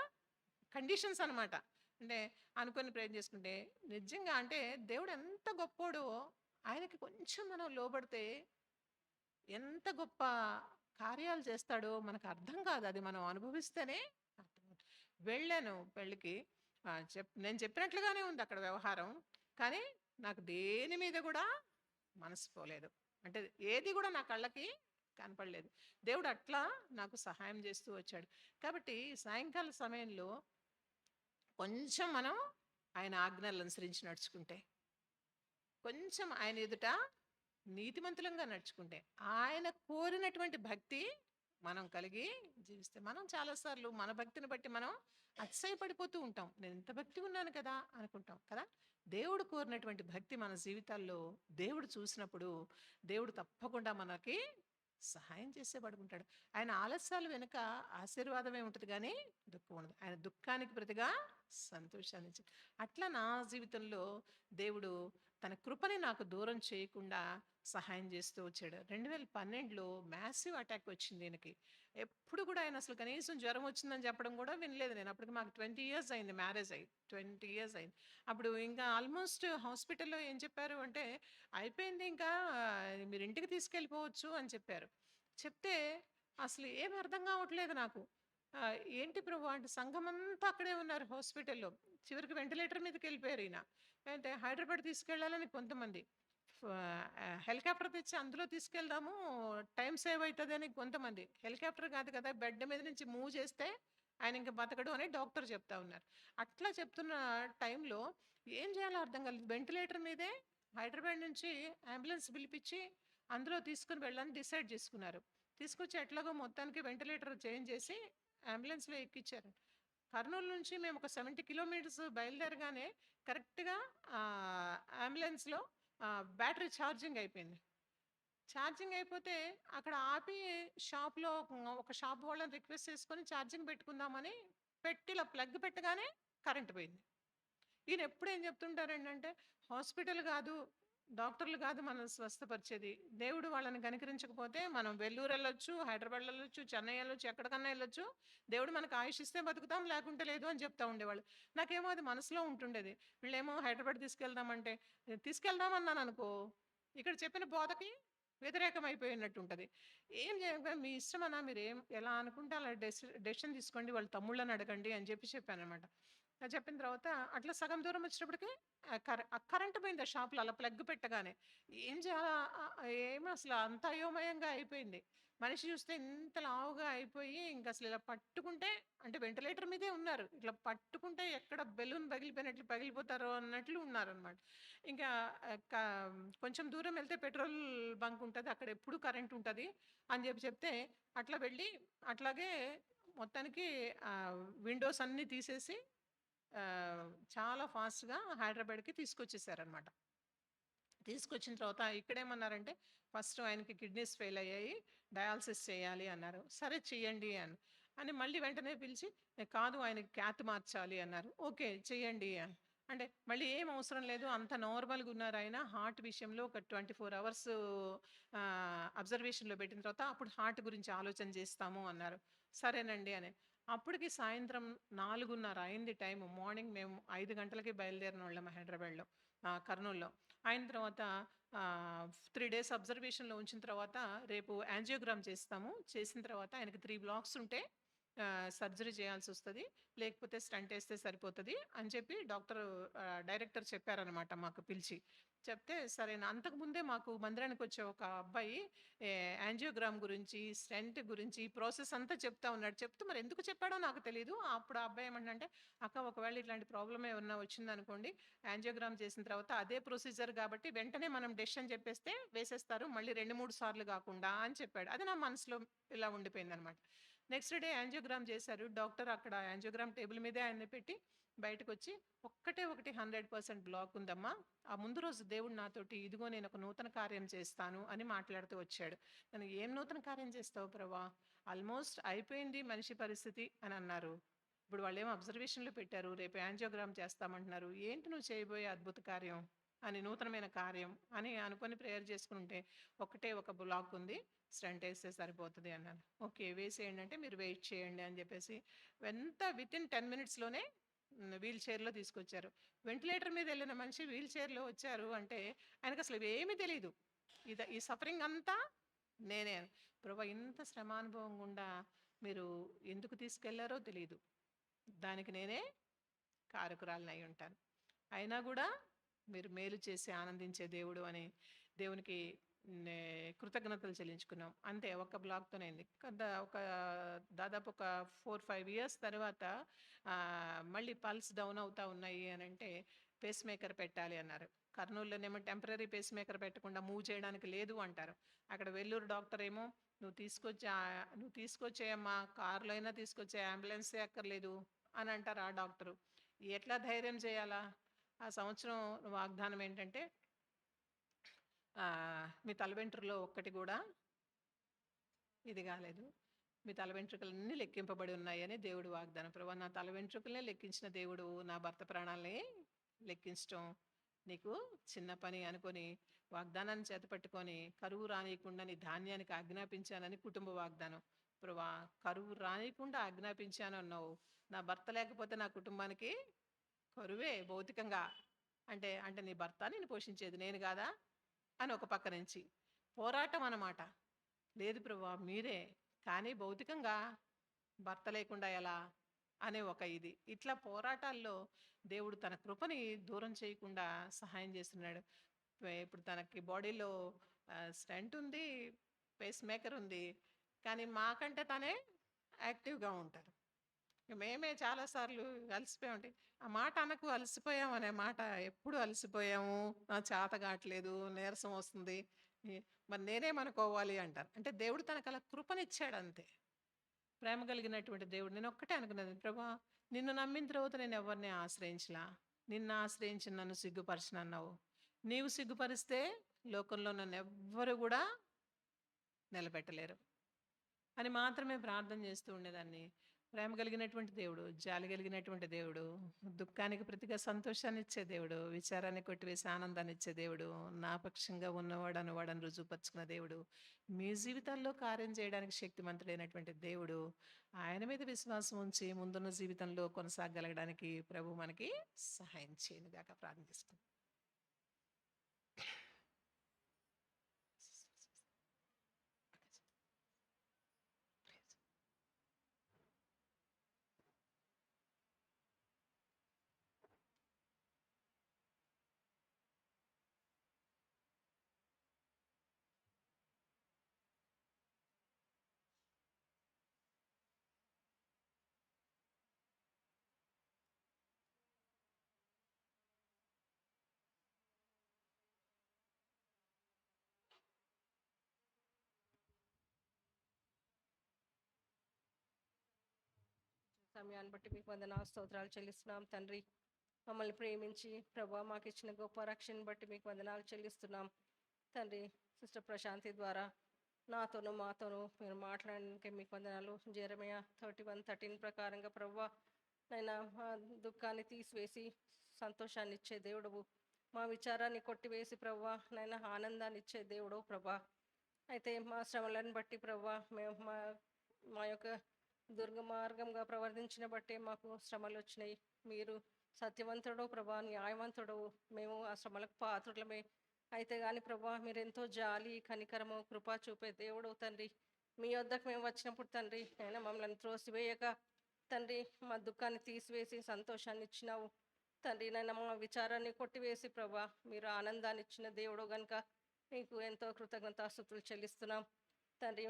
కండిషన్స్ అనమాట. అంటే అనుకోని ప్రేయర్ చేసుకుంటే నిజంగా అంటే దేవుడు ఎంత గొప్పోడో, ఆయనకి కొంచెం మనం లోబడితే ఎంత గొప్ప కార్యాలు చేస్తాడో మనకు అర్థం కాదు. అది మనం అనుభవిస్తేనే అర్థమవుతుంది. వెళ్ళాను పెళ్ళికి. నేను చెప్పినట్లుగానే ఉంది అక్కడ వ్యవహారం. కానీ నాకు దేని మీద కూడా మనసు పోలేదు. అంటే ఏది కూడా నా కళ్ళకి కనపడలేదు. దేవుడు అట్లా నాకు సహాయం చేస్తూ వచ్చాడు. కాబట్టి సాయంకాల సమయంలో కొంచెం మనం ఆయన ఆజ్ఞలను అనుసరించి నడుచుకుంటే, కొంచెం ఆయన ఎదుట నీతిమంతులంగా నడుచుకుంటే, ఆయన కోరినటువంటి భక్తి మనం కలిగి జీవిస్తే మనం చాలాసార్లు మన భక్తిని బట్టి మనం అతిశయపడిపోతూ ఉంటాం. నేను ఇంత భక్తి ఉన్నాను కదా అనుకుంటాం కదా. దేవుడు కోరినటువంటి భక్తి మన జీవితాల్లో దేవుడు చూసినప్పుడు దేవుడు తప్పకుండా మనకి సహాయం చేసే పడుకుంటాడు. ఆయన ఆలస్యాలు వెనుక ఆశీర్వాదమే ఉంటుంది కానీ దుఃఖం ఉండదు. ఆయన దుఃఖానికి ప్రతిగా సంతోషాన్ని ఇచ్చాడు. అట్లా నా జీవితంలో దేవుడు తన కృపని నాకు దూరం చేయకుండా సహాయం చేస్తూ వచ్చాడు. 2012లో మ్యాసివ్ అటాక్ వచ్చింది ఈయనకి. ఎప్పుడు కూడా ఆయన అసలు కనీసం జ్వరం వచ్చిందని చెప్పడం కూడా వినలేదు నేను. అప్పటికి మాకు 20 ఇయర్స్ అయింది, మ్యారేజ్ అయ్యి 20 ఇయర్స్ అయింది. అప్పుడు ఇంకా ఆల్మోస్ట్ హాస్పిటల్లో ఏం చెప్పారు అంటే, అయిపోయింది ఇంకా, మీరు ఇంటికి తీసుకెళ్ళిపోవచ్చు అని చెప్పారు. చెప్తే అసలు ఏం అర్థం కావట్లేదు నాకు. ఏంటి ప్రభు అంటే, సంఘమంతా అక్కడే ఉన్నారు హాస్పిటల్లో. చివరికి వెంటిలేటర్ మీదకి వెళ్ళిపోయారు ఈయన. అంటే హైదరాబాద్ తీసుకెళ్ళాలని కొంతమంది, హెలికాప్టర్ తెచ్చి అందులో తీసుకెళ్దాము, టైం సేవ్ అవుతుందని కొంతమంది. హెలికాప్టర్ కాదు కదా, బెడ్ మీద నుంచి మూవ్ చేస్తే ఆయన ఇంకా బతకడు అని డాక్టర్ చెప్తా ఉన్నారు. అట్లా చెప్తున్న టైంలో ఏం చేయాలో అర్థం కాలేదు. వెంటిలేటర్ మీదే హైదరాబాద్ నుంచి అంబులెన్స్ పిలిపించి అందులో తీసుకుని వెళ్ళాలని డిసైడ్ చేసుకున్నారు. తీసుకొచ్చి ఎట్లాగో మొత్తానికి వెంటిలేటర్ చేంజ్ చేసి అంబులెన్స్లో ఎక్కించారు. కర్నూలు నుంచి మేము ఒక 70 కిలోమీటర్స్ బయలుదేరగానే కరెక్ట్గా అంబులెన్స్లో బ్యాటరీ ఛార్జింగ్ అయిపోయింది. ఛార్జింగ్ అయిపోతే అక్కడ ఆపి షాప్లో ఒక షాప్ వాళ్ళని రిక్వెస్ట్ చేసుకొని ఛార్జింగ్ పెట్టుకుందామని పెట్టి ఇలా ప్లగ్ పెట్టగానే కరెంట్ పోయింది. ఈయన ఎప్పుడు ఏం చెప్తుంటారండి అంటే, హాస్పిటల్ కాదు, డాక్టర్లు కాదు మనం స్వస్థపరిచేది. దేవుడు వాళ్ళని కనికరించకపోతే మనం వెల్లూరు వెళ్ళొచ్చు, హైదరాబాద్ వెళ్ళొచ్చు, చెన్నై వెళ్ళొచ్చు, ఎక్కడికన్నా వెళ్ళొచ్చు. దేవుడు మనకు ఆయుష్ ఇస్తే బతుకుతాం, లేకుంటే లేదు అని చెప్తా ఉండేవాళ్ళు. నాకేమో అది మనసులో ఉంటుండేది. వీళ్ళేమో హైదరాబాద్ తీసుకెళ్దామంటే, తీసుకెళ్దామన్నాను అనుకో, ఇక్కడ చెప్పిన బోధకి వ్యతిరేకం అయిపోయినట్టు ఉంటుంది. ఏం చేయ మీ ఇష్టమన్నా, మీరు ఎలా అనుకుంటే అలా డెసిషన్ తీసుకోండి, వాళ్ళ తమ్ముళ్ళని అడగండి అని చెప్పానమాట. చెప్పిన తర్వాత అట్లా సగం దూరం వచ్చేటప్పటికి కరెంట్ పోయింది ఆ షాప్లో అలా ప్లగ్ పెట్టగానే. ఏం చేయాలా, ఏమో అసలు అంత అయోమయంగా అయిపోయింది. మనిషి చూస్తే ఇంత లావుగా అయిపోయి ఇంకా అసలు ఇలా పట్టుకుంటే, అంటే వెంటిలేటర్ మీదే ఉన్నారు, ఇట్లా పట్టుకుంటే ఎక్కడ బెలూన్ పగిలిపోయినట్లు పగిలిపోతారో అన్నట్లు ఉన్నారనమాట. ఇంకా కొంచెం దూరం వెళ్తే పెట్రోల్ బంక్ ఉంటుంది, అక్కడ ఎప్పుడు కరెంట్ ఉంటుంది అని చెప్తే అట్లా వెళ్ళి అట్లాగే మొత్తానికి విండోస్ అన్నీ తీసేసి చాలా ఫాస్ట్‌గా హైదరాబాద్‌కి తీసుకొచ్చేసారనమాట. తీసుకొచ్చిన తర్వాత ఇక్కడేమన్నారంటే, ఫస్ట్ ఆయనకి కిడ్నీస్ ఫెయిల్ అయ్యాయి, డయాలసిస్ చేయాలి అన్నారు. సరే చెయ్యండి అని మళ్ళీ వెంటనే పిలిచి, కాదు ఆయనకి క్యాత్ మార్చాలి అన్నారు. ఓకే చెయ్యండి అని. అంటే మళ్ళీ ఏం అవసరం లేదు, అంత నార్మల్‌గా ఉన్నారు ఆయన. హార్ట్ విషయంలో ఒక 24 అవర్స్ అబ్జర్వేషన్‌లో పెట్టిన తర్వాత అప్పుడు హార్ట్ గురించి ఆలోచన చేస్తాము అన్నారు. సరేనండి అని. అప్పటికి సాయంత్రం 4:30 అయింది టైము. మార్నింగ్ మేము 5 గంటలకి బయలుదేరినోళ్ళం హైదరాబాద్‌లో, కర్నూలులో. అయిన తర్వాత 3 డేస్ అబ్జర్వేషన్‌లో ఉంచిన తర్వాత రేపు యాంజియోగ్రామ్ చేస్తాము. చేసిన తర్వాత ఆయనకి 3 బ్లాక్స్ ఉంటే సర్జరీ చేయాల్సొస్తది, లేకపోతే స్టంట్ ఏస్తే సరిపోతది అని చెప్పి డైరెక్టర్ చెప్పారనమాట మాకు పిలిచి. చెప్తే సరే అంతకుముందే మాకు మందిరానికొచ్చే ఒక అబ్బాయి యాంజియోగ్రామ్ గురించి, స్టెంట్ గురించి ఈ ప్రాసెస్ అంతా చెప్తా ఉన్నాడు. చెప్తూ మరి ఎందుకు చెప్పాడో నాకు తెలీదు. అప్పుడు ఆ అబ్బాయి ఏమంటంటే, "అక్క ఒకవేళ ఇట్లాంటి ప్రాబ్లమ్ ఏమన్నా వచ్చిందనుకోండి, యాంజియోగ్రామ్ చేసిన తర్వాత అదే ప్రొసీజర్ కాబట్టి వెంటనే మనం డెసిషన్ చెప్పేస్తే వేసేస్తారు, మళ్ళీ 2, 3 సార్లు కాకుండా" అని చెప్పాడు. అది నా మనసులో ఇలా ఉండిపోయిందనమాట. నెక్స్ట్ డే యాంజియోగ్రామ్ చేశారు. డాక్టర్ అక్కడ యాంజియోగ్రామ్ టేబుల్ మీదే ఆయన్ని పెట్టి బయటకొచ్చి, "ఒక్కటే ఒకటి 100% బ్లాక్ ఉందమ్మా. ఆ ముందు రోజు దేవుడు నాతోటి ఇదిగో నేను ఒక నూతన కార్యం చేస్తాను" అని మాట్లాడుతూ వచ్చాడు. నేను, "ఏం నూతన కార్యం చేస్తావు ప్రభా? ఆల్మోస్ట్ అయిపోయింది మనిషి పరిస్థితి" అని అన్నారు. ఇప్పుడు వాళ్ళేమో అబ్జర్వేషన్‌లో పెట్టారు, రేపు యాంజియోగ్రామ్ చేస్తామంటున్నారు. ఏంటి నువ్వు చేయబోయే అద్భుత కార్యం అని, నూతనమైన కార్యం అని అనుకొని ప్రేయర్ చేసుకుంటే, "ఒకటే ఒక బ్లాక్ ఉంది, స్టంట్ ఏస్తే సరిపోతది" అన్నారు. ఓకే వేసేయండి అంటే, "మీరు వెయిట్ చేయండి" అని చెప్పేసి వితిన్ 10 మినిట్స్‌లోనే వీల్ చైర్‌లో తీసుకొచ్చారు. వెంటిలేటర్ మీద వెళ్ళిన మనిషి వీల్ చైర్‌లో వచ్చారు అంటే ఆయనకసలు ఇవేమీ తెలీదు. ఈ సఫరింగ్ అంతా నేనే. ప్రభా ఇంత శ్రమానుభవం గుండా మీరు ఎందుకు తీసుకెళ్లారో తెలీదు. దానికి నేనే కారకురాలినై ఉంటాను. అయినా గూడా మీరు మేలు చేసి ఆనందించే దేవుడు అని దేవునికి కృతజ్ఞతలు చెల్లించుకున్నాం. అంతే, ఒక్క బ్లాక్‌తోనే అయింది. దాదాపు ఒక 4, 5 ఇయర్స్ తర్వాత మళ్ళీ పల్స్ డౌన్ అవుతా ఉన్నాయి అనంటే పేస్ మేకర్ పెట్టాలి అన్నారు. కర్నూలులోనేమో టెంపరరీ పేస్ మేకర్ పెట్టకుండా మూవ్ చేయడానికి లేదు అంటారు. అక్కడ వెల్లూరు డాక్టర్ ఏమో నువ్వు తీసుకొచ్చేయమ్మా, కారులో అయినా తీసుకొచ్చే, అంబులెన్సే అక్కర్లేదు అని అంటారు ఆ డాక్టరు. ఎట్లా ధైర్యం చేయాలా? ఆ సంవత్సరం వాగ్దానం ఏంటంటే, మీ తల వెంట్రుకలో ఒక్కటి కూడా ఇది కాలేదు. మీ తల వెంట్రుకలన్నీ లెక్కింపబడి ఉన్నాయని దేవుడు వాగ్దానం. ప్రభా, నా తల వెంట్రుకలనే లెక్కించిన దేవుడు నా భర్త ప్రాణాలని లెక్కించటం నీకు చిన్న పని అనుకొని వాగ్దానాన్ని చేతపట్టుకొని కరువు రానియకుండా నీ ధాన్యానికి ఆజ్ఞాపించానని కుటుంబ వాగ్దానం. ప్రభా, కరువు రానియకుండా ఆజ్ఞాపించాను అన్నావు. నా భర్త లేకపోతే నా కుటుంబానికి కరువే భౌతికంగా. అంటే అంటే నీ భర్త నేను పోషించేది నేను కాదా అని ఒక పక్క నుంచి పోరాటం అన్నమాట. లేదు ప్రభా మీరే, కానీ భౌతికంగా భర్త లేకుండా ఎలా అనే ఒక ఇది. ఇట్లా పోరాటాల్లో దేవుడు తన కృపని దూరం చేయకుండా సహాయం చేస్తున్నాడు. ఇప్పుడు తనకి బాడీలో స్టంట్ ఉంది, పేస్ మేకర్ ఉంది, కానీ మాకంటే తనే యాక్టివ్గా ఉంటారు. మేమే చాలాసార్లు అలసిపోయి ఉంటాయి. ఆ మాట అనకు, అలసిపోయాం అనే మాట ఎప్పుడు అలసిపోయాము, చేత కావట్లేదు, నీరసం వస్తుంది, మరి నేనేమనుకోవాలి అంటారు. అంటే దేవుడు తనకు అలా కృపనిచ్చాడు అంతే. ప్రేమ కలిగినటువంటి దేవుడు. నేను ఒక్కటే అనుకున్నది, ప్రభా నిన్ను నమ్మిన తర్వాత నేను ఎవరిని ఆశ్రయించలా, నిన్ను ఆశ్రయించి నన్ను సిగ్గుపరచనన్నావు. నీవు సిగ్గుపరిస్తే లోకంలో నన్ను ఎవ్వరు కూడా నిలబెట్టలేరు అని మాత్రమే ప్రార్థన చేస్తూ ఉండేదాన్ని. ప్రేమ కలిగినటువంటి దేవుడు, జాలి కలిగినటువంటి దేవుడు, దుఃఖానికి ప్రతిగా సంతోషాన్ని ఇచ్చే దేవుడు, విచారాన్ని కొట్టివేసి ఆనందాన్ని ఇచ్చే దేవుడు, నా పక్షంగా ఉన్నవాడు అనువాడని రుజువుపరుచుకున్న దేవుడు, మీ జీవితాల్లో కార్యం చేయడానికి శక్తిమంతుడైనటువంటి దేవుడు. ఆయన మీద విశ్వాసం ఉంచి ముందున్న జీవితంలో కొనసాగలగడానికి ప్రభు మనకి సహాయం చేయనుగాక ప్రార్థిస్తున్నాం. సమయాన్ని బట్టి మీకు వందనాలు స్తోత్రాలు చెల్లిస్తున్నాం తండ్రి. మమ్మల్ని ప్రేమించి ప్రభా మాకు ఇచ్చిన గొప్ప రక్షణ బట్టి మీకు వందనాలు చెల్లిస్తున్నాం తండ్రి. సిస్టర్ ప్రశాంతి ద్వారా నాతోనూ మాతోనూ మీరు మాట్లాడడానికి మీకు వందనాలు. జెరమియా 31:13 ప్రకారంగా ప్రభా నైనా మా దుఃఖాన్ని తీసివేసి సంతోషాన్ని ఇచ్చే దేవుడవు, మా విచారాన్ని కొట్టివేసి ప్రభా నైనా ఆనందాన్ని ఇచ్చే దేవుడవు ప్రభా. అయితే మా శ్రమలను బట్టి ప్రభా మేము మా యొక్క దుర్గమార్గంగా ప్రవర్తించిన బట్టే మాకు శ్రమలు వచ్చినాయి. మీరు సత్యవంతుడు ప్రభా, న్యాయవంతుడు, మేము ఆ శ్రమలకు పాత్రులమే. అయితే కానీ ప్రభా మీరు ఎంతో జాలి కనికరము కృప చూపే దేవుడు తండ్రి. మీ వద్దకు మేము వచ్చినప్పుడు తండ్రి అయినా మమ్మల్ని త్రోసివేయక తండ్రి మా దుఃఖాన్ని తీసివేసి సంతోషాన్ని ఇచ్చినావు తండ్రి. నైనా మా విచారాన్ని కొట్టివేసి ప్రభా మీరు ఆనందాన్ని ఇచ్చిన దేవుడు కనుక మీకు ఎంతో కృతజ్ఞతాస్తుతులు చెల్లిస్తున్నాం తండ్రి.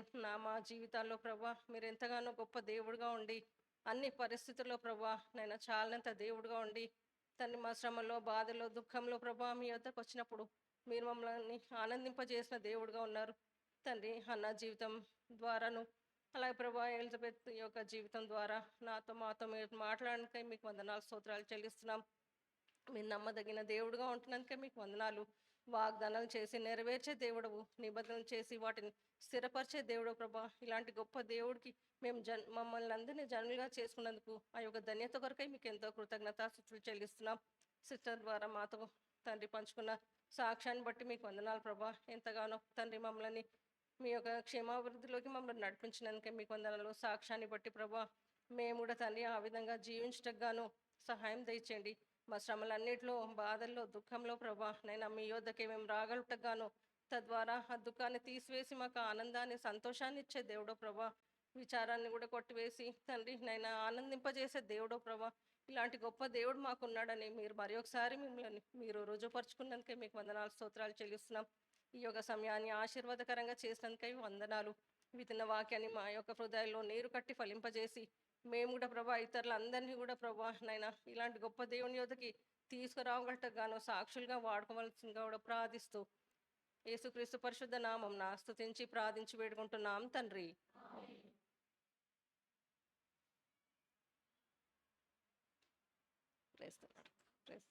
మా జీవితాల్లో ప్రభా మీరు ఎంతగానో గొప్ప దేవుడుగా ఉండి అన్ని పరిస్థితుల్లో ప్రభా నైనా చాలినంత దేవుడుగా ఉండి తండ్రి మా శ్రమలో బాధలో దుఃఖంలో ప్రభా మీ వద్దకు వచ్చినప్పుడు మీరు మమ్మల్ని ఆనందింపజేసిన దేవుడుగా ఉన్నారు తండ్రి. అన్న జీవితం ద్వారాను అలాగే ప్రభా ఎలిజబెత్ యొక్క జీవితం ద్వారా మాతో మీరు మాట్లాడడానికై మీకు వందనాలు స్తోత్రాలు చెల్లిస్తున్నాం. మీరు నమ్మదగిన దేవుడుగా ఉంటున్నందుకే మీకు వందనాలు. వాగ్దానాలు చేసి నెరవేర్చే దేవుడవు, నిబంధనలు చేసి వాటిని స్థిరపరిచే దేవుడు ప్రభా. ఇలాంటి గొప్ప దేవుడికి మేము మమ్మల్ని అందరినీ జనులుగా చేసుకున్నందుకు ఆ యొక్క ధన్యత కొరకై మీకు ఎంతో కృతజ్ఞతాస్తుతులు చెల్లిస్తున్నాం. సిస్టర్ ద్వారా మాతో తండ్రి పంచుకున్న సాక్ష్యాన్ని బట్టి మీకు వందనాలు ప్రభా. ఎంతగానో తండ్రి మమ్మల్ని మీ యొక్క క్షేమాభివృద్ధిలోకి మమ్మల్ని నడిపించినందుకే మీకు వందనాలు. సాక్ష్యాన్ని బట్టి ప్రభా మేము కూడా తండ్రి ఆ విధంగా జీవించటకు గాను సహాయం దయచేయండి. మా శ్రమలన్నిటిలో బాధల్లో దుఃఖంలో ప్రభా నైనా మీ యొద్దకే మేము రాగలుగుటగాను తద్వారా ఆ దుఃఖాన్ని తీసివేసి మాకు ఆనందాన్ని సంతోషాన్ని ఇచ్చే దేవుడో ప్రభా. విచారాన్ని కూడా కొట్టివేసి తండ్రి నైనా ఆనందింపజేసే దేవుడో ప్రభా. ఇలాంటి గొప్ప దేవుడు మాకున్నాడని మీరు మరి ఒకసారి మిమ్మల్ని మీరు రుజువుపరుచుకున్నందుకే మీకు వందనాలు స్తోత్రాలు చెల్లిస్తున్నాం. ఈ యొక్క సమయాన్ని ఆశీర్వాదకరంగా చేసినందుకై వందనాలు. వితిన్న వాక్యాన్ని మా యొక్క హృదయాల్లో నీరు కట్టి ఫలింపజేసి మేము కూడా ప్రభా ఇతరులందరినీ కూడా ప్రభా నైనా ఇలాంటి గొప్ప దేవుని యొద్దకి తీసుకురావగలటగాను సాక్షులుగా వాడుకోవాల్సిందిగా కూడా ప్రార్థిస్తూ యేసుక్రీస్తు పరిశుద్ధ నామం స్తుతించి ప్రార్థించి వేడుకుంటున్నాం తండ్రి. Praise the Lord. Praise.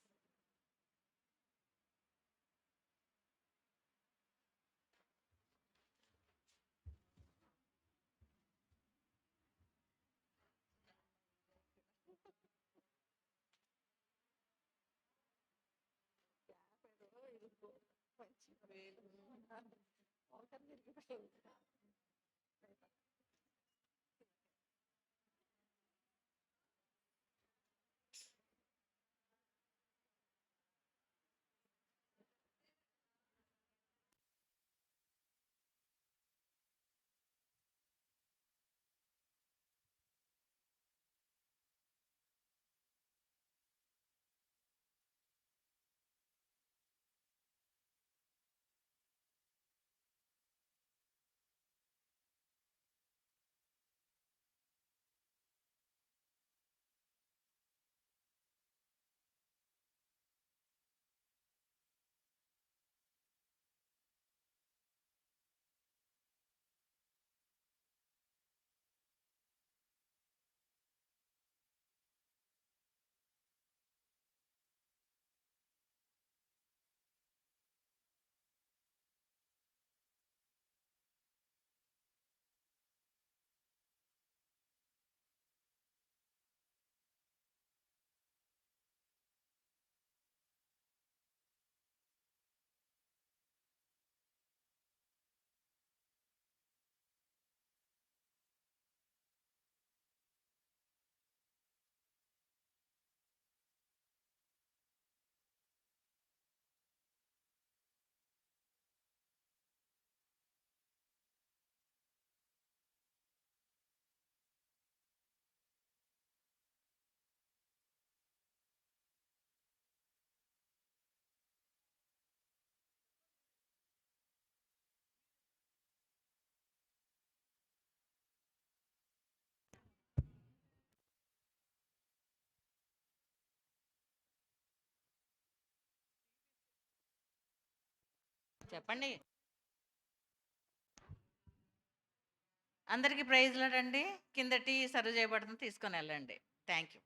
చెప్పండి. అందరికీ ప్రైజ్లాడ్ అండి. కింద టీ సర్వ్ చేయబడుతుంది, తీసుకొని వెళ్ళండి. Thank you.